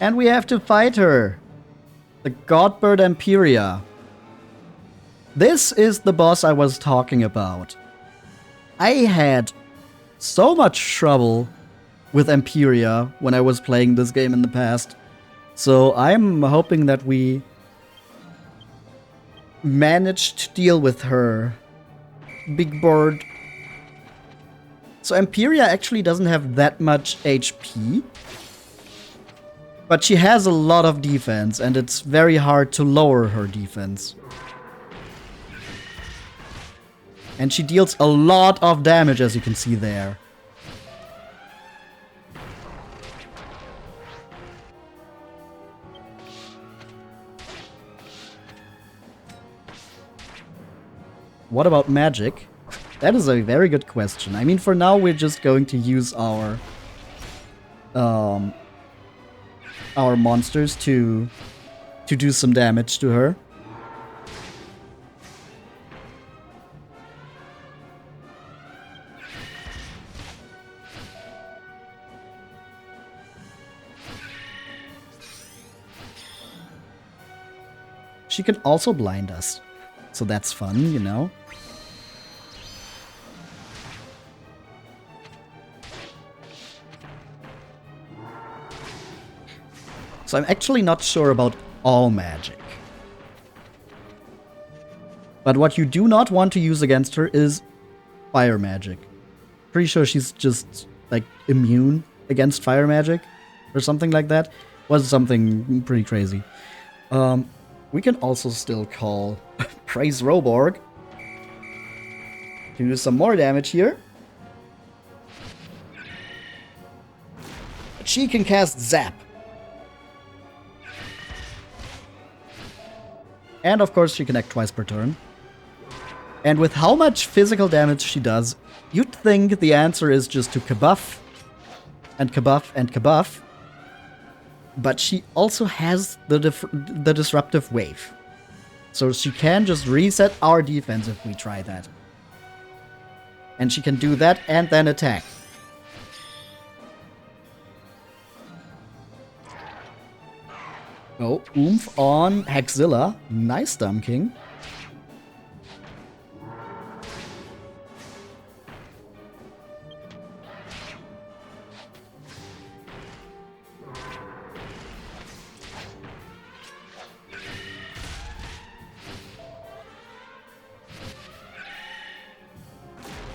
[SPEAKER 1] And we have to fight her. The Godbird Empyrea. This is the boss I was talking about. I had so much trouble with Empyrea when I was playing this game in the past. So I'm hoping that we managed to deal with her. Big bird. So Empyrea actually doesn't have that much HP. But she has a lot of defense, and it's very hard to lower her defense. And she deals a lot of damage, as you can see there. What about magic? That is a very good question. I mean, for now, we're just going to use our monsters to do some damage to her. She can also blind us, so that's fun, you know? So I'm actually not sure about all magic. But what you do not want to use against her is fire magic. Pretty sure she's just, like, immune against fire magic or something like that. Was something pretty crazy. We can also still call Praise Roborg to do some more damage here. She can cast Zap. And of course she can act twice per turn. And with how much physical damage she does, you'd think the answer is just to kabuff and kabuff and kabuff. But she also has the disruptive wave. So she can just reset our defense if we try that. And she can do that and then attack. Oh, oomph on Hexzilla. Nice, Dumb King.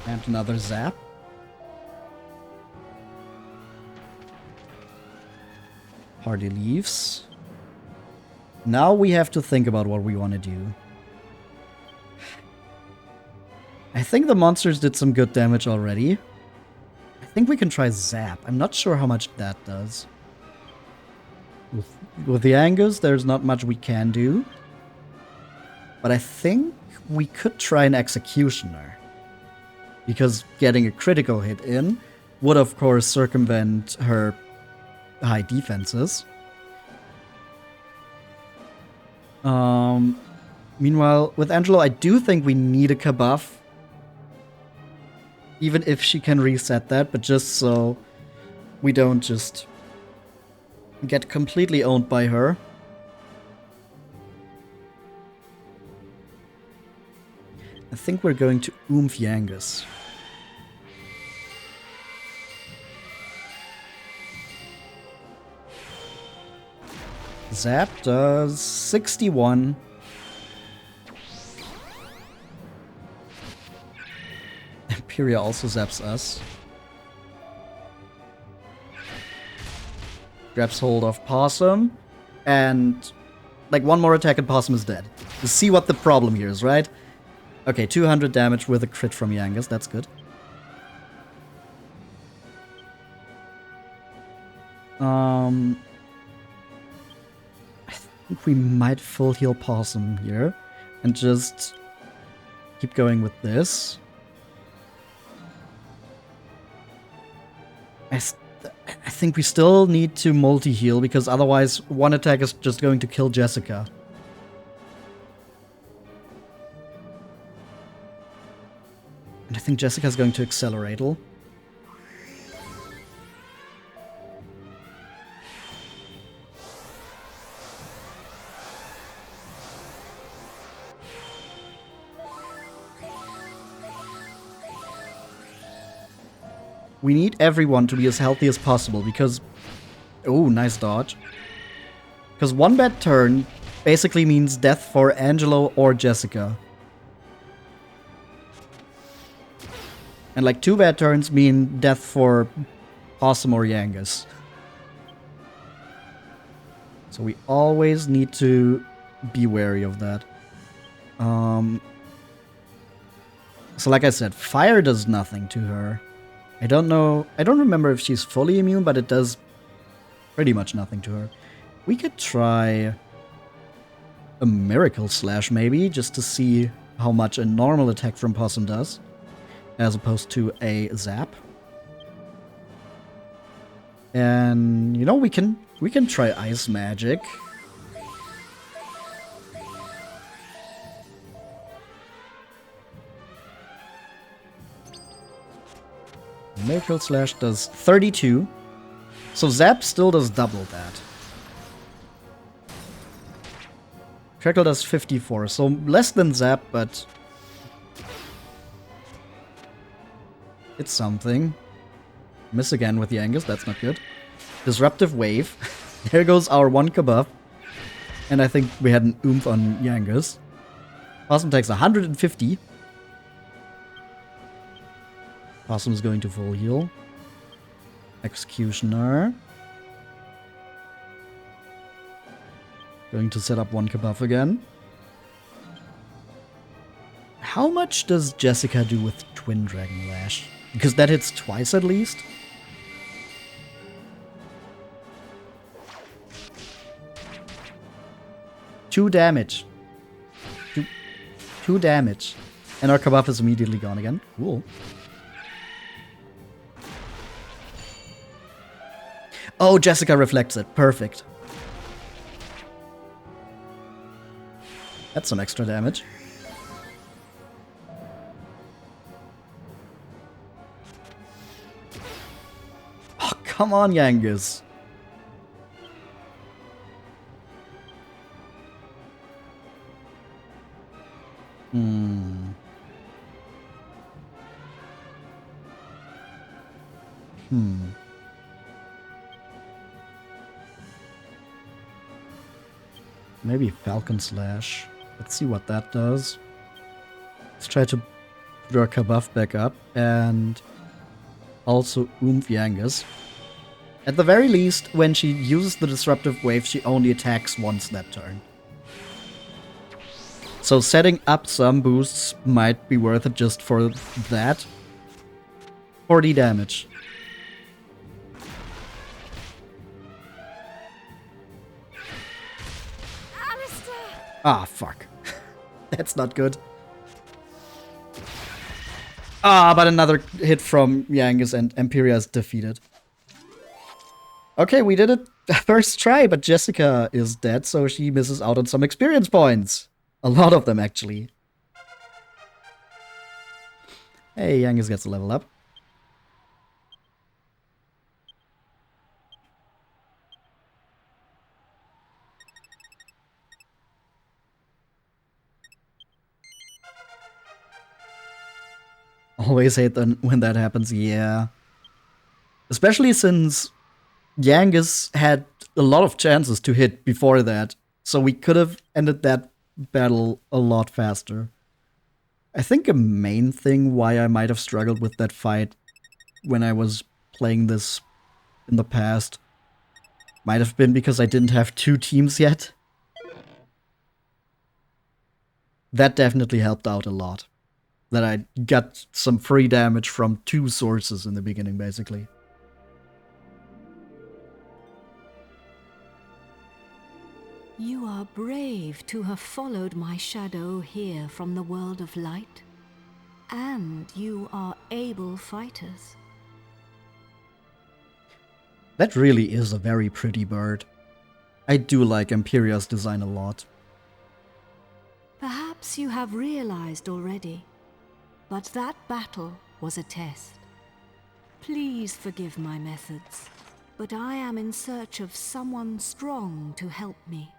[SPEAKER 1] And another zap. Party leaves. Now we have to think about what we want to do. I think the monsters did some good damage already. I think we can try Zap. I'm not sure how much that does. With the Angus, there's not much we can do. But I think we could try an Executioner. Because getting a critical hit in would, of course, circumvent her high defenses. Meanwhile, with Angelo, I do think we need a kabuff. Even if she can reset that, but just so we don't just get completely owned by her. I think we're going to Oomph Yangus. Zap does 61. Empyrea also zaps us. Grabs hold of Possum. And like one more attack and Possum is dead. You see what the problem here is, right? Okay, 200 damage with a crit from Yangus. That's good. I think we might full heal Possum here. And just keep going with this. I think we still need to multi-heal, because otherwise one attack is just going to kill Jessica. And I think Jessica's going to accelerate. We need everyone to be as healthy as possible, because... Oh, nice dodge. Because one bad turn basically means death for Angelo or Jessica. And like 2 bad turns mean death for Possum or Yangus. So we always need to be wary of that. So like I said, fire does nothing to her. I don't know, I don't remember if she's fully immune, but it does pretty much nothing to her. We could try a Miracle Slash maybe, just to see how much a normal attack from Possum does, as opposed to a Zap. And, you know, we can try Ice Magic. Miracle Slash does 32. So Zap still does double that. Crackle does 54, so less than Zap, but it's something. Miss again with Yangus, that's not good. Disruptive Wave. There goes our 1 Kabuff. And I think we had an oomph on Yangus. Possum takes 150. Possum's going to full heal. Executioner. Going to set up 1 Kabuff again. How much does Jessica do with Twin Dragon Lash? Because that hits twice at least. Two damage. Two damage. And our Kabuff is immediately gone again. Cool. Oh, Jessica reflects it. Perfect. That's some extra damage. Oh, come on, Yangus. Maybe Falcon Slash. Let's see what that does. Let's try to put our Kabuff back up and also Oomph Yangus. At the very least, when she uses the Disruptive Wave, she only attacks once that turn. So setting up some boosts might be worth it just for that. 40 damage. Ah, fuck. That's not good. Ah, but another hit from Yangus and Empyrea is defeated. Okay, we did it first try, but Jessica is dead, so she misses out on some experience points. A lot of them, actually. Hey, Yangus gets a level up. Always hate when that happens, yeah. Especially since Yangus had a lot of chances to hit before that, so we could have ended that battle a lot faster. I think a main thing why I might have struggled with that fight when I was playing this in the past might have been because I didn't have 2 teams yet. That definitely helped out a lot. That I got some free damage from 2 sources in the beginning, basically.
[SPEAKER 2] You are brave to have followed my shadow here from the world of light. And you are able fighters.
[SPEAKER 1] That really is a very pretty bird. I do like Empyrea's design a lot.
[SPEAKER 2] Perhaps you have realized already, but that battle was a test. Please forgive my methods, but I am in search of someone strong to help me.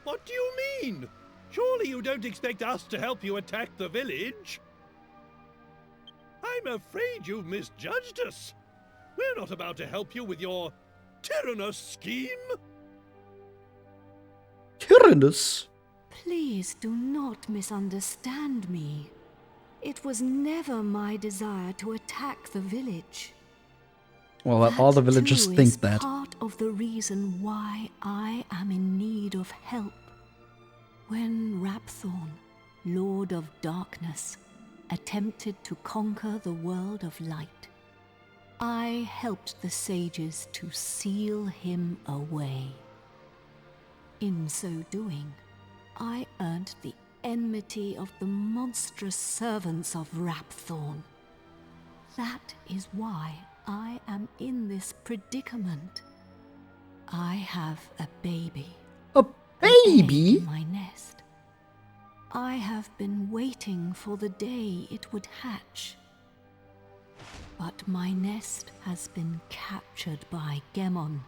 [SPEAKER 10] What do you mean? Surely you don't expect us to help you attack the village? I'm afraid you've misjudged us. We're not about to help you with your tyrannous scheme.
[SPEAKER 1] Tyrannous?
[SPEAKER 2] Please do not misunderstand me. It was never my desire to attack the village.
[SPEAKER 1] Well, all the villagers
[SPEAKER 2] too,
[SPEAKER 1] think
[SPEAKER 2] is
[SPEAKER 1] that.
[SPEAKER 2] Part of the reason why I am in need of help. When Rapthorn, Lord of Darkness, attempted to conquer the world of light, I helped the sages to seal him away. In so doing, I earned the enmity of the monstrous servants of Rapthorn. That is why I am in this predicament. I have a baby.
[SPEAKER 1] A baby?
[SPEAKER 2] In my nest. I have been waiting for the day it would hatch. But my nest has been captured by Gemon,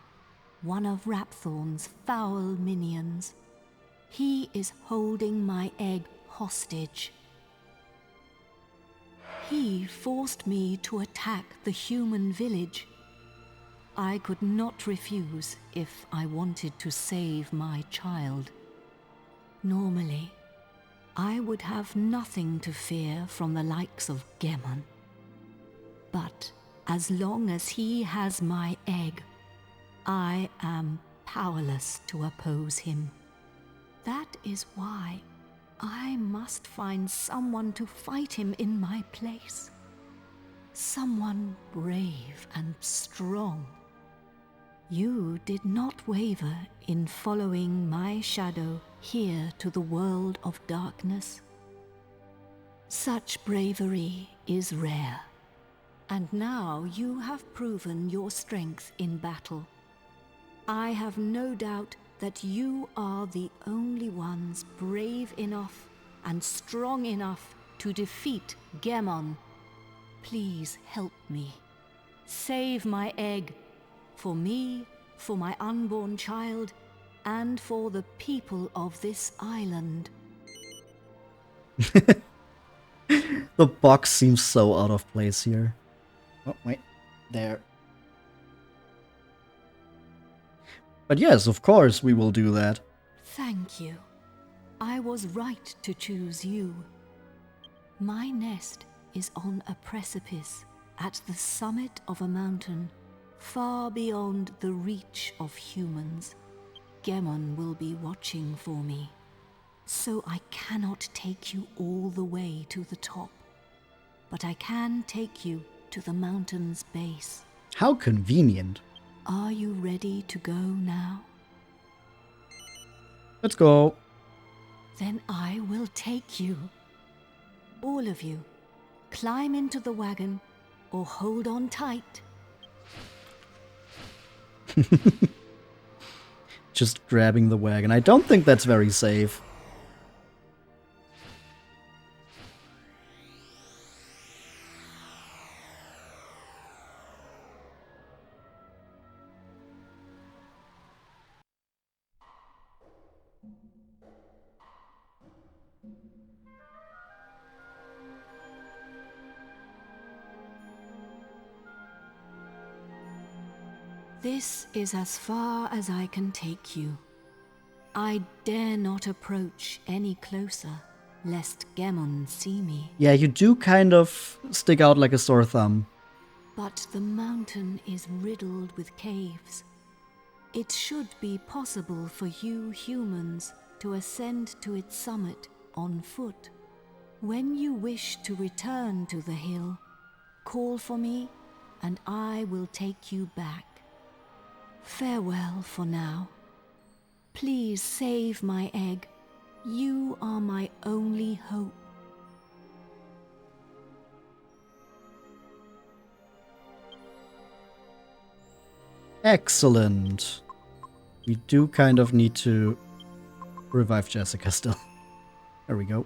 [SPEAKER 2] one of Rapthorn's foul minions. He is holding my egg hostage. He forced me to attack the human village. I could not refuse if I wanted to save my child. Normally, I would have nothing to fear from the likes of Gemon. But as long as he has my egg, I am powerless to oppose him. That is why I must find someone to fight him in my place. Someone brave and strong. You did not waver in following my shadow here to the world of darkness. Such bravery is rare, and now you have proven your strength in battle. I have no doubt that you are the only ones brave enough and strong enough to defeat Gemon. Please help me. Save my egg. For me, for my unborn child, and for the people of this island.
[SPEAKER 1] The box seems so out of place here. Oh, wait. There. But yes, of course we will do that.
[SPEAKER 2] Thank you. I was right to choose you. My nest is on a precipice at the summit of a mountain, far beyond the reach of humans. Gemon will be watching for me, so I cannot take you all the way to the top, but I can take you to the mountain's base.
[SPEAKER 1] How convenient.
[SPEAKER 2] Are you ready to go now?
[SPEAKER 1] Let's go.
[SPEAKER 2] Then I will take you. All of you, climb into the wagon or hold on tight.
[SPEAKER 1] Just grabbing the wagon. I don't think that's very safe.
[SPEAKER 2] This is as far as I can take you. I dare not approach any closer, lest Gemon see me.
[SPEAKER 1] Yeah, you do kind of stick out like a sore thumb.
[SPEAKER 2] But the mountain is riddled with caves. It should be possible for you humans to ascend to its summit on foot. When you wish to return to the hill, call for me and I will take you back. Farewell for now. Please save my egg. You are my only hope.
[SPEAKER 1] Excellent. We do kind of need to revive Jessica still. There we go.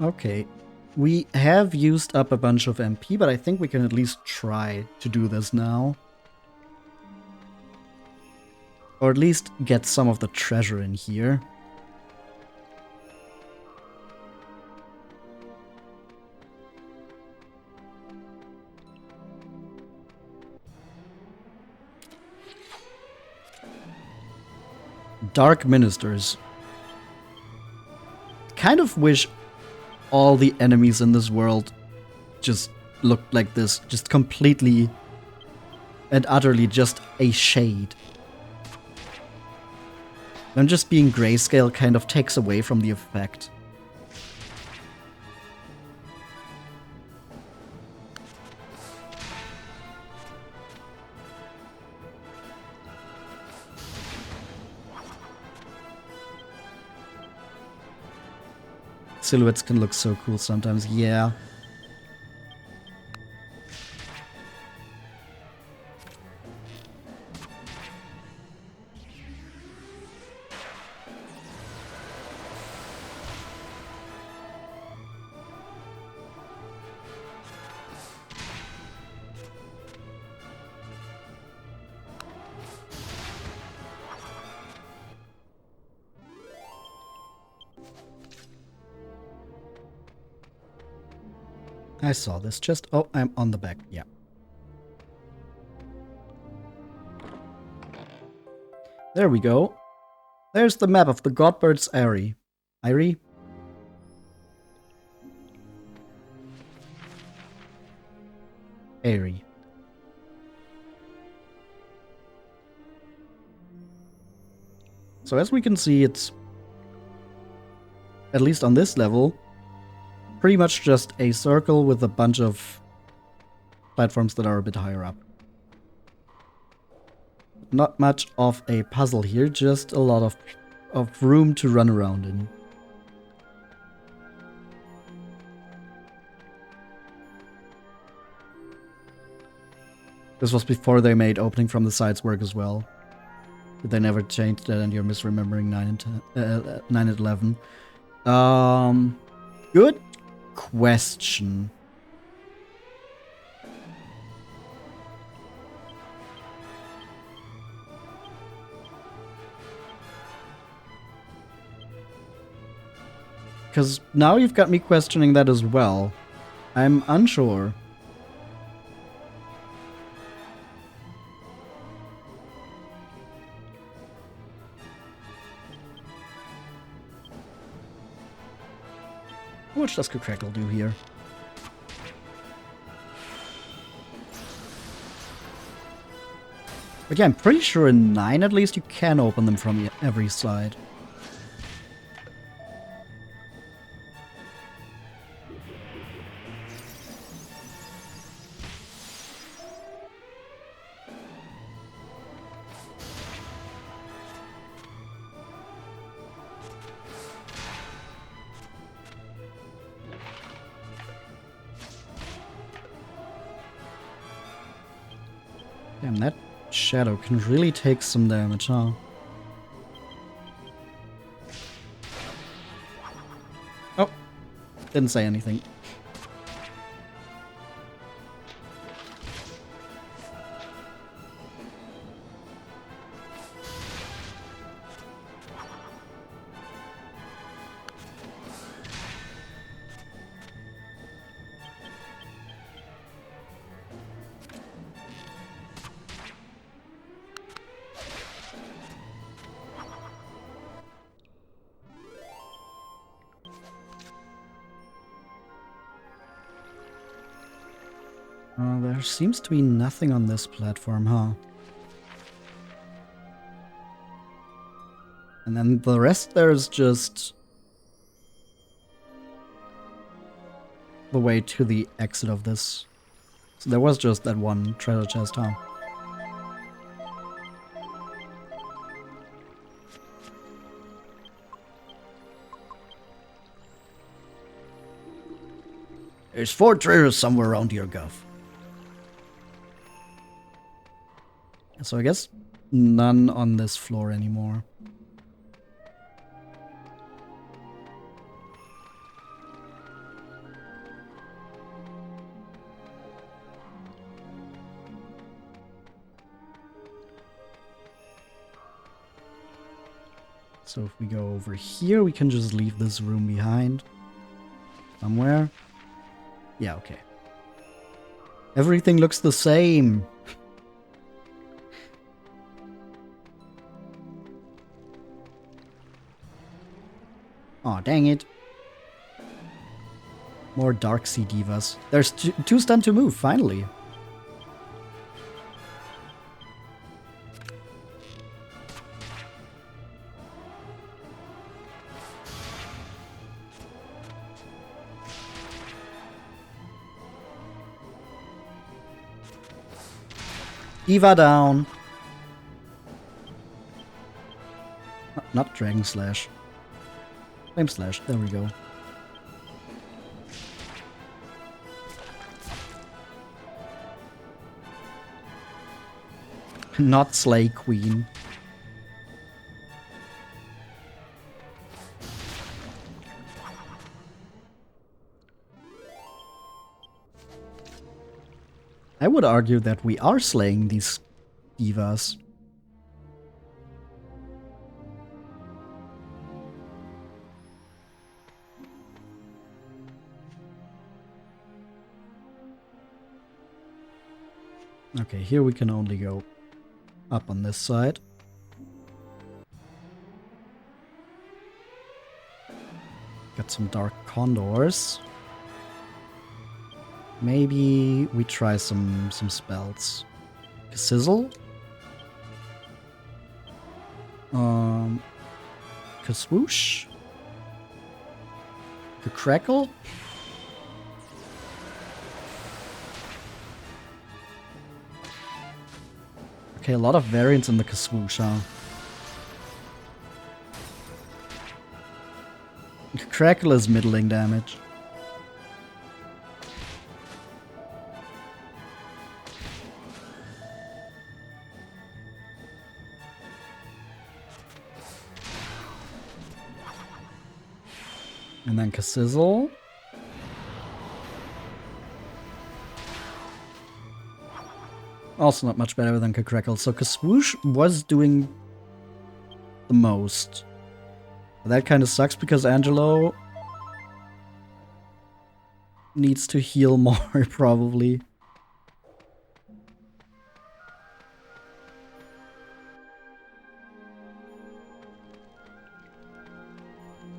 [SPEAKER 1] Okay. We have used up a bunch of MP, but I think we can at least try to do this now. Or at least get some of the treasure in here. Dark Ministers. Kind of wish all the enemies in this world just looked like this. Just completely and utterly just a shade. Them just being grayscale kind of takes away from the effect. Silhouettes can look so cool sometimes, yeah. I saw this chest. Oh, I'm on the back. Yeah. There we go. There's the map of the Godbird's Eyrie. Eyrie? Eyrie. So as we can see, it's, at least on this level, pretty much just a circle with a bunch of platforms that are a bit higher up. Not much of a puzzle here, just a lot of room to run around in. This was before they made opening from the sides work as well. They never changed that, and you're misremembering 9 and 11. Good question. Because now you've got me questioning that as well. I'm unsure. How much does Crackle do here? But yeah, I'm pretty sure in 9 at least you can open them from every side. Damn, that shadow can really take some damage, huh? Oh, didn't say anything. There seems to be nothing on this platform, huh? And then the rest there is just the way to the exit of this. So there was just that one treasure chest, huh?
[SPEAKER 5] There's 4 treasures somewhere around here, Gov.
[SPEAKER 1] So I guess none on this floor anymore. So if we go over here, we can just leave this room behind. Somewhere. Yeah, okay. Everything looks the same. Aw, dang it. More Dark Sea Divas. There's two stunned to move, finally. Diva down. Not Dragon Slash. Flame Slash, there we go. Not Slay Queen. I would argue that we are slaying these divas. Okay, here we can only go up on this side. Got some dark condors. Maybe we try some spells. Sizzle? Swoosh? Crackle? Okay, a lot of variants in the Kaswoosh, huh? Crackle is middling damage. And then Sizzle. Also not much better than Crackle. So Kaswoosh was doing the most. That kind of sucks because Angelo needs to heal more, probably.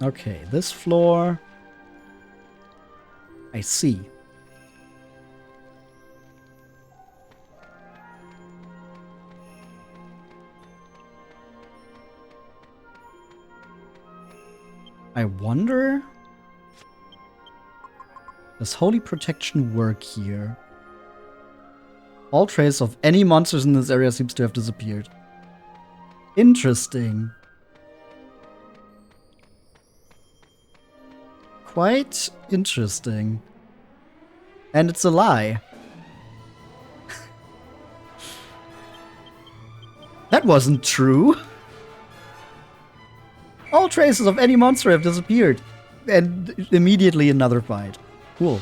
[SPEAKER 1] Okay, this floor. I see. I wonder... Does Holy Protection work here? All trace of any monsters in this area seems to have disappeared. Interesting. Quite interesting. And it's a lie. That wasn't true. All traces of any monster have disappeared. And immediately another fight. Cool.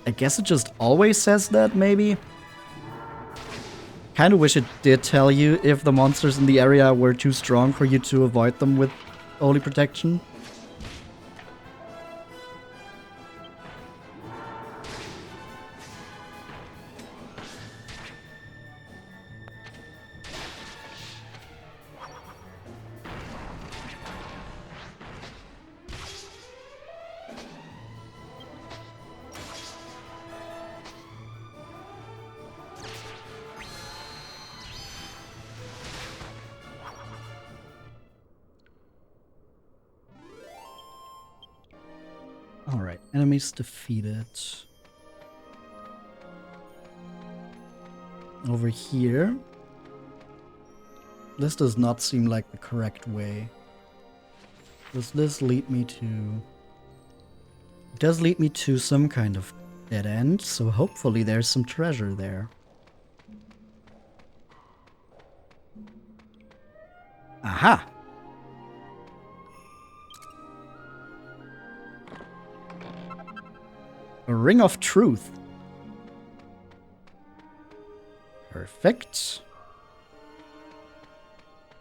[SPEAKER 1] I guess it just always says that, maybe? Kinda wish it did tell you if the monsters in the area were too strong for you to avoid them with Holy Protection. Alright, enemies defeated. Over here. This does not seem like the correct way. Does this lead me to... It does lead me to some kind of dead end, so hopefully there's some treasure there. Aha! A ring of truth. Perfect.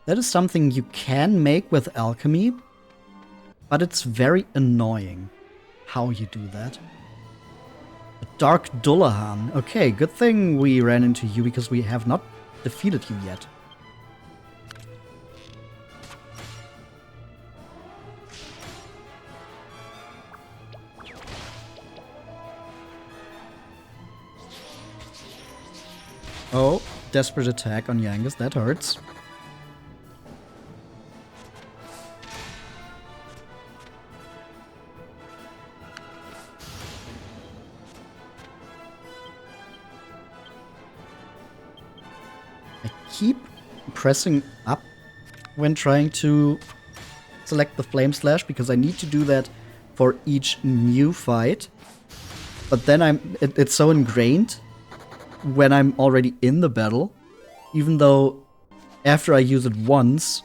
[SPEAKER 1] That is something you can make with alchemy, but it's very annoying how you do that. A Dark Dullahan. Okay, good thing we ran into you because we have not defeated you yet. Oh, desperate attack on Yangus, that hurts. I keep pressing up when trying to select the Flame Slash because I need to do that for each new fight. But then it's so ingrained when I'm already in the battle, even though after I use it once,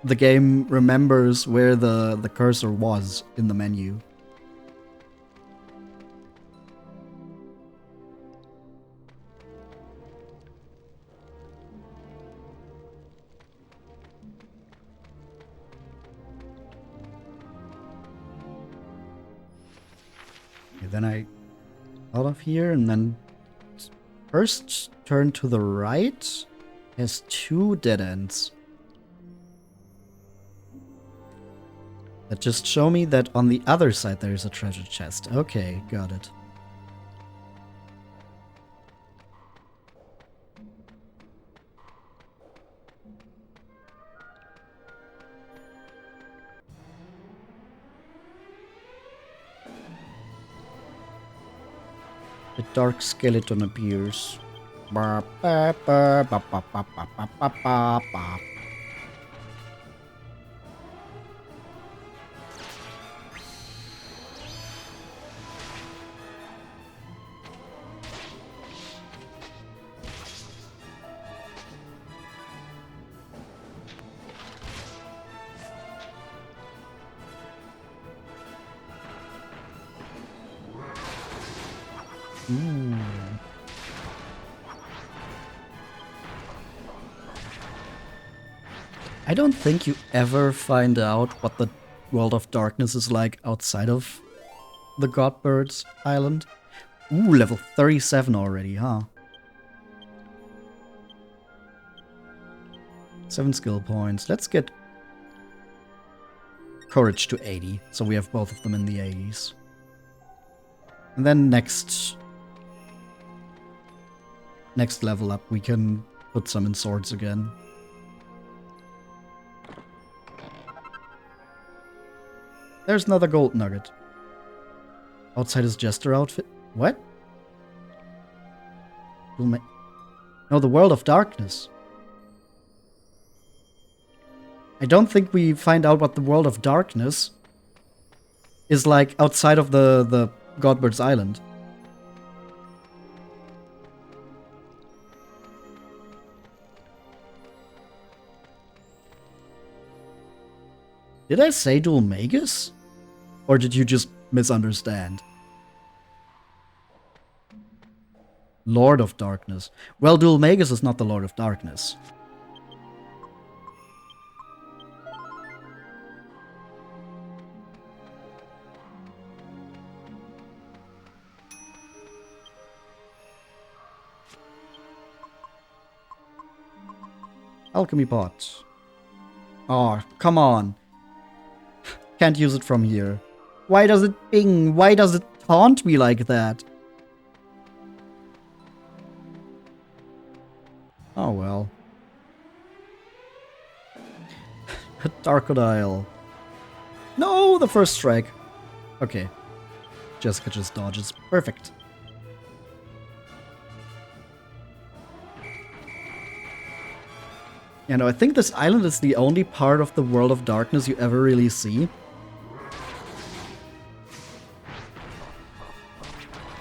[SPEAKER 1] the game remembers where the cursor was in the menu. Okay, then I out of here and then first turn to the right has 2 dead ends. That just show me that on the other side there is a treasure chest. Okay, got it. The dark skeleton appears. Ba, ba, ba, ba, ba, ba, ba, ba, ba, ba. I don't think you ever find out what the World of Darkness is like outside of the Godbird's island. Ooh, level 37 already, huh? 7 skill points. Let's get Courage to 80, so we have both of them in the 80s. And then next level up, we can put some in swords again. There's another gold nugget. Outside his jester outfit. What? No, the World of Darkness. I don't think we find out what the World of Darkness is like outside of the Godbird's Island. Did I say Dual Magus? Or did you just misunderstand? Lord of Darkness. Well, Dual Magus is not the Lord of Darkness. Alchemy pot. Oh, come on. Can't use it from here. Why does it ping? Why does it taunt me like that? Oh well. A Darkodile. No, the first strike. Okay. Jessica just dodges. Perfect. You know, I think this island is the only part of the world of darkness you ever really see.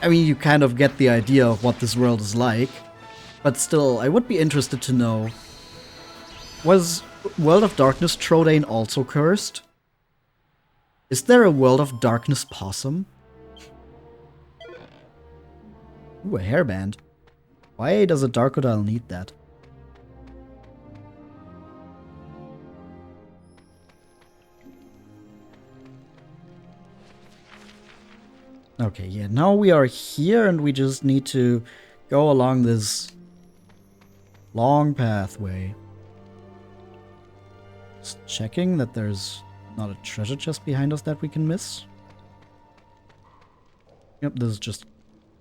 [SPEAKER 1] I mean, you kind of get the idea of what this world is like, but still, I would be interested to know, was World of Darkness Trodain also cursed? Is there a World of Darkness possum? Ooh, a hairband. Why does a Darkodile need that? Okay, yeah, now we are here and we just need to go along this long pathway. Just checking that there's not a treasure chest behind us that we can miss. Yep, this is just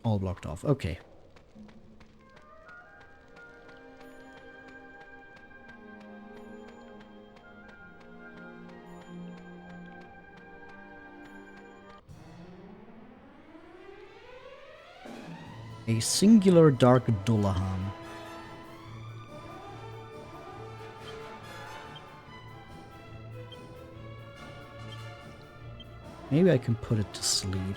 [SPEAKER 1] all blocked off. Okay. A singular dark Dullahan. Maybe I can put it to sleep.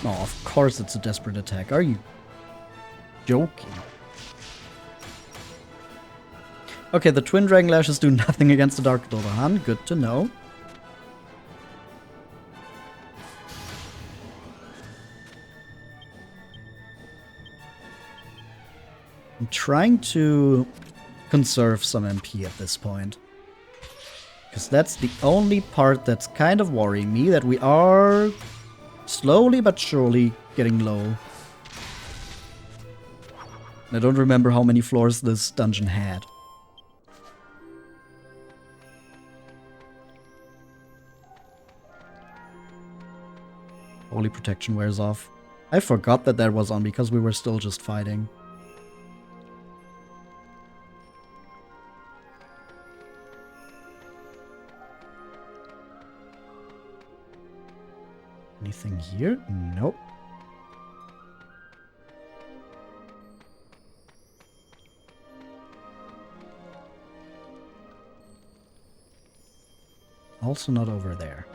[SPEAKER 1] Oh, of course it's a desperate attack. Are you joking? Okay, the Twin Dragon Lashes do nothing against the Dark Dullahan. Good to know. I'm trying to conserve some MP at this point. Because that's the only part that's kind of worrying me, that we are slowly but surely getting low. I don't remember how many floors this dungeon had. Holy Protection wears off. I forgot that that was on because we were still just fighting. Anything here? Nope. Also not over there.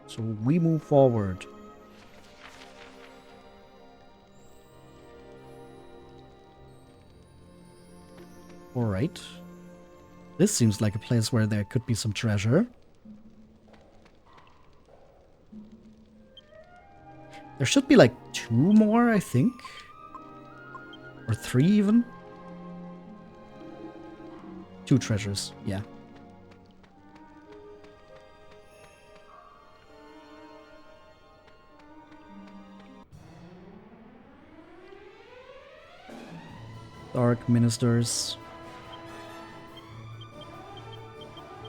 [SPEAKER 1] So we move forward. Alright. This seems like a place where there could be some treasure. There should be like 2 more, I think. Or 3 even. 2 treasures, yeah. Dark Ministers.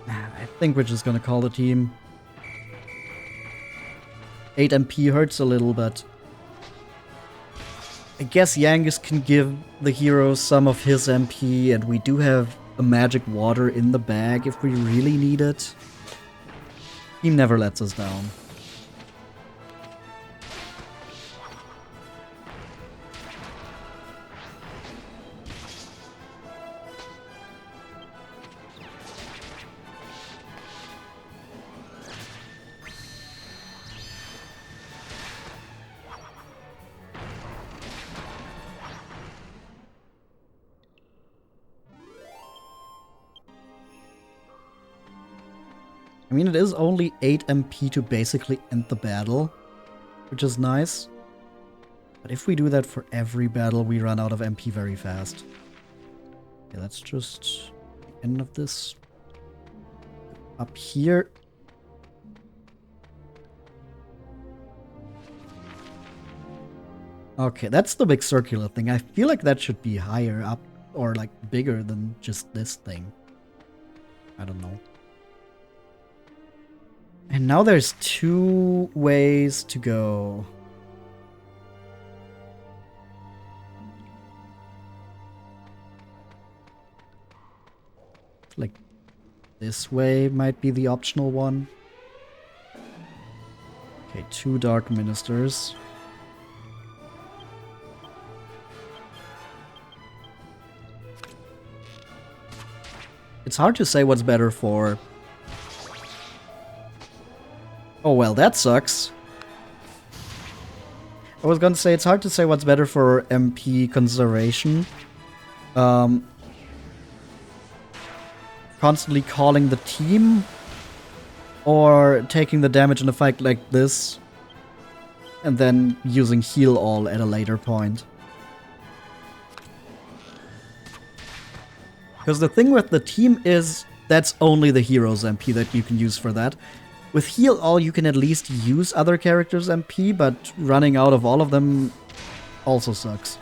[SPEAKER 1] I think we're just gonna call the team. 8 MP hurts a little, but I guess Yangus can give the hero some of his MP, and we do have a magic water in the bag if we really need it. He never lets us down. I mean, it is only 8 MP to basically end the battle, which is nice. But if we do that for every battle, we run out of MP very fast. Okay, that's just the end of this. Up here. Okay, that's the big circular thing. I feel like that should be higher up, or like bigger than just this thing. I don't know. And now there's 2 ways to go. Like This way might be the optional one. Okay, 2 Dark Ministers. It's hard to say what's better for... Oh well, that sucks. I was gonna say it's hard to say what's better for MP conservation. Constantly calling the team, or taking the damage in a fight like this, and then using heal all at a later point. Because the thing with the team is, that's only the hero's MP that you can use for that. With heal all, you can at least use other characters' MP, but running out of all of them also sucks.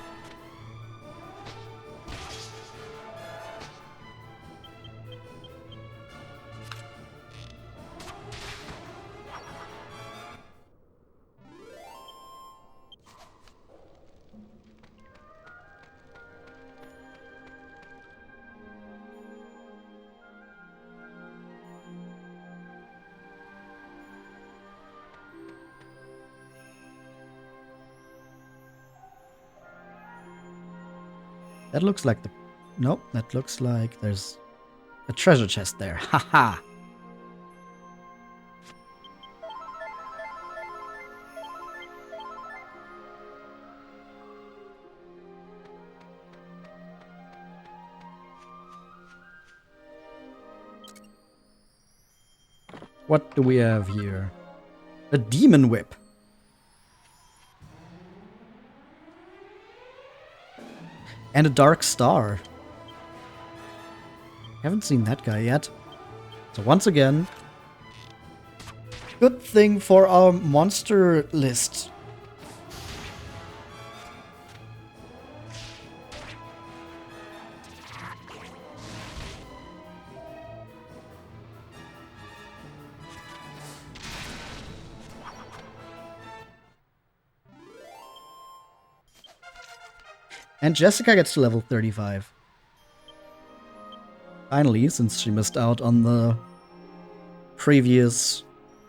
[SPEAKER 1] That looks like the... Nope, that looks like there's a treasure chest there. Haha! What do we have here? A demon whip. And a dark star. Haven't seen that guy yet. So once again, good thing for our monster list. And Jessica gets to level 35. Finally, since she missed out on the previous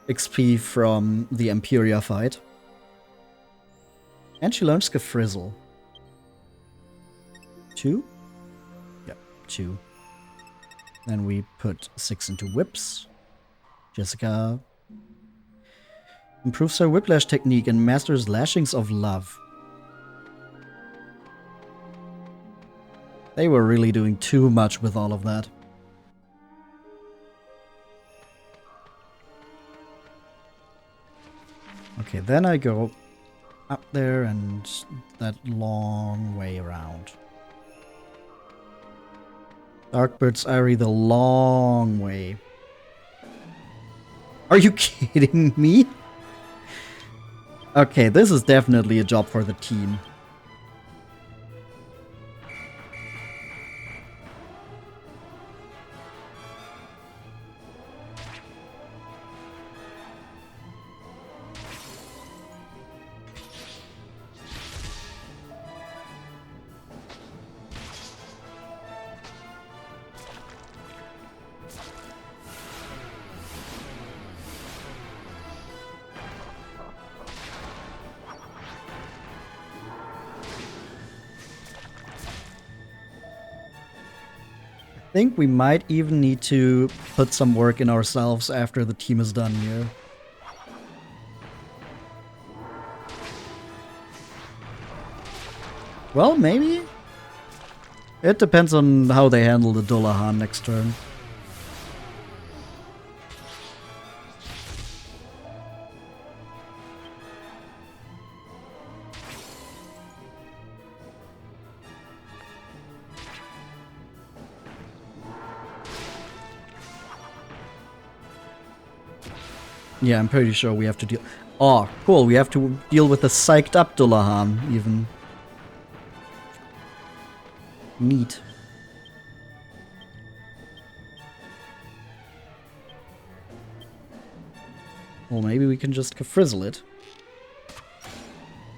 [SPEAKER 1] XP from the Empyrea fight. And she learns Gefrizzle. 2? Yep, 2. Then we put 6 into whips. Jessica improves her whiplash technique and masters lashings of love. They were really doing too much with all of that. Okay, then I go up there and that long way around. Darkbird's Eyrie the long way. Are you kidding me? Okay, this is definitely a job for the team. I think we might even need to put some work in ourselves after the team is done here. Well, maybe? It depends on how they handle the Dullahan next turn. Yeah, I'm pretty sure we have to deal... Oh, cool, we have to deal with the psyched up Dullahan, even. Neat. Well, maybe we can just Gefrizzle it.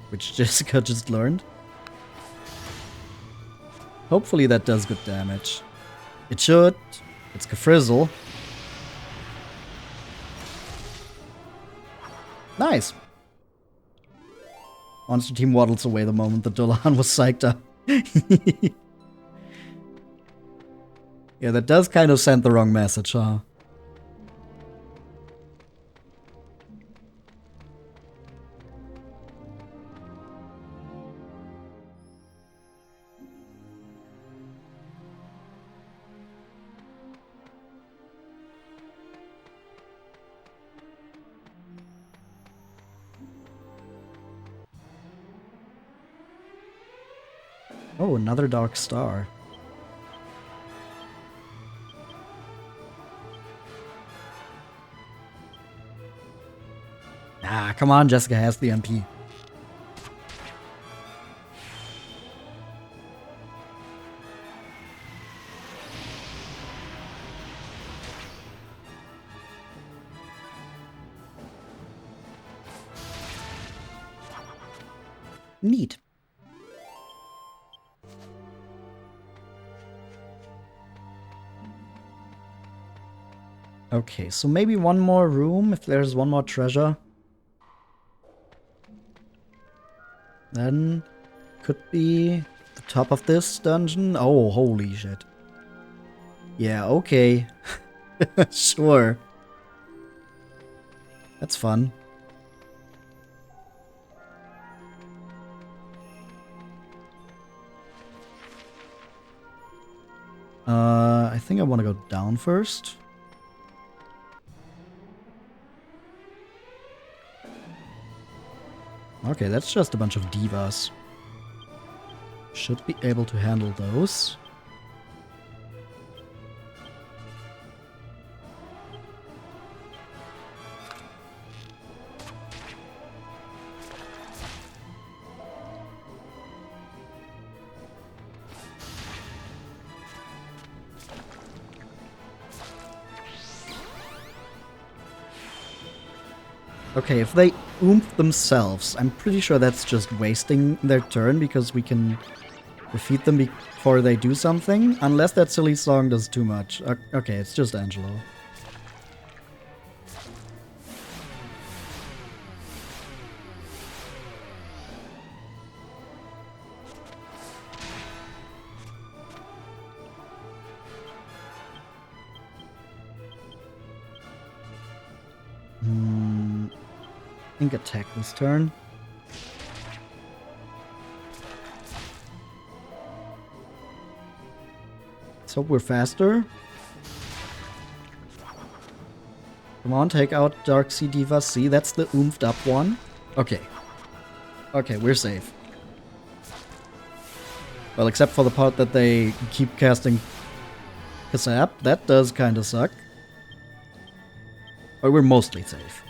[SPEAKER 1] Which Jessica just learned. Hopefully that does good damage. It should. It's Gefrizzle. Nice. Monster team waddles away the moment that Dolan was psyched up. Yeah, that does kind of send the wrong message, huh? Oh, another dark star. Ah, come on, Jessica has the MP. Neat. Okay, so maybe one more room if there's one more treasure. Then could be the top of this dungeon. Oh, holy shit. Yeah, okay. Sure. That's fun. I think I want to go down first. Okay, that's just a bunch of divas. Should be able to handle those. Okay, if they oomph themselves, I'm pretty sure that's just wasting their turn because we can defeat them before they do something. Unless that silly song does too much. Okay, it's just Angelo. I think attack this turn. Let's hope we're faster. Come on, take out Dark Sea Diva C. That's the oomphed up one. Okay. Okay, we're safe. Well, except for the part that they keep casting Kasap. That does kind of suck. But we're mostly safe.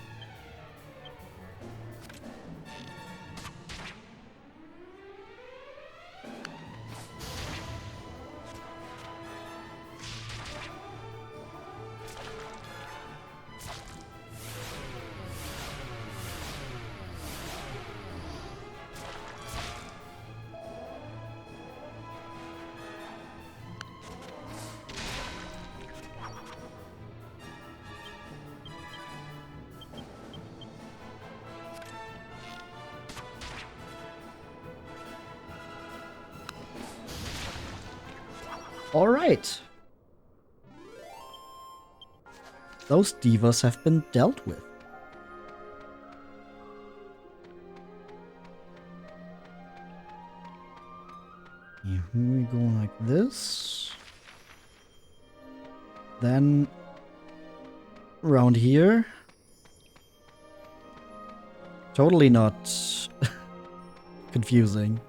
[SPEAKER 1] All right. Those divas have been dealt with. Here we go like this. Then around here. Totally not confusing.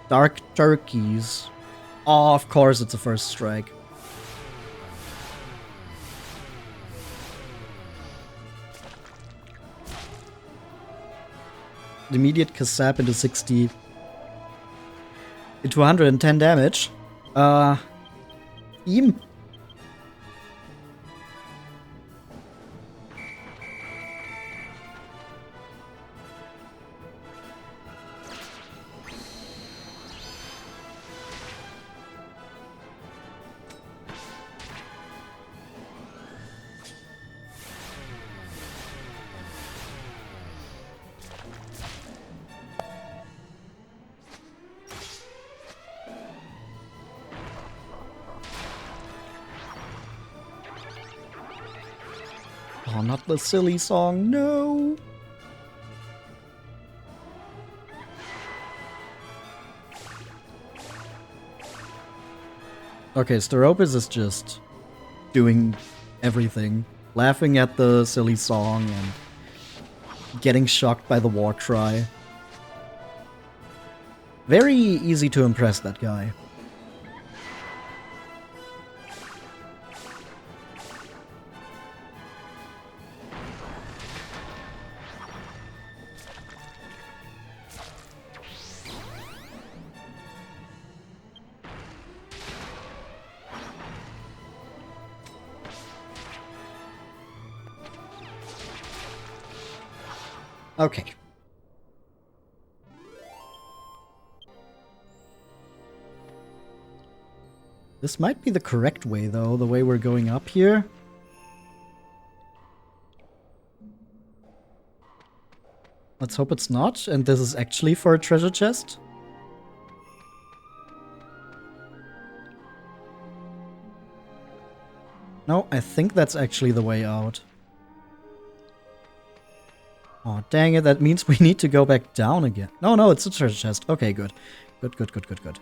[SPEAKER 1] Dark turkeys. Oh, of course it's a first strike. The immediate Kasap into 60. Into 110 damage. Ihm. Oh, not the silly song, no! Okay, Steropus is just doing everything. Laughing at the silly song and getting shocked by the war cry. Very easy to impress that guy. Okay. This might be the correct way, though, the way we're going up here. Let's hope it's not, and this is actually for a treasure chest. No, I think that's actually the way out. Oh, dang it, that means we need to go back down again. No, it's a treasure chest. Okay, good. Good.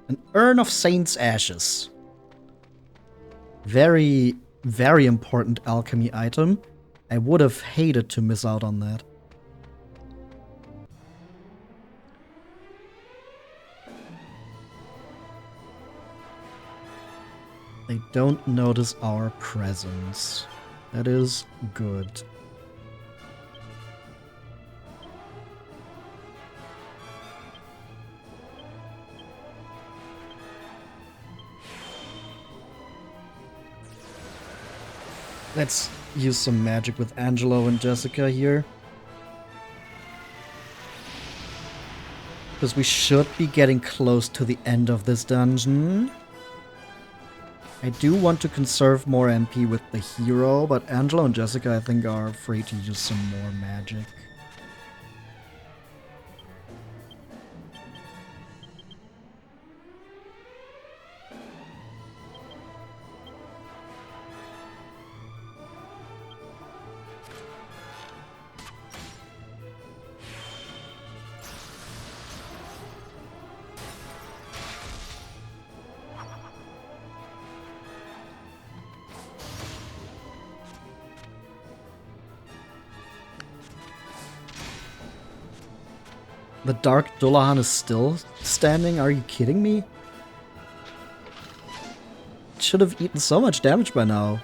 [SPEAKER 1] An urn of saint's ashes. Very, very important alchemy item. I would have hated to miss out on that. They don't notice our presence. That is good. Let's use some magic with Angelo and Jessica here. Because we should be getting close to the end of this dungeon. I do want to conserve more MP with the hero, but Angelo and Jessica, I think, are free to use some more magic. The Dark Dullahan is still standing? Are you kidding me? It should have eaten so much damage by now.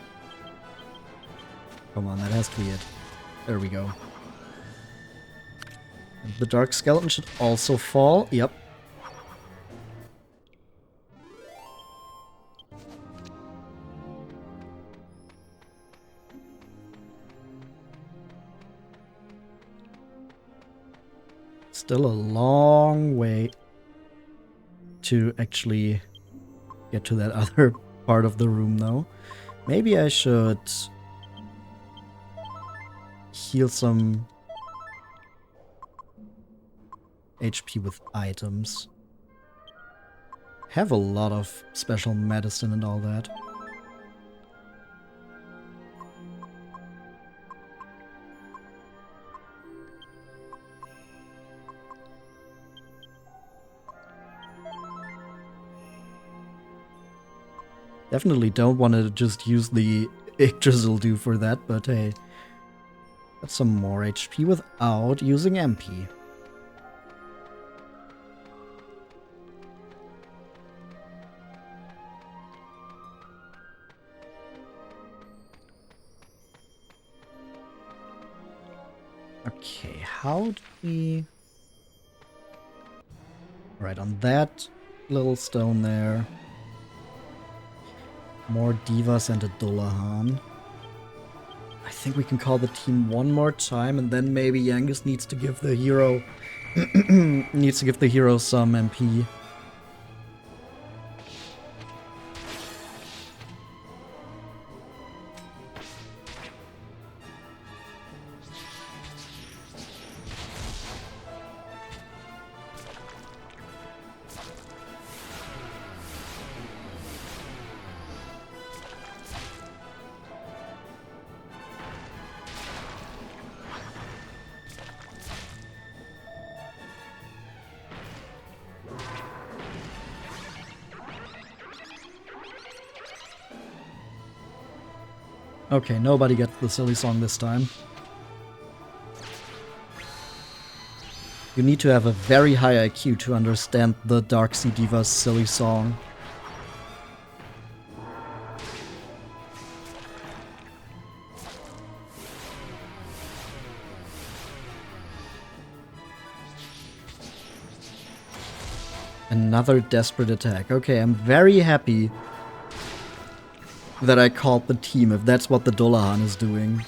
[SPEAKER 1] Come on, that has to be it. There we go. And the Dark Skeleton should also fall. Yep. Still a long way to actually get to that other part of the room, though. Maybe I should heal some HP with items. Have a lot of special medicine and all that. Definitely don't want to just use the Yggdrasil for that, but hey. Got some more HP without using MP. Okay, how do we... Right, on that little stone there. More divas and a Dullahan. I think we can call the team one more time, and then maybe Yangus needs to give the hero some MP. Okay, nobody gets the silly song this time. You need to have a very high IQ to understand the Dark Sea Diva's silly song. Another desperate attack. Okay, I'm very happy that I called the team, if that's what the Dullahan is doing.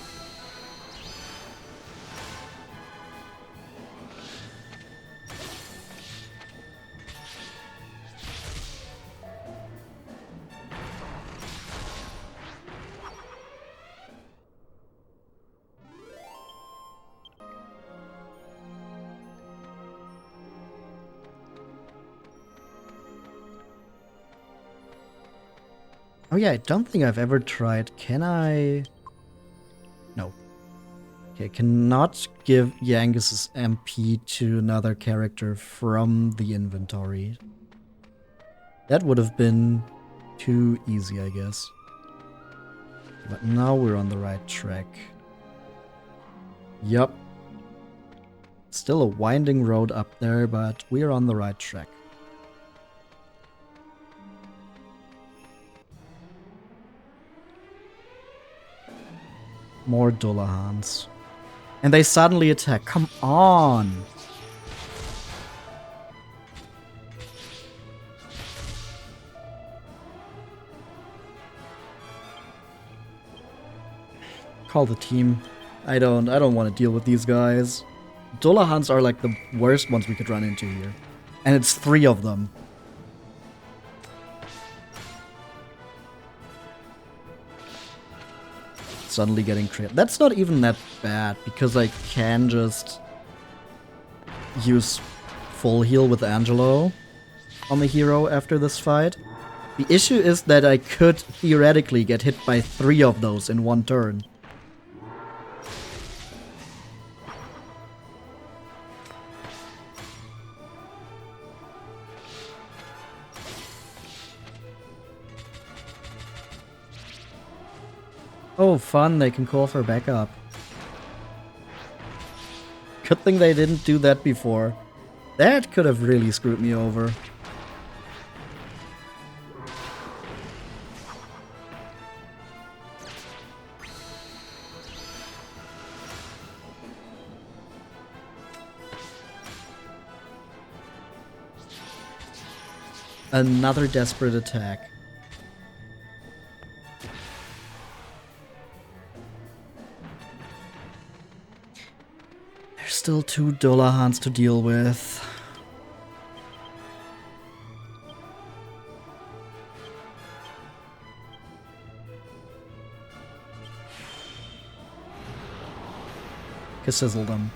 [SPEAKER 1] Oh yeah, I don't think I've ever tried. Can I? No. Okay, cannot give Yangis's MP to another character from the inventory. That would have been too easy, I guess. But now we're on the right track. Yup. Still a winding road up there, but we're on the right track. More Dullahans. And they suddenly attack. Come on! Call the team. I don't want to deal with these guys. Dullahans are like the worst ones we could run into here. And it's 3 of them. Suddenly getting crit. That's not even that bad, because I can just use full heal with Angelo on the hero after this fight. The issue is that I could theoretically get hit by 3 of those in one turn. Oh, fun, they can call for backup. Good thing they didn't do that before. That could have really screwed me over. Another desperate attack. Still 2 Dullahans to deal with. Sizzle them.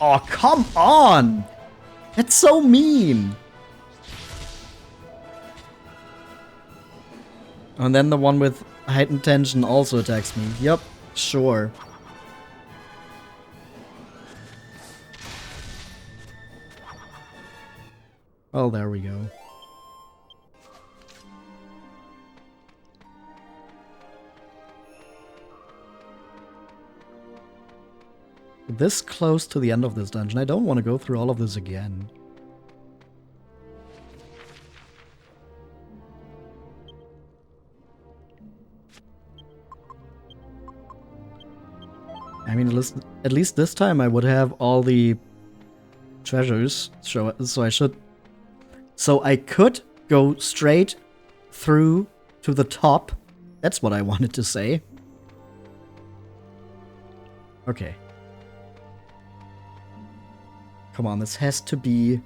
[SPEAKER 1] Oh, come on! That's so mean! And then the one with heightened tension also attacks me. Yep, sure. Oh, there we go. This close to the end of this dungeon. I don't want to go through all of this again. I mean, at least this time I would have all the treasures, so I could go straight through to the top. That's what I wanted to say. Okay. Come on, this has to be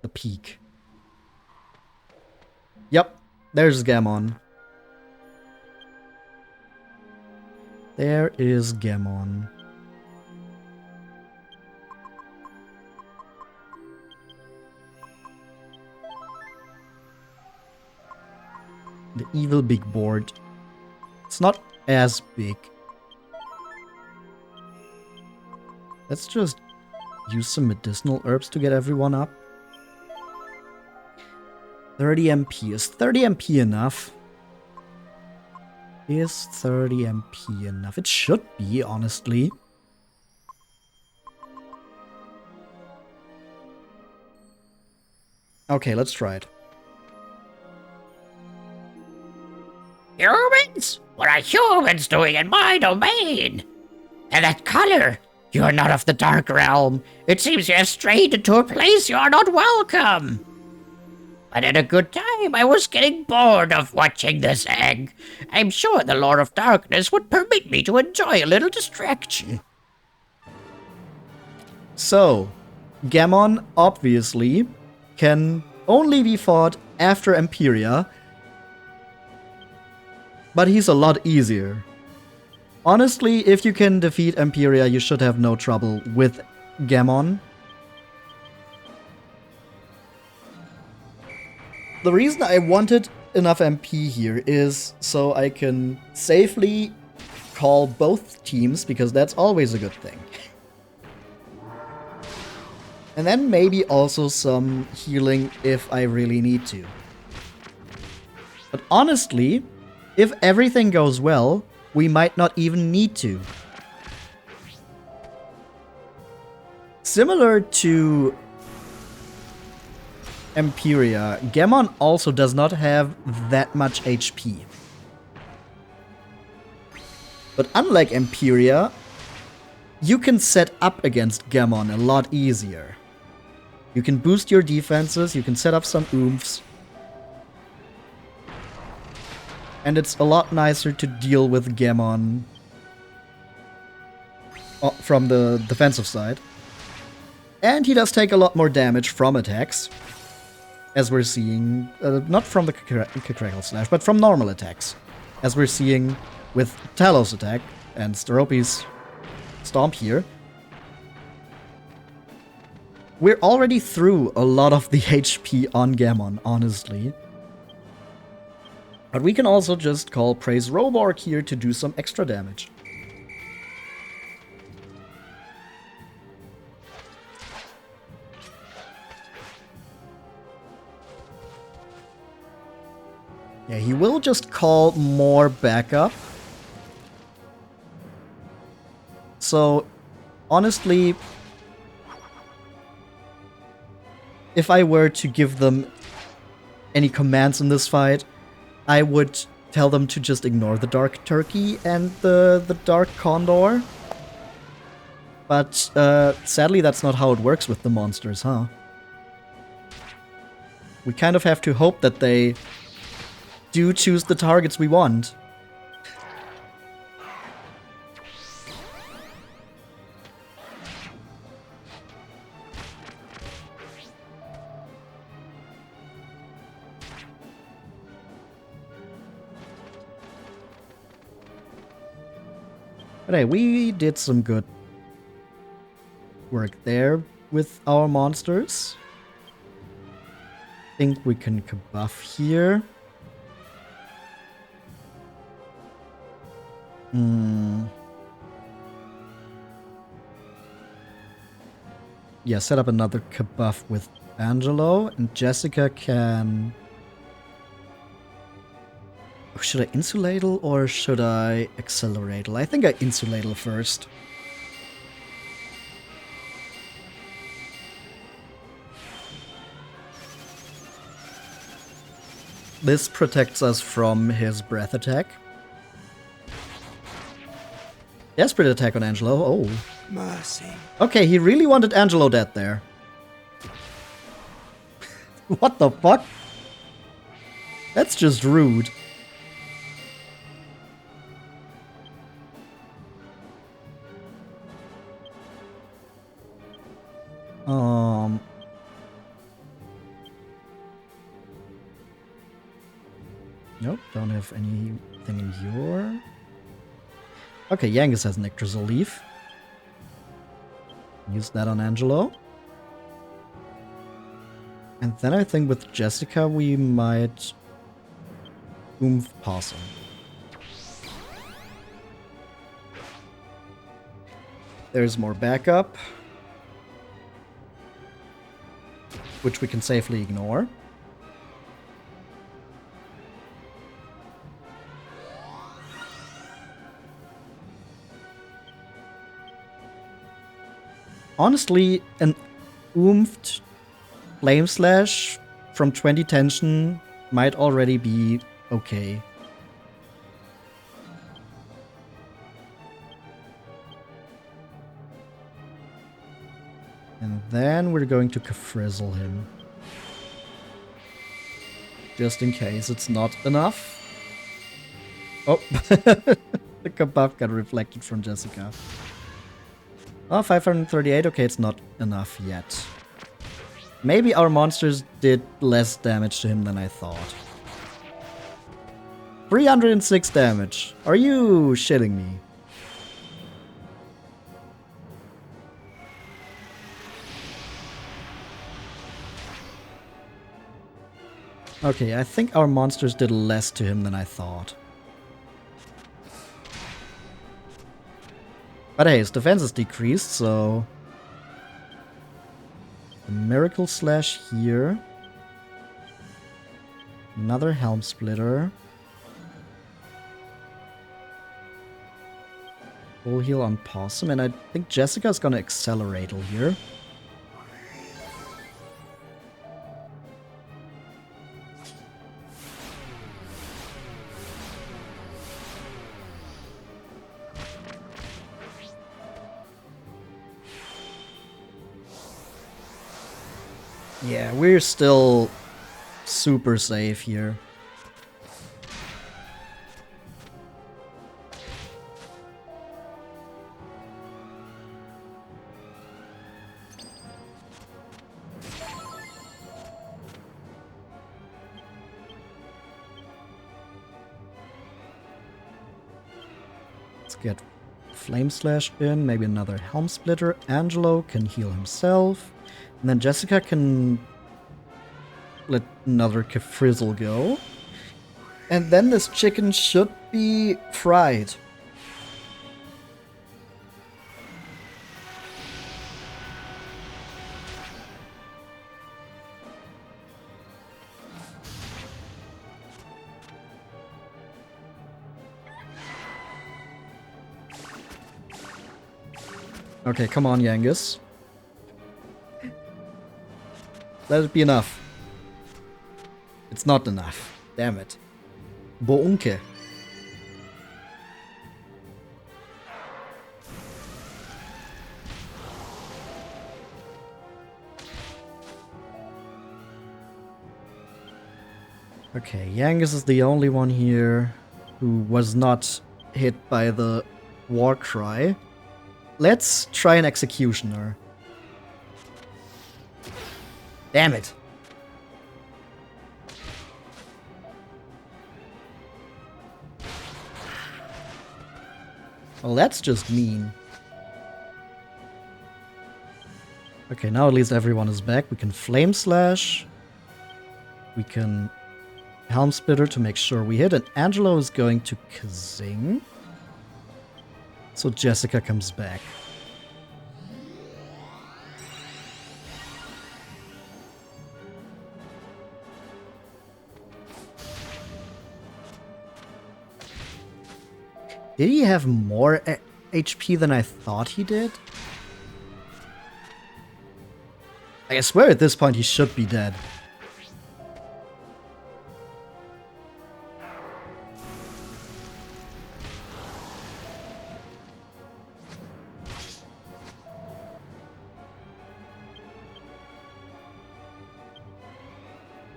[SPEAKER 1] the peak. Yep, there's Gemon. There is Gemon. The evil big board. It's not as big. Let's just use some medicinal herbs to get everyone up. 30 MP. Is 30 MP enough? Is 30 MP enough? It should be, honestly. Okay, let's try it.
[SPEAKER 11] Humans? What are humans doing in my domain? And that color? You are not of the Dark Realm. It seems you have strayed into a place you are not welcome. But at a good time, I was getting bored of watching this egg. I'm sure the Lord of Darkness would permit me to enjoy a little distraction.
[SPEAKER 1] So, Gemon, obviously, can only be fought after Empyrea, but he's a lot easier. Honestly, if you can defeat Empyrea, you should have no trouble with Gemon. The reason I wanted enough MP here is so I can safely call both teams, because that's always a good thing. And then maybe also some healing if I really need to. But honestly, if everything goes well, we might not even need to. Similar to Empyrea, Gemon also does not have that much HP. But unlike Empyrea, you can set up against Gemon a lot easier. You can boost your defenses, you can set up some oomphes. And it's a lot nicer to deal with Gemon from the defensive side. And he does take a lot more damage from attacks. As we're seeing, not from the Crackle Slash, but from normal attacks. As we're seeing with Talos attack and Steropi's Stomp here. We're already through a lot of the HP on Gemon, honestly. But we can also just call Praise Roborg here to do some extra damage. Yeah, he will just call more backup. So, honestly, if I were to give them any commands in this fight, I would tell them to just ignore the Dark Turkey and the Dark Condor. But sadly, that's not how it works with the monsters, huh? We kind of have to hope that they do choose the targets we want. But hey, we did some good work there with our monsters. Think we can buff here. Yeah, set up another buff with Angelo, and Jessica can... Should I Insuladle or should I Accelerate? I think I Insuladle first. This protects us from his breath attack. Desperate attack on Angelo. Oh.
[SPEAKER 3] Mercy.
[SPEAKER 1] Okay, he really wanted Angelo dead there. What the fuck? That's just rude. Nope, don't have anything in your... Okay, Yangus has an Yggdrasil Leaf. Use that on Angelo. And then I think with Jessica we might... Oomph Possum. There's more backup. which we can safely ignore. Honestly, an oomphed Flame Slash from 20 tension might already be okay. And then we're going to Frizzle him. Just in case it's not enough. Oh, the buff got reflected from Jessica. Oh, 538. Okay, it's not enough yet. Maybe our monsters did less damage to him than I thought. 306 damage. Are you shitting me? Okay, I think our monsters did less to him than I thought. But hey, his defense is decreased, so... A Miracle Slash here. Another Helm Splitter. Full heal on Possum, and I think Jessica's gonna Accelerate here. Yeah, we're still super safe here. Let's get Flame Slash in, maybe another Helm Splitter. Angelo can heal himself. And then Jessica can let another Frizzle go. And then this chicken should be fried. Okay, come on, Yangus. Let it be enough. It's not enough. Damn it. Bounke. Okay, Yangus is the only one here who was not hit by the war cry. Let's try an Executioner. Damn it. Well, that's just mean. Okay, now at least everyone is back. We can Flame Slash. We can Helm Splitter to make sure we hit. And Angelo is going to Kazing. So Jessica comes back. Did he have more HP than I thought he did? I swear at this point he should be dead.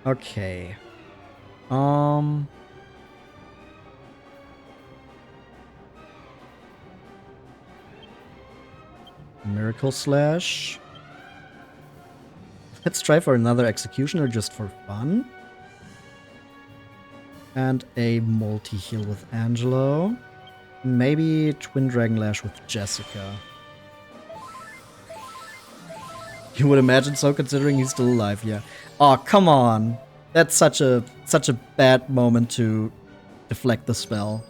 [SPEAKER 1] Okay. Miracle Slash. Let's try for another Executioner just for fun. And a multi-heal with Angelo. Maybe Twin Dragon Lash with Jessica. You would imagine so, considering he's still alive, yeah. Oh, come on. That's such a bad moment to deflect the spell.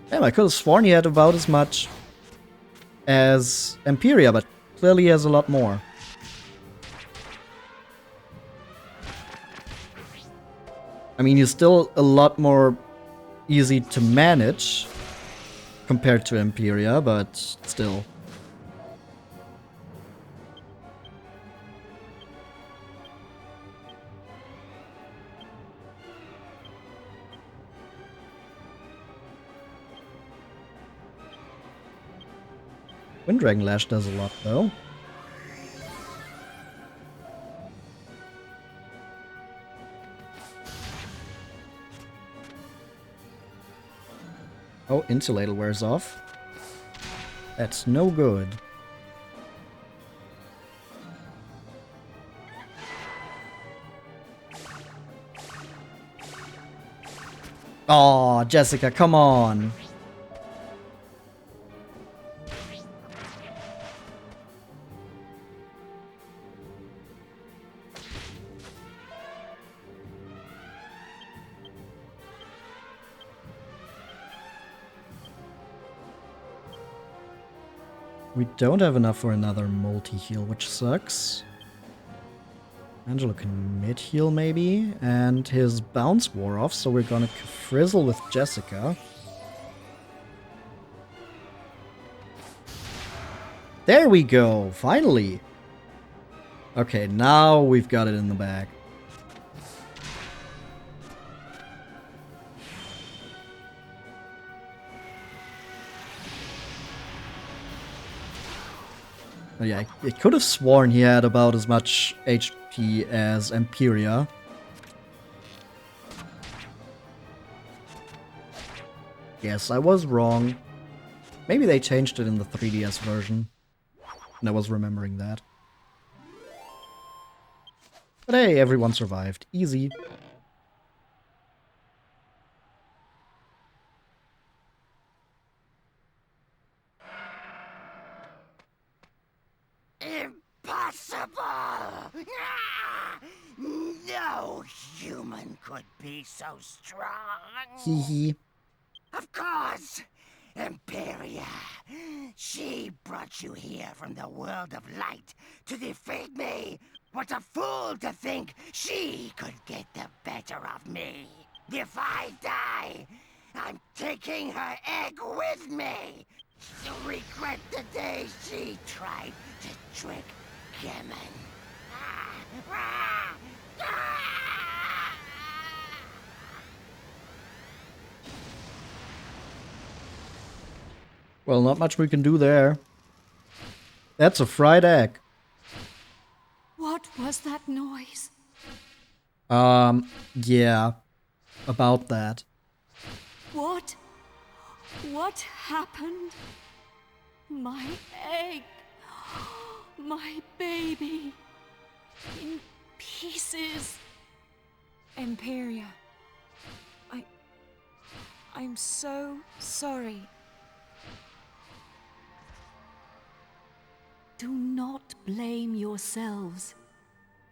[SPEAKER 1] Damn, I could have sworn he had about as much. as Empyrea, but clearly has a lot more. I mean, he's still a lot more easy to manage compared to Empyrea, but still. Winddragon Lash does a lot, though. Oh, Insulator wears off. That's no good. Aw, Jessica, come on. We don't have enough for another multi-heal, which sucks. Angelo can mid-heal maybe, and his bounce wore off, so we're gonna frizzle with Jessica. There we go, finally! Okay, now we've got it in the bag. Oh yeah, I could have sworn he had about as much HP as Empyrea. Yes, I was wrong. Maybe they changed it in the 3DS version. And I was remembering that. But hey, everyone survived. Easy.
[SPEAKER 6] Impossible! No human could be so strong.
[SPEAKER 1] Hee hee.
[SPEAKER 6] Of course! Empyrea! She brought you here from the world of light to defeat me! What a fool to think she could get the better of me! If I die, I'm taking her egg with me! She'll regret the day she tried to trick Gemon.
[SPEAKER 1] Well, not much we can do there. That's a fried egg.
[SPEAKER 12] What was that noise?
[SPEAKER 1] Yeah. About that.
[SPEAKER 12] What? What happened? My egg. My baby. In pieces.
[SPEAKER 4] Empyrea. I'm so sorry.
[SPEAKER 12] Do not blame yourselves.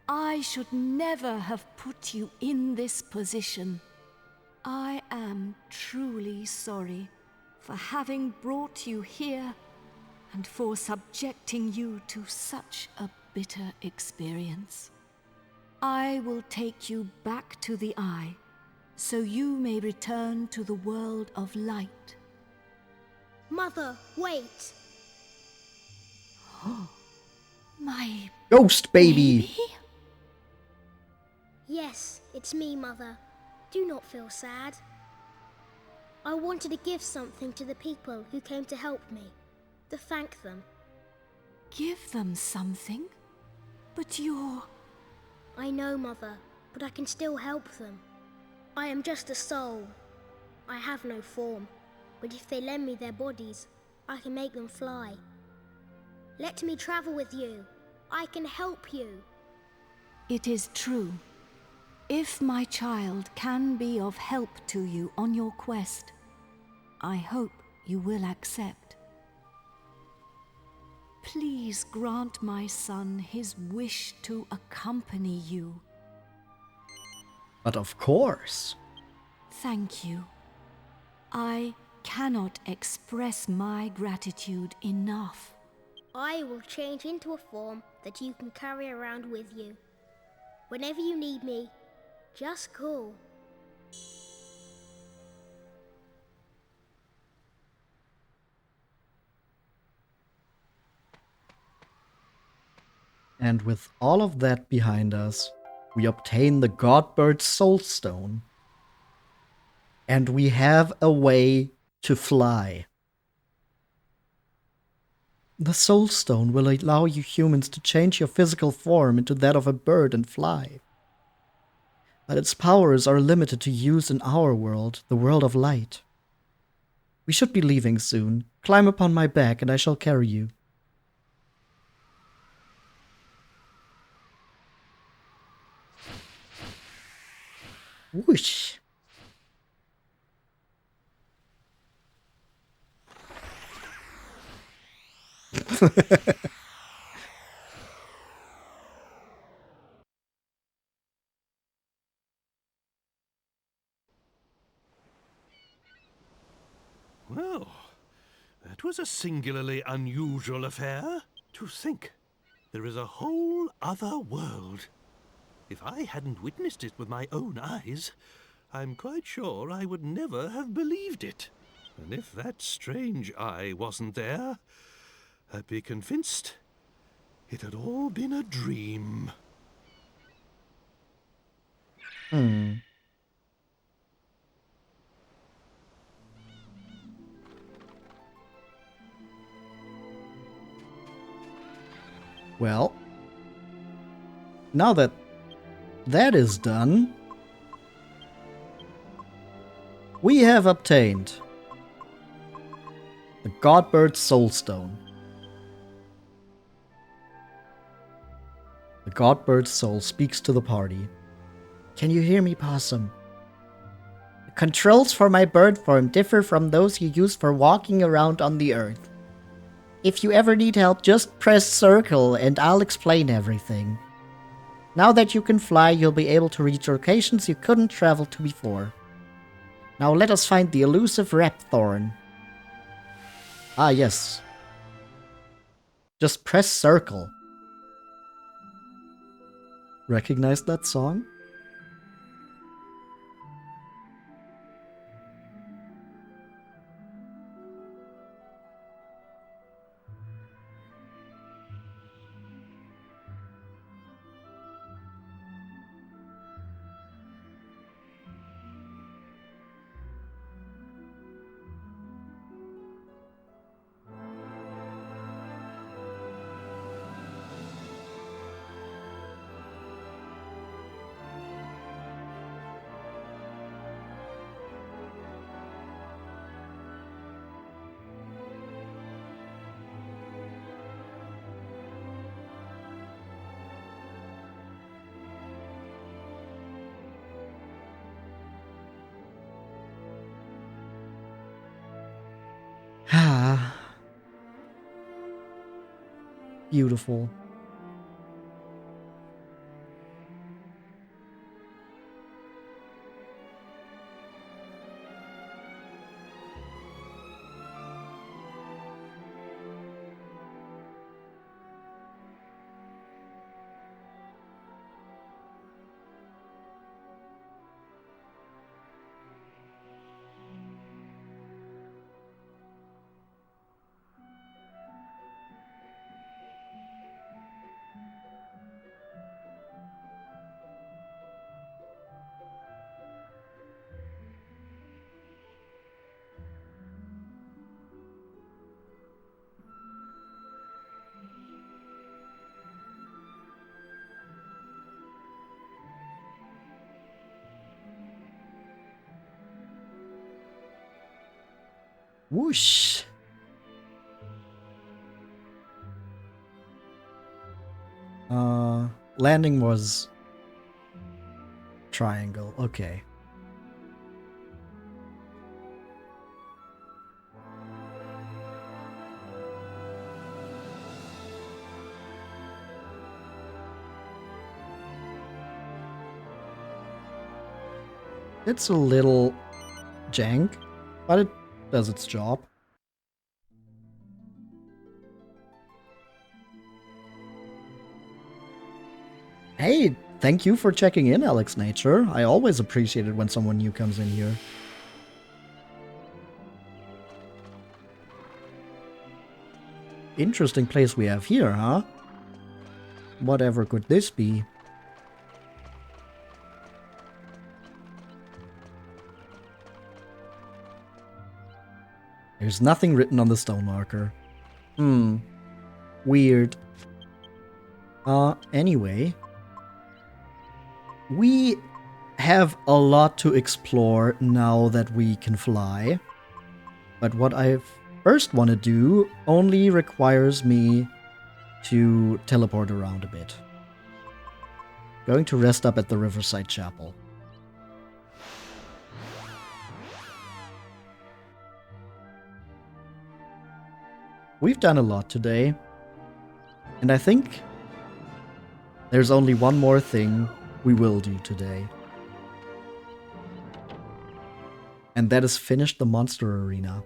[SPEAKER 12] I should never have put you in this position. I am truly sorry for having brought you here and for subjecting you to such a bitter experience. I will take you back to the Eye, so you may return to the world of light.
[SPEAKER 7] Mother, wait.
[SPEAKER 12] My
[SPEAKER 1] Ghost baby!
[SPEAKER 7] Yes, it's me, Mother. Do not feel sad. I wanted to give something to the people who came to help me, to thank them.
[SPEAKER 12] Give them something? But you're...
[SPEAKER 7] I know, Mother, but I can still help them. I am just a soul. I have no form, but if they lend me their bodies, I can make them fly. Let me travel with you. I can help you.
[SPEAKER 12] It is true. If my child can be of help to you on your quest, I hope you will accept. Please grant my son his wish to accompany you.
[SPEAKER 1] But of course.
[SPEAKER 12] Thank you. I cannot express my gratitude enough.
[SPEAKER 7] I will change into a form that you can carry around with you. Whenever you need me, just call.
[SPEAKER 1] And with all of that behind us, we obtain the Godbird Soulstone. And we have a way to fly. The Soulstone will allow you humans to change your physical form into that of a bird and fly. But its powers are limited to use in our world, the world of light. We should be leaving soon. Climb upon my back and I shall carry you. Whoosh.
[SPEAKER 10] Well, that was a singularly unusual affair. To think, there is a whole other world. If I hadn't witnessed it with my own eyes, I'm quite sure I would never have believed it. And if that strange eye wasn't there, I'd be convinced it had all been a dream.
[SPEAKER 1] Well, now that that is done, we have obtained the Godbird Soulstone. The Godbird soul speaks to the party.
[SPEAKER 9] Can you hear me, Possum? The controls for my bird form differ from those you use for walking around on the earth. If you ever need help, just press circle and I'll explain everything. Now that you can fly, you'll be able to reach locations you couldn't travel to before. Now let us find the elusive Repthorn.
[SPEAKER 1] Ah, yes. Just press circle. Recognize that song? Ah. Beautiful. Whoosh. Landing was triangle. Okay. It's a little jank, but does its job. Hey, thank you for checking in, Alex Nature. I always appreciate it when someone new comes in here. Interesting place we have here, huh? Whatever could this be? There's nothing written on the stone marker. Weird. Anyway. We have a lot to explore now that we can fly. But what I first want to do only requires me to teleport around a bit. Going to rest up at the Riverside Chapel. We've done a lot today. And I think there's only one more thing we will do today. And that is finish the monster arena.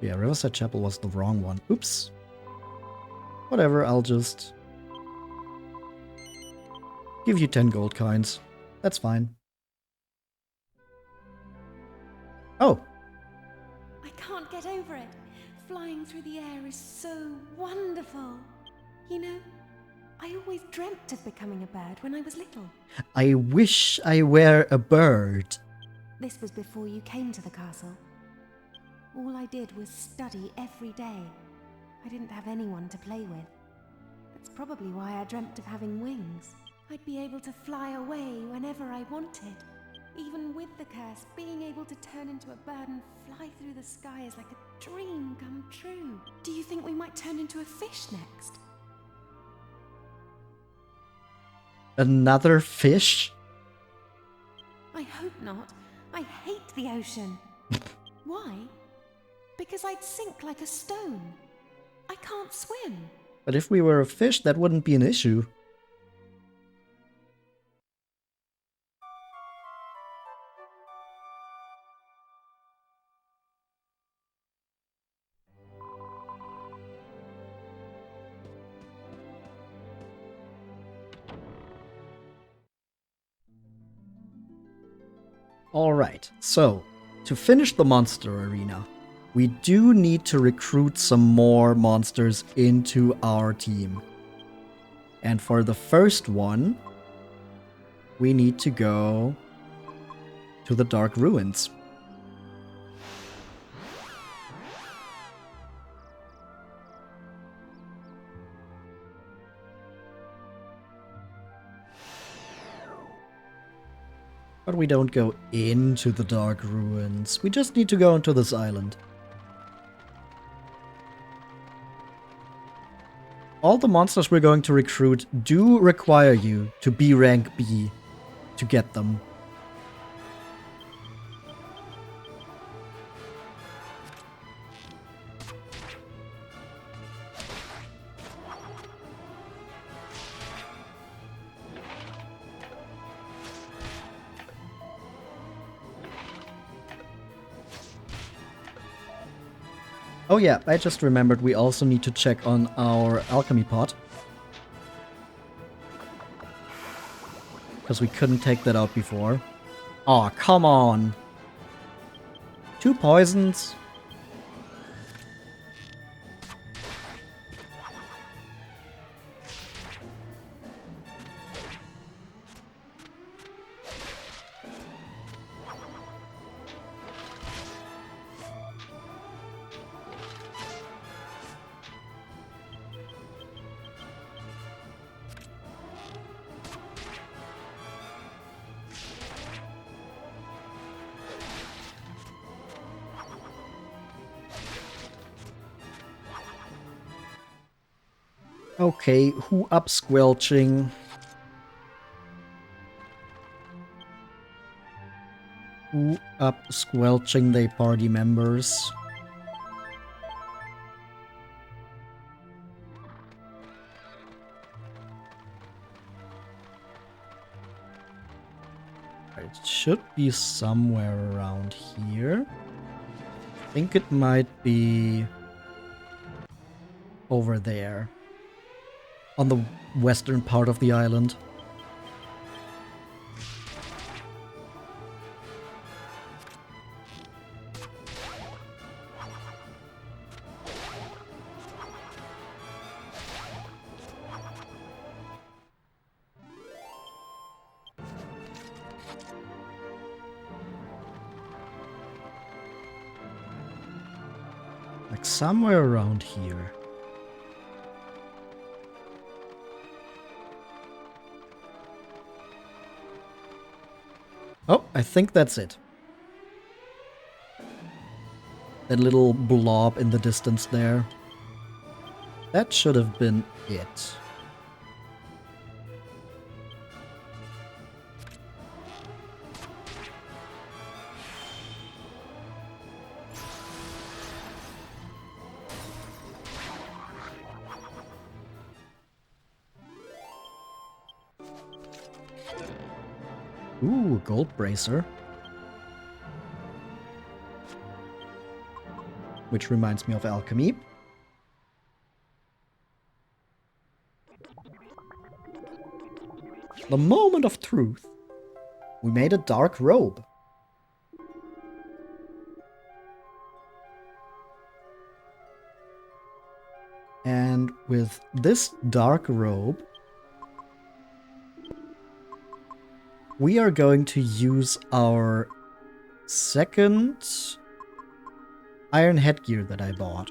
[SPEAKER 1] Yeah, Riverside Chapel was the wrong one. Oops. Whatever, I'll just give you 10 gold coins. That's fine. Oh.
[SPEAKER 4] I can't get over it. Flying through the air is so wonderful. You know, I always dreamt of becoming a bird when I was little.
[SPEAKER 1] I wish I were a bird.
[SPEAKER 4] This was before you came to the castle. All I did was study every day. I didn't have anyone to play with. That's probably why I dreamt of having wings. I'd be able to fly away whenever I wanted. Even with the curse, being able to turn into a bird and fly through the sky is like a dream come true. Do you think we might turn into a fish next?
[SPEAKER 1] Another fish?
[SPEAKER 4] I hope not. I hate the ocean. Why? Because I'd sink like a stone. I can't swim.
[SPEAKER 1] But if we were a fish, that wouldn't be an issue. Alright, so, to finish the monster arena, we do need to recruit some more monsters into our team. And for the first one, we need to go to the Dark Ruins. But we don't go into the Dark Ruins. We just need to go into this island. All the monsters we're going to recruit do require you to be rank B to get them. Oh yeah, I just remembered we also need to check on our alchemy pot. Because we couldn't take that out before. Aw, come on! 2 poisons? Okay, who up squelching? Who up squelching they party members? It should be somewhere around here. I think it might be over there. On the western part of the island. Like somewhere around here. Oh, I think that's it. That little blob in the distance there. That should have been it. Ooh, gold bracer. Which reminds me of alchemy. The moment of truth. We made a dark robe. And with this dark robe, we are going to use our second iron headgear that I bought.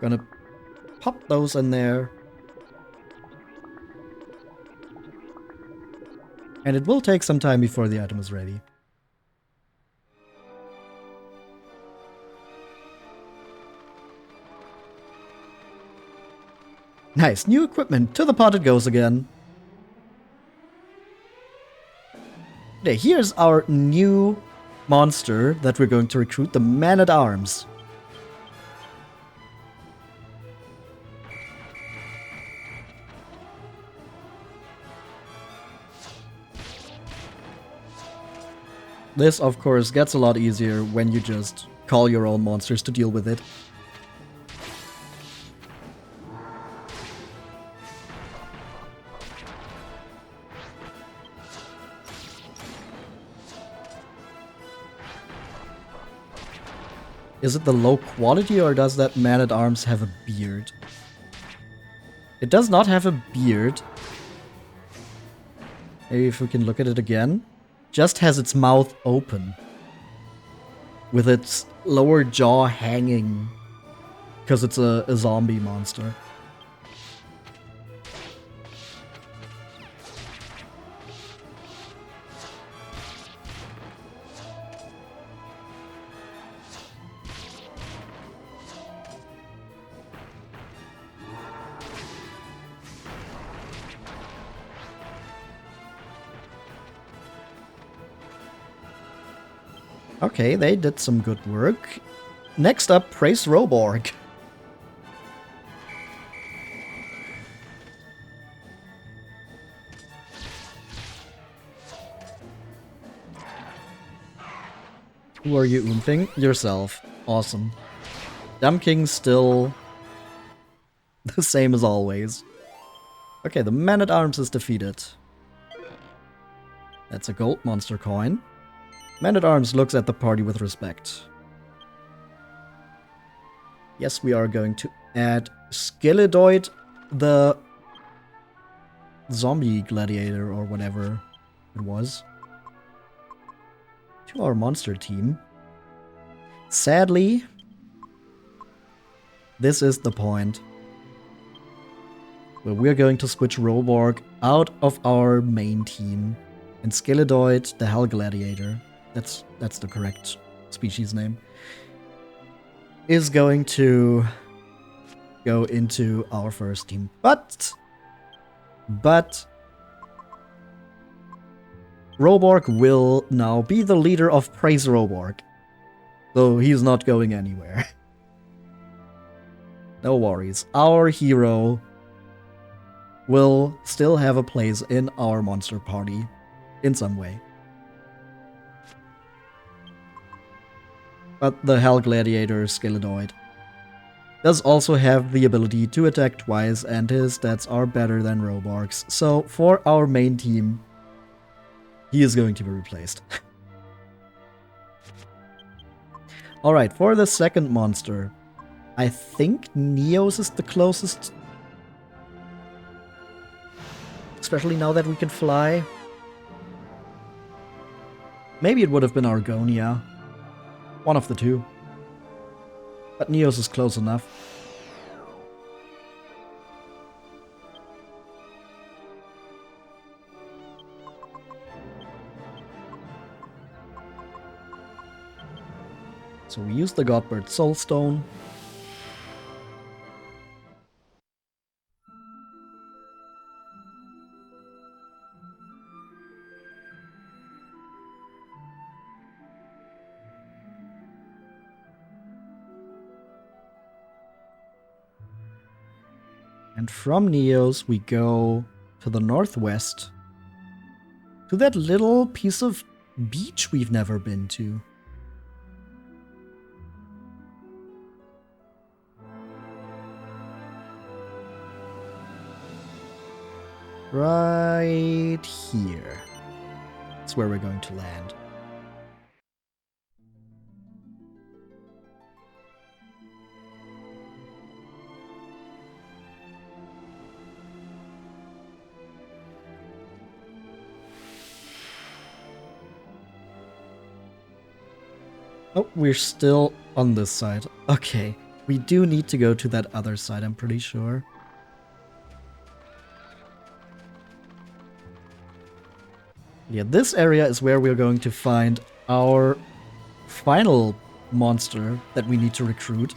[SPEAKER 1] Gonna pop those in there. And it will take some time before the item is ready. Nice, new equipment. To the pot it goes again. Okay, here's our new monster that we're going to recruit, the Man-at-Arms. This, of course, gets a lot easier when you just call your own monsters to deal with it. Is it the low quality, or does that Man-at-Arms have a beard? It does not have a beard. Maybe if we can look at it again. Just has its mouth open. With its lower jaw hanging. Because it's a zombie monster. Okay, they did some good work. Next up, Praise Roborg. Who are you oomping? Yourself. Awesome. Dumb King's still the same as always. Okay, the Man-at-Arms is defeated. That's a gold monster coin. Man-at-Arms looks at the party with respect. Yes, we are going to add Skeledoid, the zombie gladiator or whatever it was, to our monster team. Sadly, this is the point where we're going to switch Roborg out of our main team, and Skeledoid, the Hell Gladiator, that's the correct species name, is going to go into our first team. But Roborg will now be the leader of Praise Roborg. So he's not going anywhere. No worries. Our hero will still have a place in our monster party in some way. But the Hell Gladiator Skeletoid does also have the ability to attack twice, and his stats are better than Robark's. So for our main team, he is going to be replaced. Alright, for the second monster, I think Neos is the closest. Especially now that we can fly. Maybe it would have been Argonia. One of the two. But Neos is close enough. So we use the Godbird Soulstone. And from Neos we go to the northwest, to that little piece of beach we've never been to. Right here. That's where we're going to land. Oh, we're still on this side. Okay, we do need to go to that other side, I'm pretty sure. Yeah, this area is where we're going to find our final monster that we need to recruit.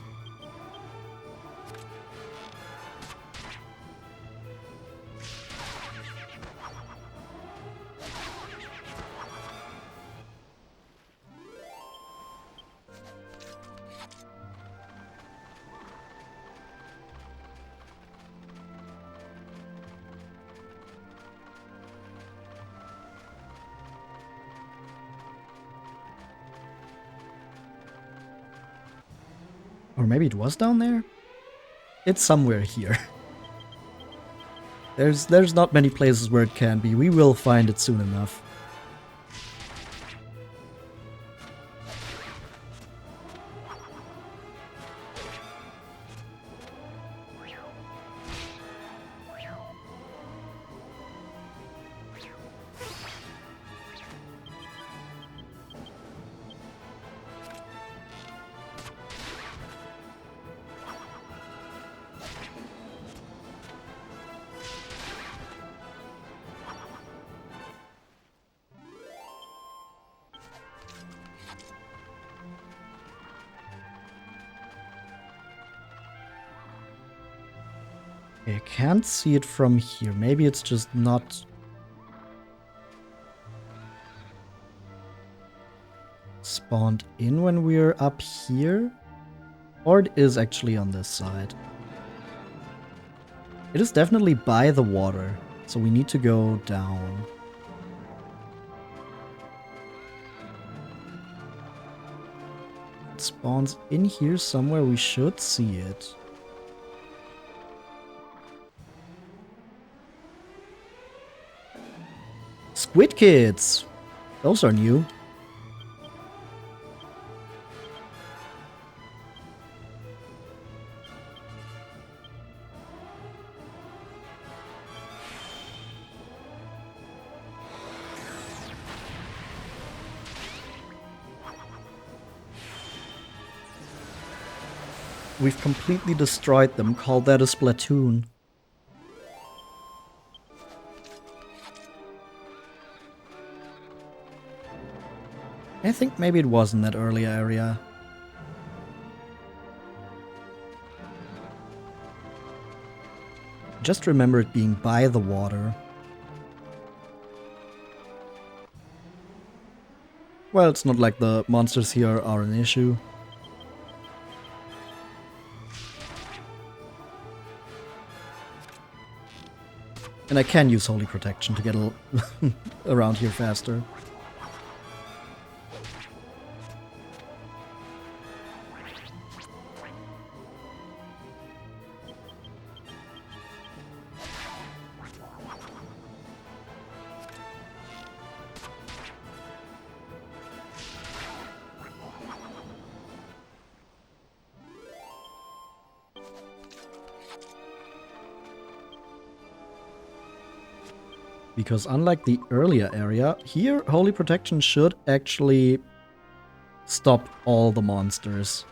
[SPEAKER 1] Or maybe it was down there? It's somewhere here. There's not many places where it can be. We will find it soon enough. I can't see it from here. Maybe it's just not spawned in when we're up here. Or it is actually on this side. It is definitely by the water, so we need to go down. It spawns in here somewhere. We should see it. Squid Kids! Those are new. We've completely destroyed them. Call that a Splatoon. I think maybe it was in that earlier area. Just remember it being by the water. Well, it's not like the monsters here are an issue. And I can use Holy Protection to get around here faster. Because unlike the earlier area, here Holy Protection should actually stop all the monsters.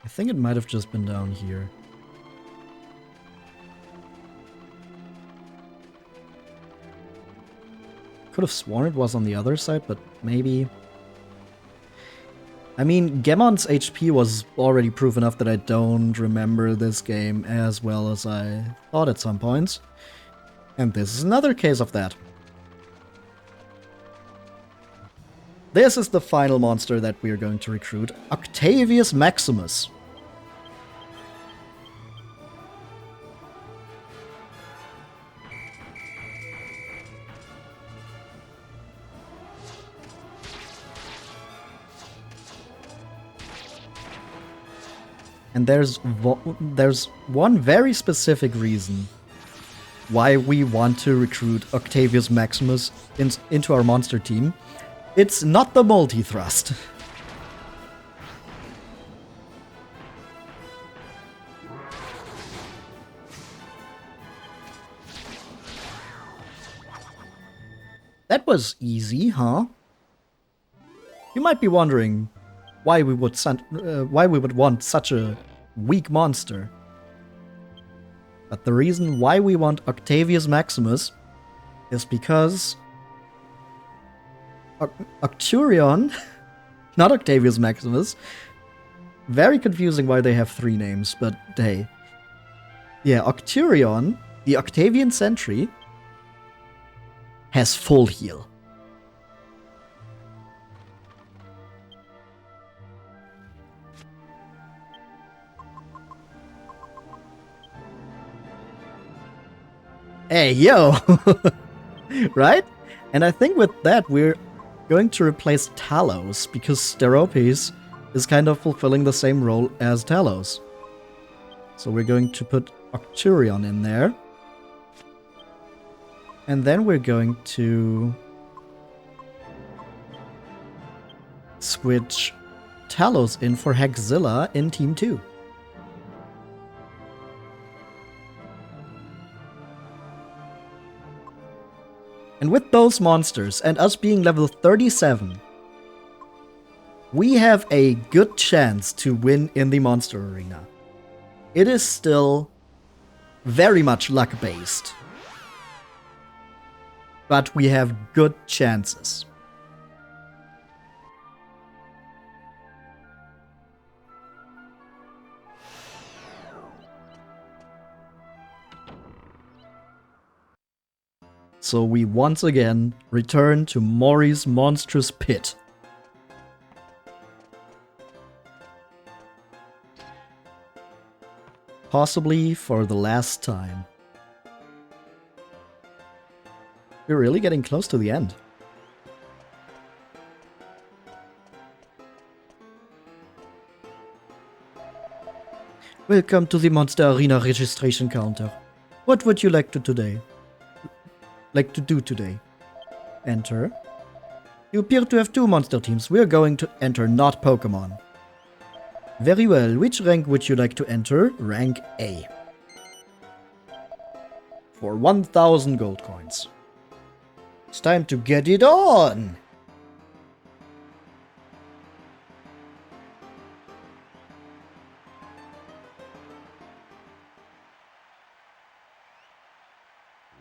[SPEAKER 1] I think it might have just been down here. Could have sworn it was on the other side, but maybe. I mean, Gemon's HP was already proof enough that I don't remember this game as well as I thought at some points. And this is another case of that. This is the final monster that we are going to recruit, Octavius Maximus. And there's one very specific reason why we want to recruit Octavius Maximus into our monster team. It's not the multi-thrust. That was easy, huh? You might be wondering why we would want such a weak monster. But the reason why we want Octavius Maximus is because Octurion, not Octavius Maximus. Very confusing why they have three names, but hey. Yeah, Octurion, the Octavian sentry, has full heal. Hey, yo! Right? And I think with that, we're going to replace Talos, because Steropes is kind of fulfilling the same role as Talos. So we're going to put Octurion in there. And then we're going to switch Talos in for Hexzilla in Team 2. And with those monsters, and us being level 37, we have a good chance to win in the monster arena. It is still very much luck-based, but we have good chances. So we once again return to Mori's monstrous pit. Possibly for the last time. We're really getting close to the end. Welcome to the Monster Arena registration counter. What would you like to do today? Enter. You appear to have two monster teams. We are going to enter not Pokemon. Very well. Which rank would you like to enter? Rank A. For 1,000 gold coins. It's time to get it on!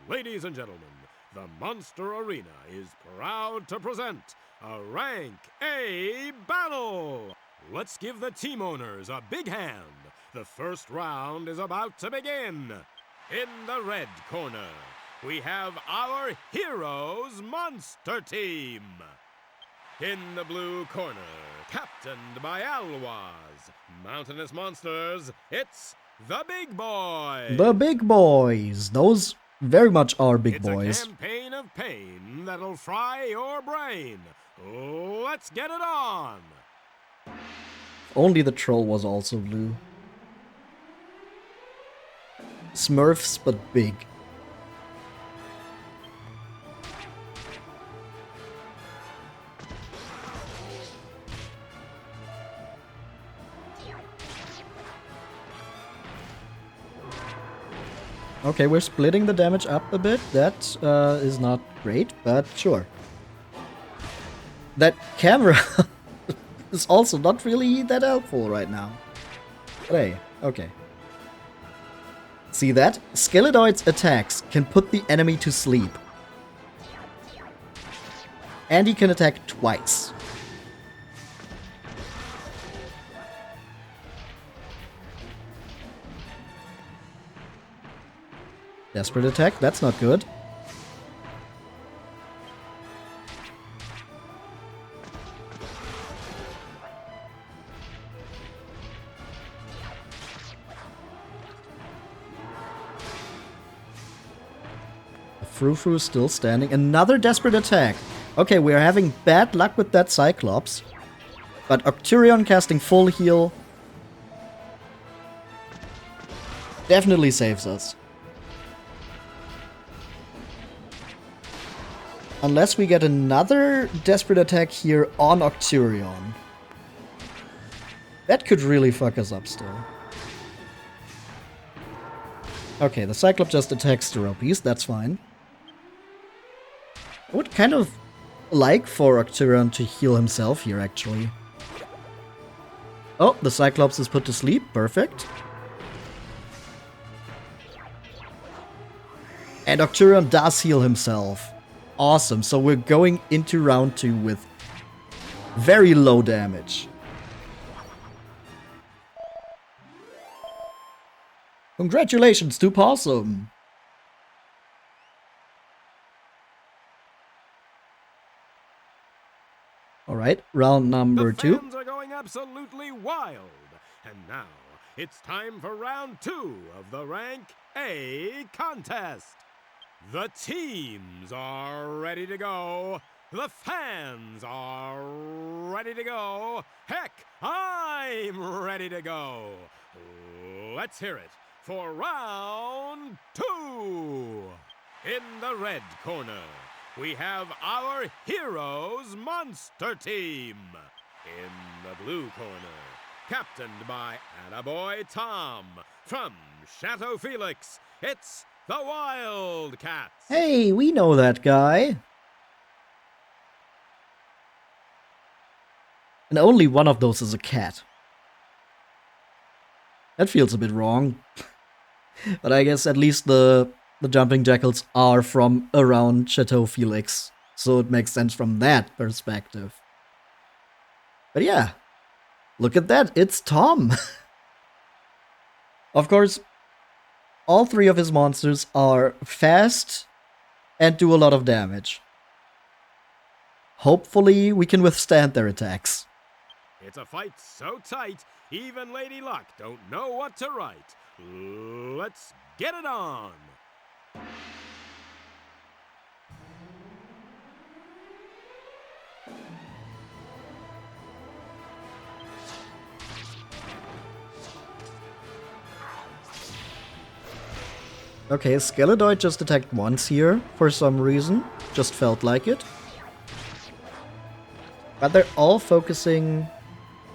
[SPEAKER 13] Ladies and gentlemen, the Monster Arena is proud to present a Rank A battle! let's give the team owners a big hand. The first round is about to begin. In the red corner, we have our Heroes Monster Team. In the blue corner, captained by Alwaz, Mountainous Monsters, it's the Big Boys.
[SPEAKER 1] The Big Boys. Those very much are big boys.
[SPEAKER 13] It's a campaign of pain that'll fry your brain. Let's get it on.
[SPEAKER 1] Only the troll was also blue. Smurfs, but big. Okay, we're splitting the damage up a bit. That is not great, but sure. That camera is also not really that helpful right now. But hey, okay. See that? Skeledoid's attacks can put the enemy to sleep. And he can attack twice. Desperate attack, that's not good. Frou-Frou still standing. Another desperate attack. Okay, we are having bad luck with that Cyclops. But Octurion casting full heal definitely saves us. Unless we get another desperate attack here on Octurion. That could really fuck us up still. Okay, the Cyclops just attacks Steropes, that's fine. I would kind of like for Octurion to heal himself here, actually. Oh, the Cyclops is put to sleep, perfect. And Octurion does heal himself. Awesome, so we're going into round 2 with very low damage. Congratulations to Possum! Alright, round number 2.
[SPEAKER 13] The fans are going absolutely wild. And now, it's time for round 2 of the Rank A contest. The teams are ready to go. The fans are ready to go. Heck, I'm ready to go. Let's hear it for round 2. In the red corner, we have our Heroes Monster Team. In the blue corner, captained by Attaboy Tom from Chateau Felix, it's the Wildcats.
[SPEAKER 1] Hey, we know that guy. And only one of those is a cat. That feels a bit wrong. But I guess at least the jumping jackals are from around Chateau Felix. So it makes sense from that perspective. But yeah, look at that, it's Tom. Of course, all 3 of his monsters are fast and do a lot of damage. Hopefully we can withstand their attacks.
[SPEAKER 13] It's a fight so tight, even Lady Luck don't know what to write. Let's get it on!
[SPEAKER 1] Okay, Skeledoid just attacked once here, for some reason. Just felt like it. But they're all focusing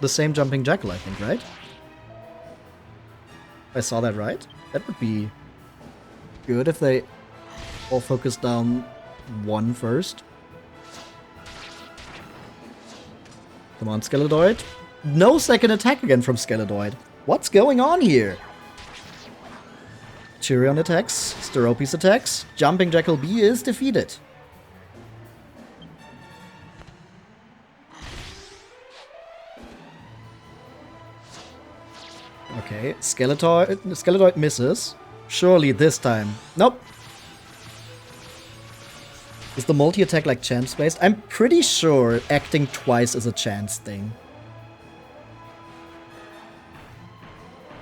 [SPEAKER 1] the same jumping jackal, I think, right? If I saw that right? That would be good if they all focus down one first. Come on, Skeledoid. No second attack again from Skeledoid. What's going on here? Tyrion attacks, Steropes attacks, Jumping Jackal B is defeated. Okay, Skeletoid misses. Surely this time. Nope. Is the multi-attack like chance-based? I'm pretty sure acting twice is a chance thing.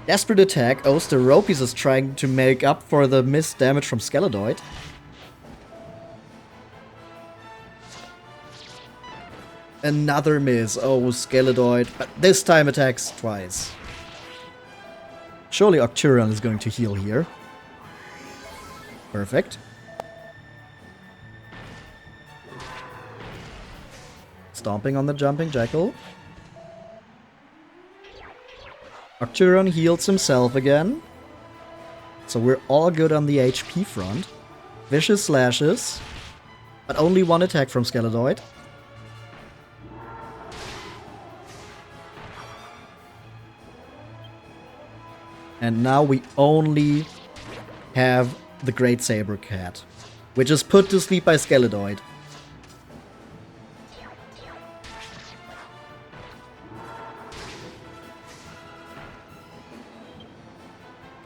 [SPEAKER 1] Desperate attack. Oh, Steropes is trying to make up for the missed damage from Skeletoid. Another miss. Oh, Skeletoid. But this time attacks twice. Surely Octavius is going to heal here. Perfect. Stomping on the jumping jackal. Octavius heals himself again. So we're all good on the HP front. Vicious slashes. But only one attack from Skeletoid. And now we only have the Great Saber Cat, which is put to sleep by Skeletoid.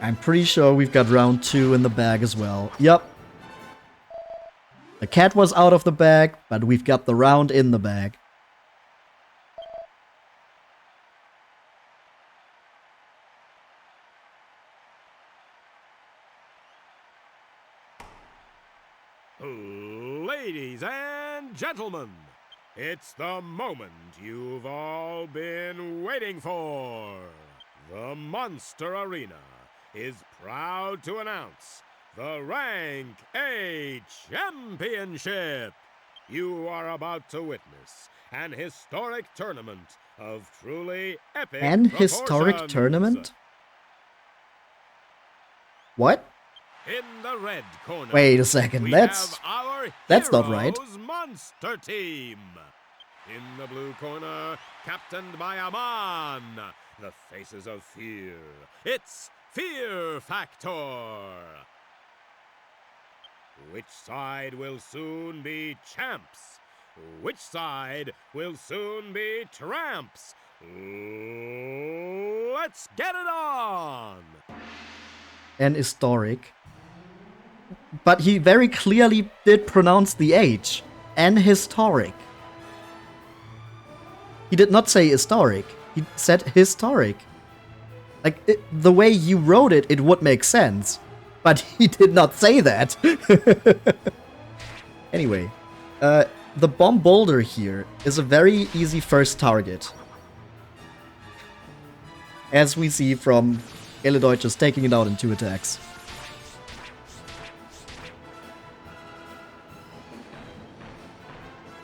[SPEAKER 1] I'm pretty sure we've got round 2 in the bag as well. Yup. The cat was out of the bag, but we've got the round in the bag.
[SPEAKER 13] Ladies and gentlemen, it's the moment you've all been waiting for. The Monster Arena is proud to announce the Rank A Championship. You are about to witness an historic tournament of truly epic
[SPEAKER 1] historic tournament? What?
[SPEAKER 13] In the red corner,
[SPEAKER 1] wait a second, that's not right.
[SPEAKER 13] Monster Team. In the blue corner, captained by Aman, the faces of fear. It's Fear Factor. Which side will soon be champs? Which side will soon be tramps? Let's get it on!
[SPEAKER 1] An historic. But he very clearly did pronounce the H. An historic. He did not say historic. He said historic. Like, the way you wrote it, it would make sense. But he did not say that. Anyway, the bomb boulder here is a very easy first target. As we see from Skeletoid just taking it out in 2 attacks.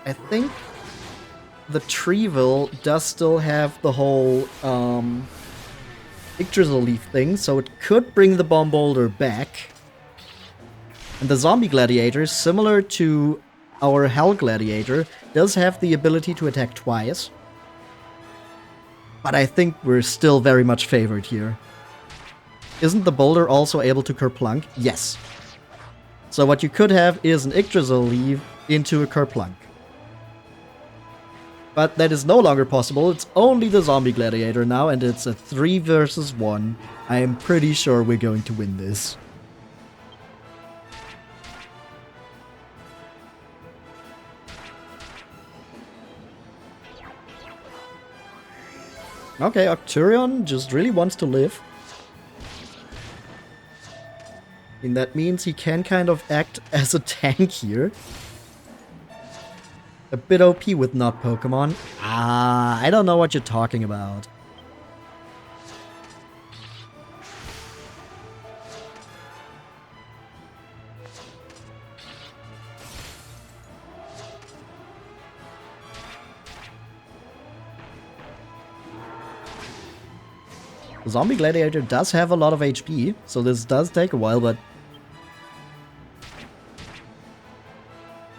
[SPEAKER 1] I think the Treeville does still have the whole Yggdrasil leaf thing, so it could bring the bomb boulder back. And the zombie gladiator, similar to our hell gladiator, does have the ability to attack twice. But I think we're still very much favored here. Isn't the boulder also able to kerplunk? Yes. So what you could have is an Yggdrasil leaf into a kerplunk. But that is no longer possible. It's only the zombie gladiator now, and it's a 3 versus 1. I am pretty sure we're going to win this. Okay, Octavius just really wants to live. And that means he can kind of act as a tank here. A bit OP with not Pokemon. Ah, I don't know what you're talking about. The Zombie Gladiator does have a lot of HP, so this does take a while, but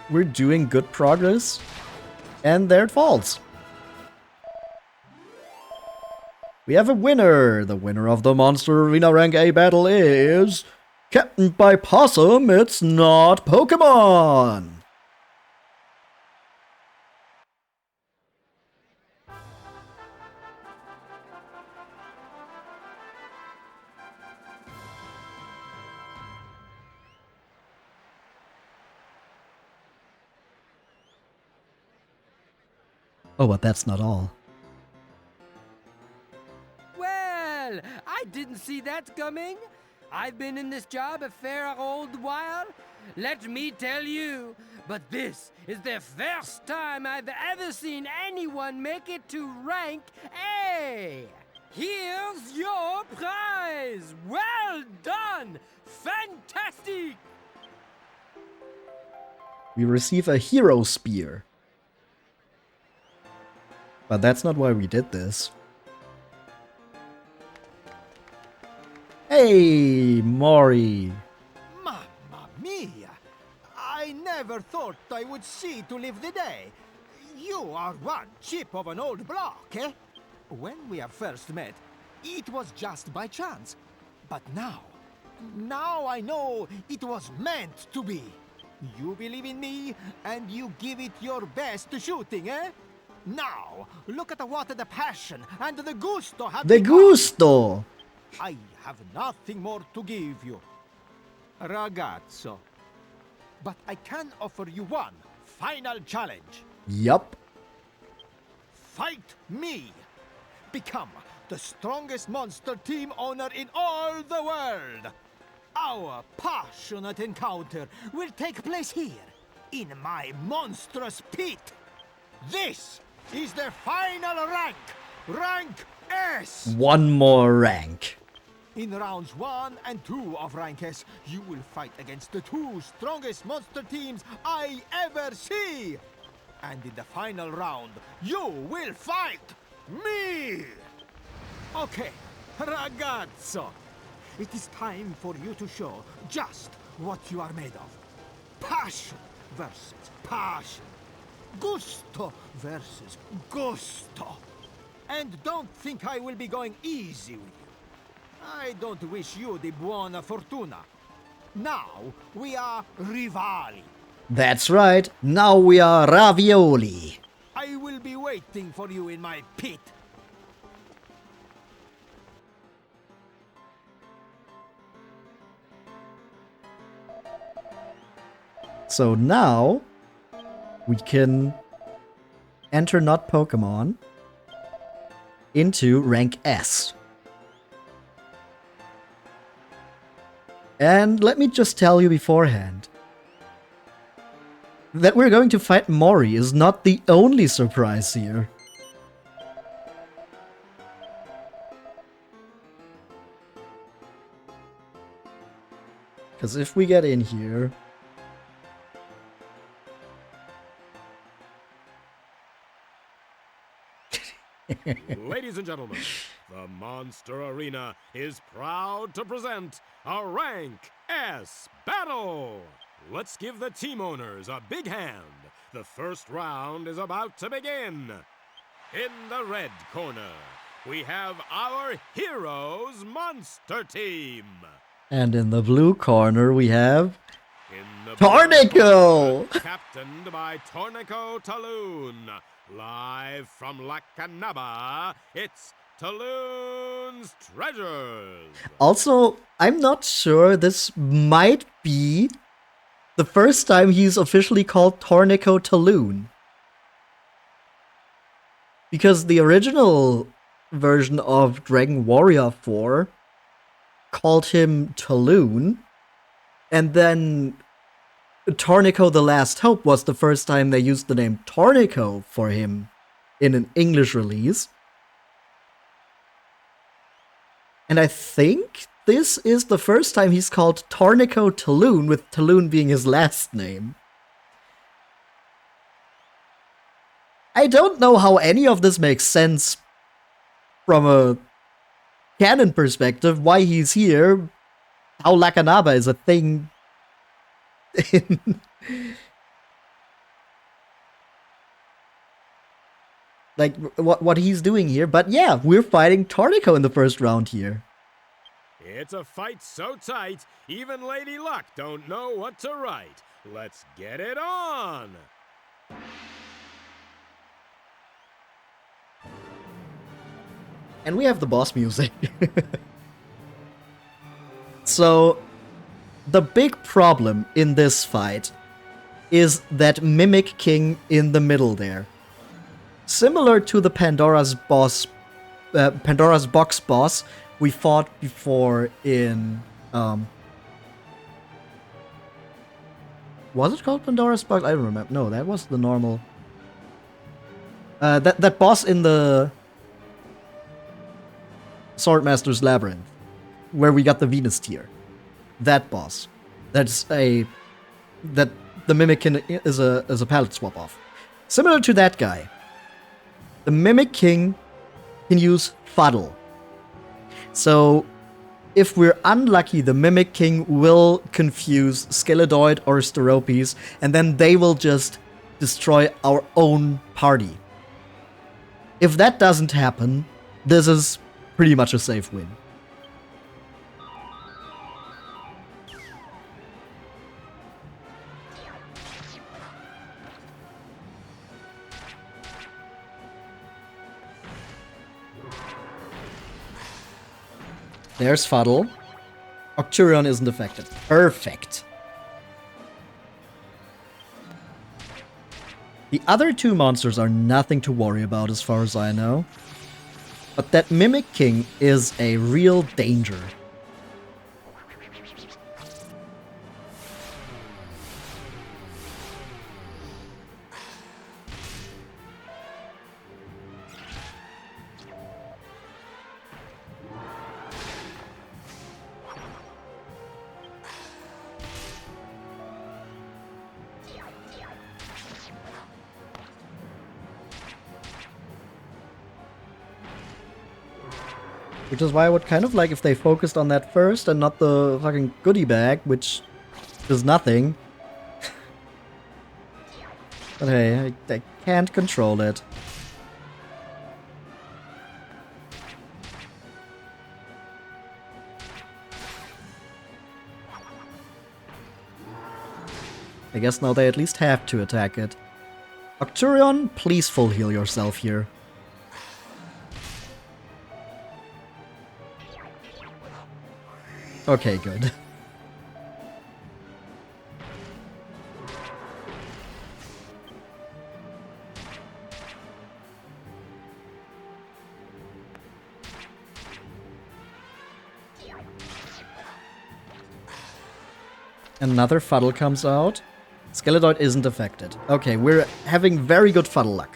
[SPEAKER 1] we're doing good progress, and there it falls. We have a winner! The winner of the Monster Arena Rank A battle is... Captained by Possum, it's not Pokemon! Oh, but that's not all.
[SPEAKER 14] Well, I didn't see that coming. I've been in this job a fair old while, let me tell you. But this is the first time I've ever seen anyone make it to rank A. Here's your prize. Well done. Fantastic.
[SPEAKER 1] We receive a hero spear. But that's not why we did this. Hey, Mori.
[SPEAKER 15] Mamma mia! I never thought I would see to live the day. You are one chip of an old block, eh? When we have first met, it was just by chance. But now I know it was meant to be. You believe in me, and you give it your best shooting, eh? Now, look at what the passion and the gusto have
[SPEAKER 1] The
[SPEAKER 15] become.
[SPEAKER 1] gusto!
[SPEAKER 15] I have nothing more to give you, ragazzo. But I can offer you one final challenge.
[SPEAKER 1] Yup.
[SPEAKER 15] Fight me! Become the strongest monster team owner in all the world! Our passionate encounter will take place here, in my monstrous pit. This is the final rank! Rank S!
[SPEAKER 1] One more rank.
[SPEAKER 15] In rounds 1 and 2 of Rank S, you will fight against the 2 strongest monster teams I ever see! And in the final round, you will fight me! Okay, ragazzo, it is time for you to show just what you are made of. Passion versus passion. Gusto versus gusto. And don't think I will be going easy with you. I don't wish you the buona fortuna. Now we are rivali.
[SPEAKER 1] That's right. Now we are ravioli.
[SPEAKER 15] I will be waiting for you in my pit.
[SPEAKER 1] So now we can enter not Pokemon into rank S. And let me just tell you beforehand that we're going to fight Mori is not the only surprise here. Because if we get in here...
[SPEAKER 13] Ladies and gentlemen, the Monster Arena is proud to present a Rank S battle. Let's give the team owners a big hand. The first round is about to begin. In the red corner, we have our Heroes Monster Team.
[SPEAKER 1] And in the blue corner, we have...
[SPEAKER 13] In the
[SPEAKER 1] Tornico!
[SPEAKER 13] Captained by Tornico Talloon. Live from Lacanaba, it's Talloon's Treasures.
[SPEAKER 1] Also, I'm not sure this might be the first time he's officially called Tornico Talloon. Because the original version of Dragon Warrior 4 called him Talloon, and then Tornico the Last Hope was the first time they used the name Tornico for him in an English release. And I think this is the first time he's called Tornico Talloon, with Talloon being his last name. I don't know how any of this makes sense from a canon perspective, why he's here, how Lacanaba is a thing. Like, what he's doing here, but yeah, we're fighting Tornico in the first round here.
[SPEAKER 13] It's a fight so tight, even Lady Luck don't know what to write. Let's get it on!
[SPEAKER 1] And we have the boss music. So, the big problem in this fight is that Mimic King in the middle there. similar to the Pandora's box boss we fought before in, was it called Pandora's box? I don't remember. No, that was the normal. That boss in the Swordmaster's Labyrinth, where we got the Venus tier. That boss. That the Mimikin is a palette swap off. Similar to that guy. The Mimic King can use Fuddle. So, if we're unlucky, the Mimic King will confuse Skeledoid or Steropes, and then they will just destroy our own party. If that doesn't happen, this is pretty much a safe win. There's Fuddle. Octurion isn't affected. Perfect. The other two monsters are nothing to worry about as far as I know. But that Mimic King is a real danger. Which is why I would kind of like if they focused on that first and not the fucking goodie bag, which does nothing. But hey, I can't control it. I guess now they at least have to attack it. Octurion, please full heal yourself here. Okay, good. Another Fuddle comes out. Skeledoid isn't affected. Okay, we're having very good Fuddle luck.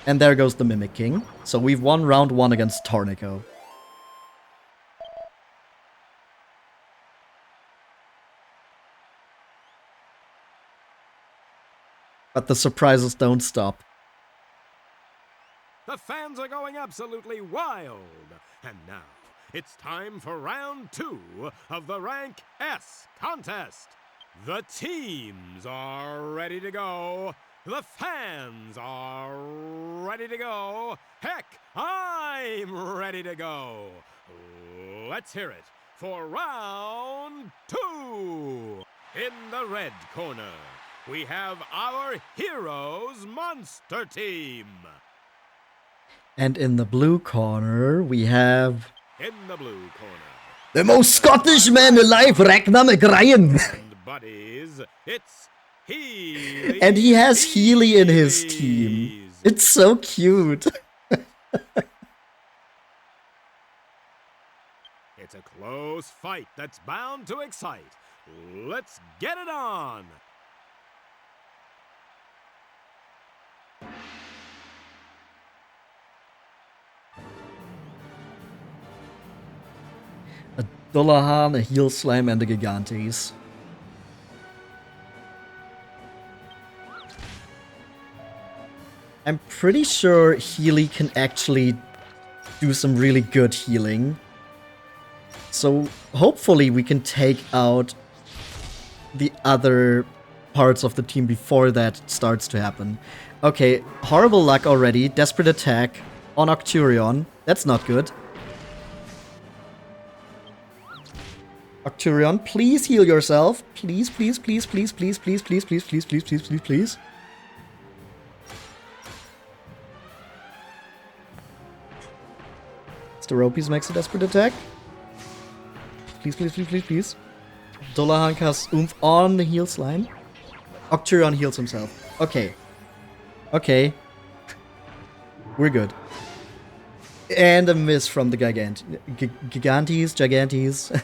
[SPEAKER 1] And there goes the Mimic King. So we've won round 1 against Tornico. But the surprises don't stop.
[SPEAKER 13] The fans are going absolutely wild. And now, it's time for round 2 of the Rank S contest. The teams are ready to go. The fans are ready to go. Heck, I'm ready to go. Let's hear it for round 2. In the red corner, we have our Heroes Monster Team.
[SPEAKER 1] And in the blue corner, we have...
[SPEAKER 13] In the blue corner,
[SPEAKER 5] the most Scottish man alive, Ragnar McRyan.
[SPEAKER 13] And buddies, it's Healy.
[SPEAKER 1] And he has Healy in his team. It's so cute.
[SPEAKER 13] It's a close fight that's bound to excite. Let's get it on.
[SPEAKER 1] A Dullahan, a Heel Slam, and a Gigantes. I'm pretty sure Healy can actually do some really good healing. So hopefully we can take out the other parts of the team before that starts to happen. Okay, horrible luck already. Desperate attack on Octurion. That's not good. Octurion, please heal yourself. Please, please, please, please, please, please, please, please, please, please, please, please, please. Steropes makes a desperate attack. Please, please, please, please, please. Dullahan casts Oomph on the Heel Slime. Octavius heals himself. Okay. Okay. We're good. And a miss from the Gigantes. Gigantes.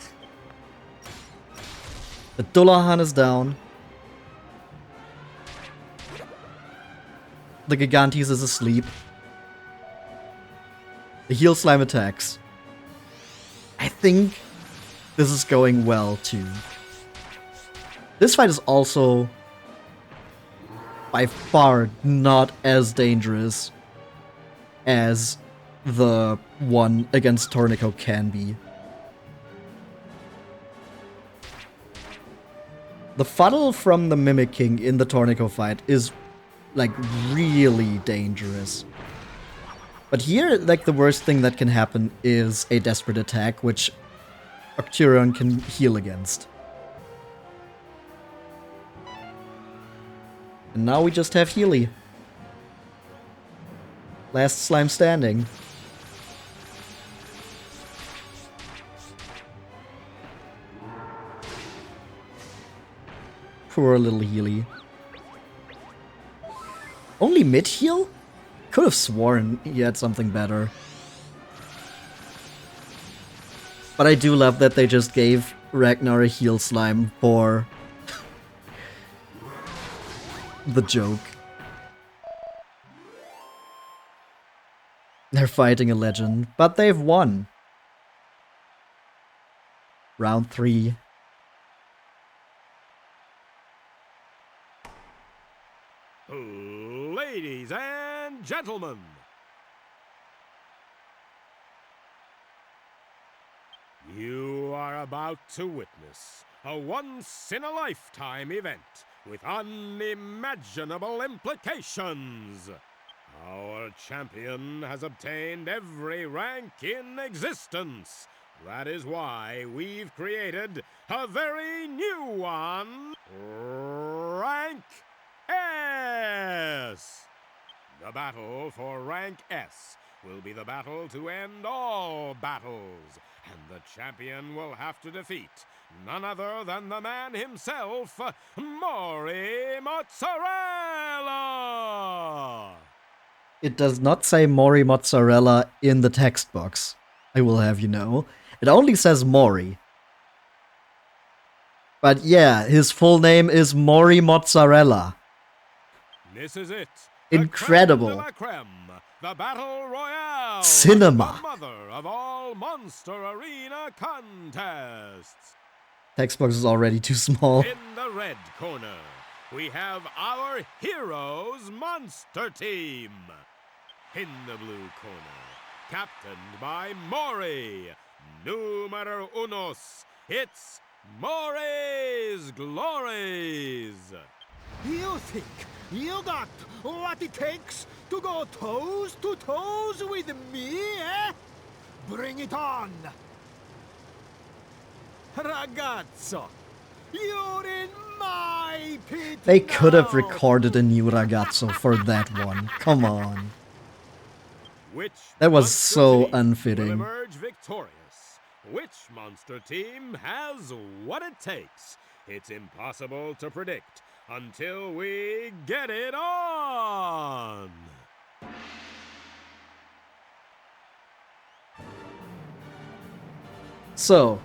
[SPEAKER 1] The Dullahan is down. The Gigantes is asleep. The heal slime attacks. I think this is going well too. This fight is also by far not as dangerous as the one against Tornico can be. The funnel from the Mimic King in the Tornico fight is like really dangerous. But here, like, the worst thing that can happen is a desperate attack, which Octavius can heal against. And now we just have Healy. Last slime standing. Poor little Healy. Only mid-heal? Could have sworn he had something better. But I do love that they just gave Ragnar a heal slime for the joke. They're fighting a legend, but they've won. Round 3.
[SPEAKER 13] Ladies and gentlemen, you are about to witness a once-in-a-lifetime event with unimaginable implications. Our champion has obtained every rank in existence. That is why we've created a very new one, Rank S. The battle for Rank S will be the battle to end all battles, and the champion will have to defeat none other than the man himself, Mori Mozzarella!
[SPEAKER 1] It does not say Mori Mozzarella in the text box, I will have you know. It only says Mori. But yeah, his full name is Mori Mozzarella.
[SPEAKER 13] This is it.
[SPEAKER 1] Incredible.
[SPEAKER 13] The creme de la creme, the battle royale.
[SPEAKER 1] Cinema.
[SPEAKER 13] The mother of all monster arena contests.
[SPEAKER 1] Text box is already too small.
[SPEAKER 13] In the red corner, we have our heroes monster team. In the blue corner, captained by Mori, numero unos, it's Mori's Glories.
[SPEAKER 15] You think you got what it takes to go toes to toes with me, eh? Bring it on! Ragazzo, you're in my pit.
[SPEAKER 1] They could have
[SPEAKER 15] now.
[SPEAKER 1] recorded a new Ragazzo for that one. Come on.
[SPEAKER 13] Which
[SPEAKER 1] That was
[SPEAKER 13] monster
[SPEAKER 1] so
[SPEAKER 13] team
[SPEAKER 1] unfitting.
[SPEAKER 13] will emerge victorious? Which monster team has what it takes? It's impossible to predict until we get it on!
[SPEAKER 1] So,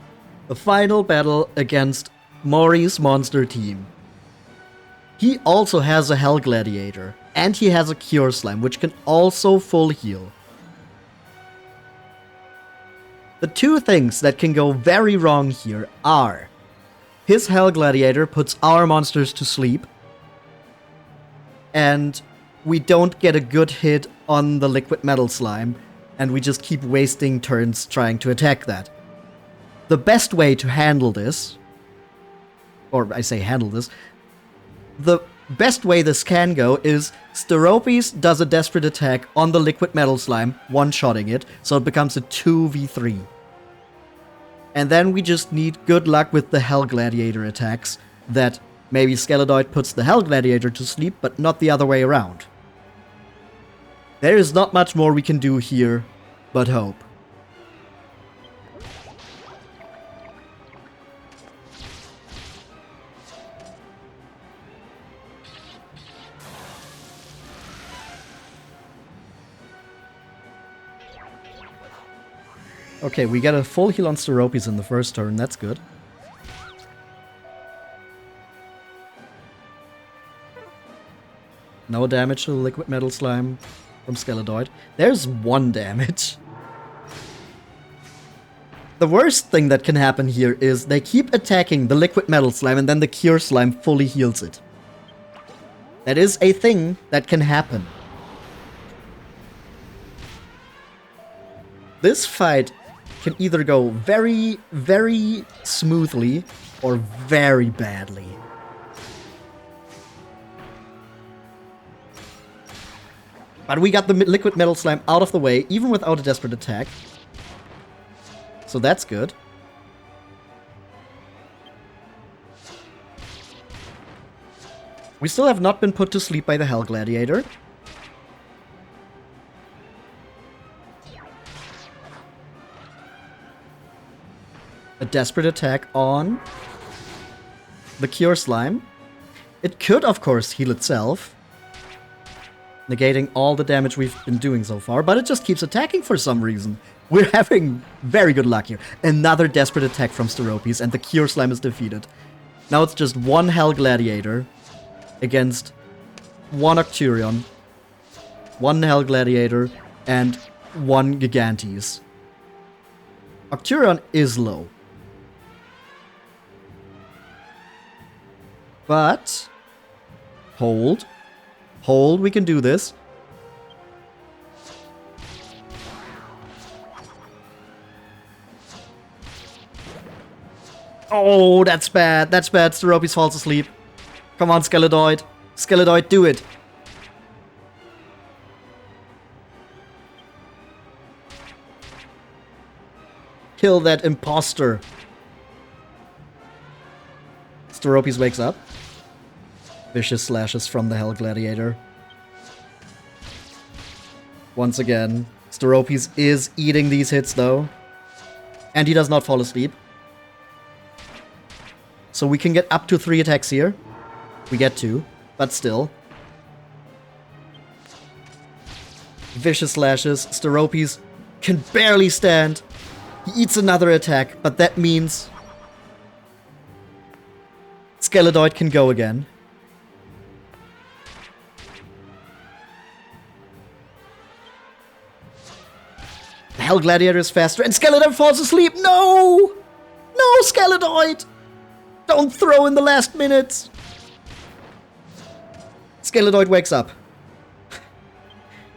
[SPEAKER 1] the final battle against Mori's monster team. He also has a Hell Gladiator, and he has a Cure Slime, which can also full heal. The two things that can go very wrong here are his Hell Gladiator puts our monsters to sleep, and we don't get a good hit on the Liquid Metal Slime, and we just keep wasting turns trying to attack that. The best way to handle this, or I say handle this, the best way this can go is Steropes does a desperate attack on the Liquid Metal Slime, one-shotting it, so it becomes a 2v3. And then we just need good luck with the Hell Gladiator attacks, that maybe Skeledoid puts the Hell Gladiator to sleep, but not the other way around. There is not much more we can do here, but hope. Okay, we get a full heal on Steropes in the first turn. That's good. No damage to the Liquid Metal Slime from Skeledoid. There's 1 damage. The worst thing that can happen here is they keep attacking the Liquid Metal Slime and then the Cure Slime fully heals it. That is a thing that can happen. This fight can either go very, very smoothly or very badly. But we got the Liquid Metal Slime out of the way, even without a desperate attack. So that's good. We still have not been put to sleep by the Hell Gladiator. A desperate attack on the Cure Slime. It could, of course, heal itself, negating all the damage we've been doing so far, but it just keeps attacking for some reason. We're having very good luck here. Another desperate attack from Steropes, and the Cure Slime is defeated. Now it's just 1 Hell Gladiator against 1 Octurion, 1 Hell Gladiator, and 1 Gigantes. Octurion is low. But hold. Hold, we can do this. Oh, that's bad. That's bad. Steropes falls asleep. Come on, Skeledoid. Skeledoid, do it. Kill that imposter. Steropes wakes up. Vicious slashes from the Hell Gladiator. Once again, Steropes is eating these hits though. And he does not fall asleep. So we can get up to 3 attacks here. We get 2, but still. Vicious slashes. Steropes can barely stand. He eats another attack, but that means Skeledoid can go again. The Hell Gladiator is faster, and Skeledoid falls asleep! No! No, Skeledoid! Don't throw in the last minutes! Skeledoid wakes up.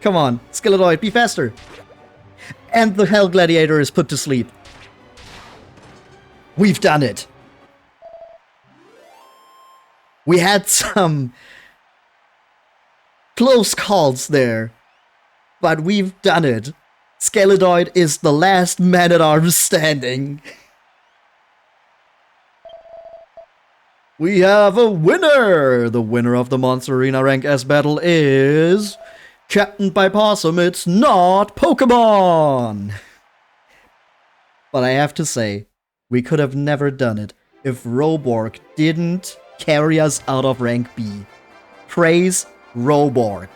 [SPEAKER 1] Come on, Skeledoid, be faster! And the Hell Gladiator is put to sleep. We've done it! We had some close calls there, but we've done it. Skeledoid is the last man-at-arms standing. We have a winner! The winner of the Monster Arena Rank S battle is Captained by Possum. It's not Pokemon! But I have to say, we could have never done it if Roborg didn't carry us out of Rank B. Praise Roborg.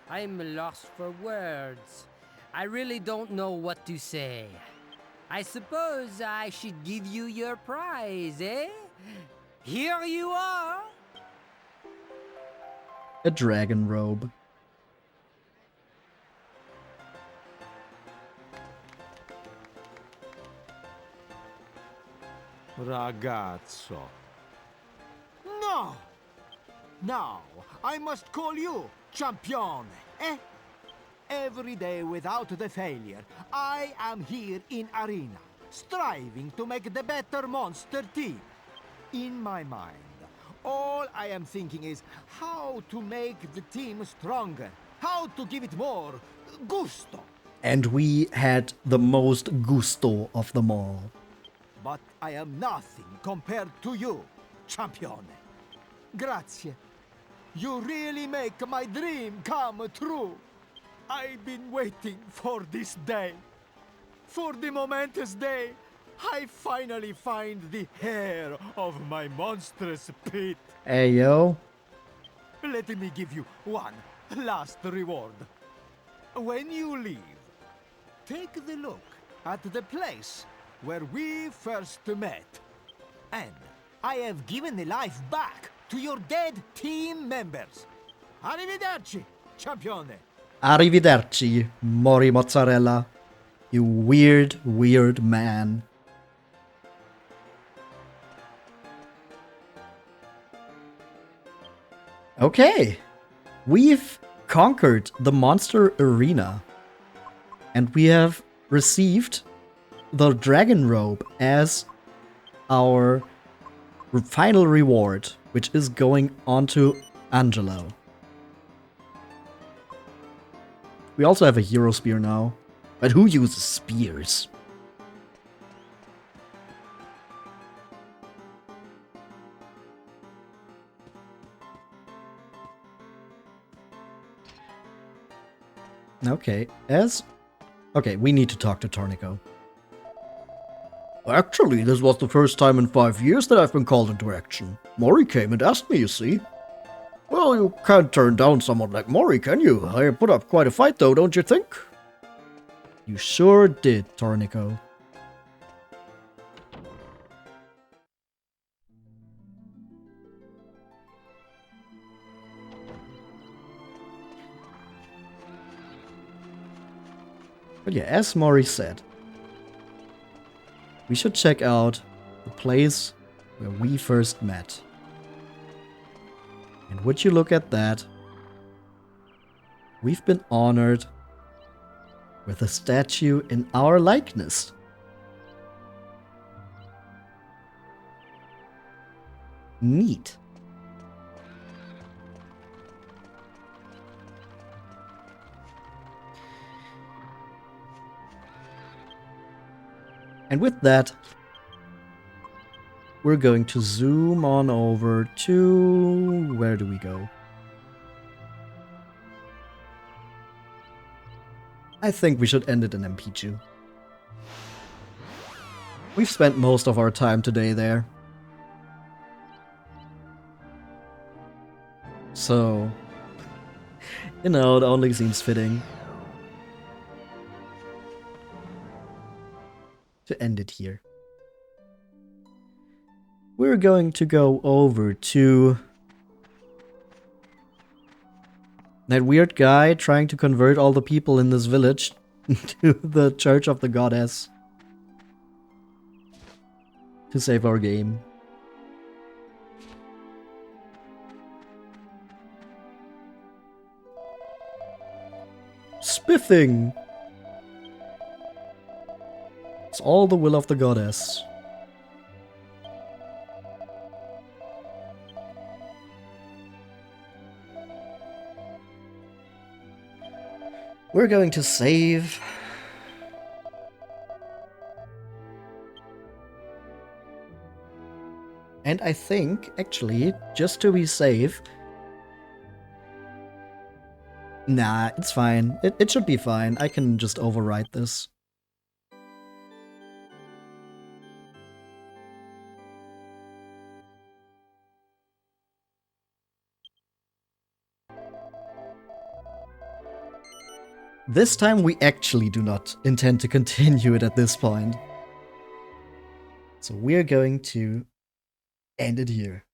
[SPEAKER 14] I'm lost for words. I really don't know what to say. I suppose I should give you your prize, eh? Here you are!
[SPEAKER 1] A dragon robe.
[SPEAKER 15] Ragazzo. No! Now, I must call you Champion, eh? Every day without the failure, I am here in Arena, striving to make the better monster team. In my mind, all I am thinking is how to make the team stronger, how to give it more gusto.
[SPEAKER 1] And we had the most gusto of them all.
[SPEAKER 15] but I am nothing compared to you, champion. Grazie. You really make my dream come true. I've been waiting for this day. For the momentous day, I finally find the heir of my monstrous pit.
[SPEAKER 1] Hey, yo.
[SPEAKER 15] Let me give you one last reward. When you leave, take the look at the place where we first met. And I have given the life back to your dead team members. Arrivederci, champione.
[SPEAKER 1] Arrivederci, Mori Mozzarella. You weird, weird man. Okay. We've conquered the monster arena. And we have received the dragon robe as our final reward, which is going on to Angelo. We also have a hero spear now. But who uses spears? Okay, okay, we need to talk to Tornico.
[SPEAKER 5] Actually, this was the first time in 5 years that I've been called into action. Mori came and asked me, you see. Well, you can't turn down someone like Mori, can you? I put up quite a fight though, don't you think?
[SPEAKER 1] You sure did, Tornico. But yeah, as Mori said, we should check out the place where we first met. And would you look at that? We've been honored with a statue in our likeness. Neat. And with that, we're going to zoom on over to... where do we go? I think we should end it in Empycchu. We've spent most of our time today there. So, you know, it only seems fitting to end it here. We're going to go over to that weird guy trying to convert all the people in this village to the Church of the Goddess to save our game. Spiffing! It's all the will of the Goddess. We're going to save. And I think, actually, just to be safe... Nah, it's fine. It should be fine. I can just overwrite this. This time we actually do not intend to continue it at this point. So we're going to end it here.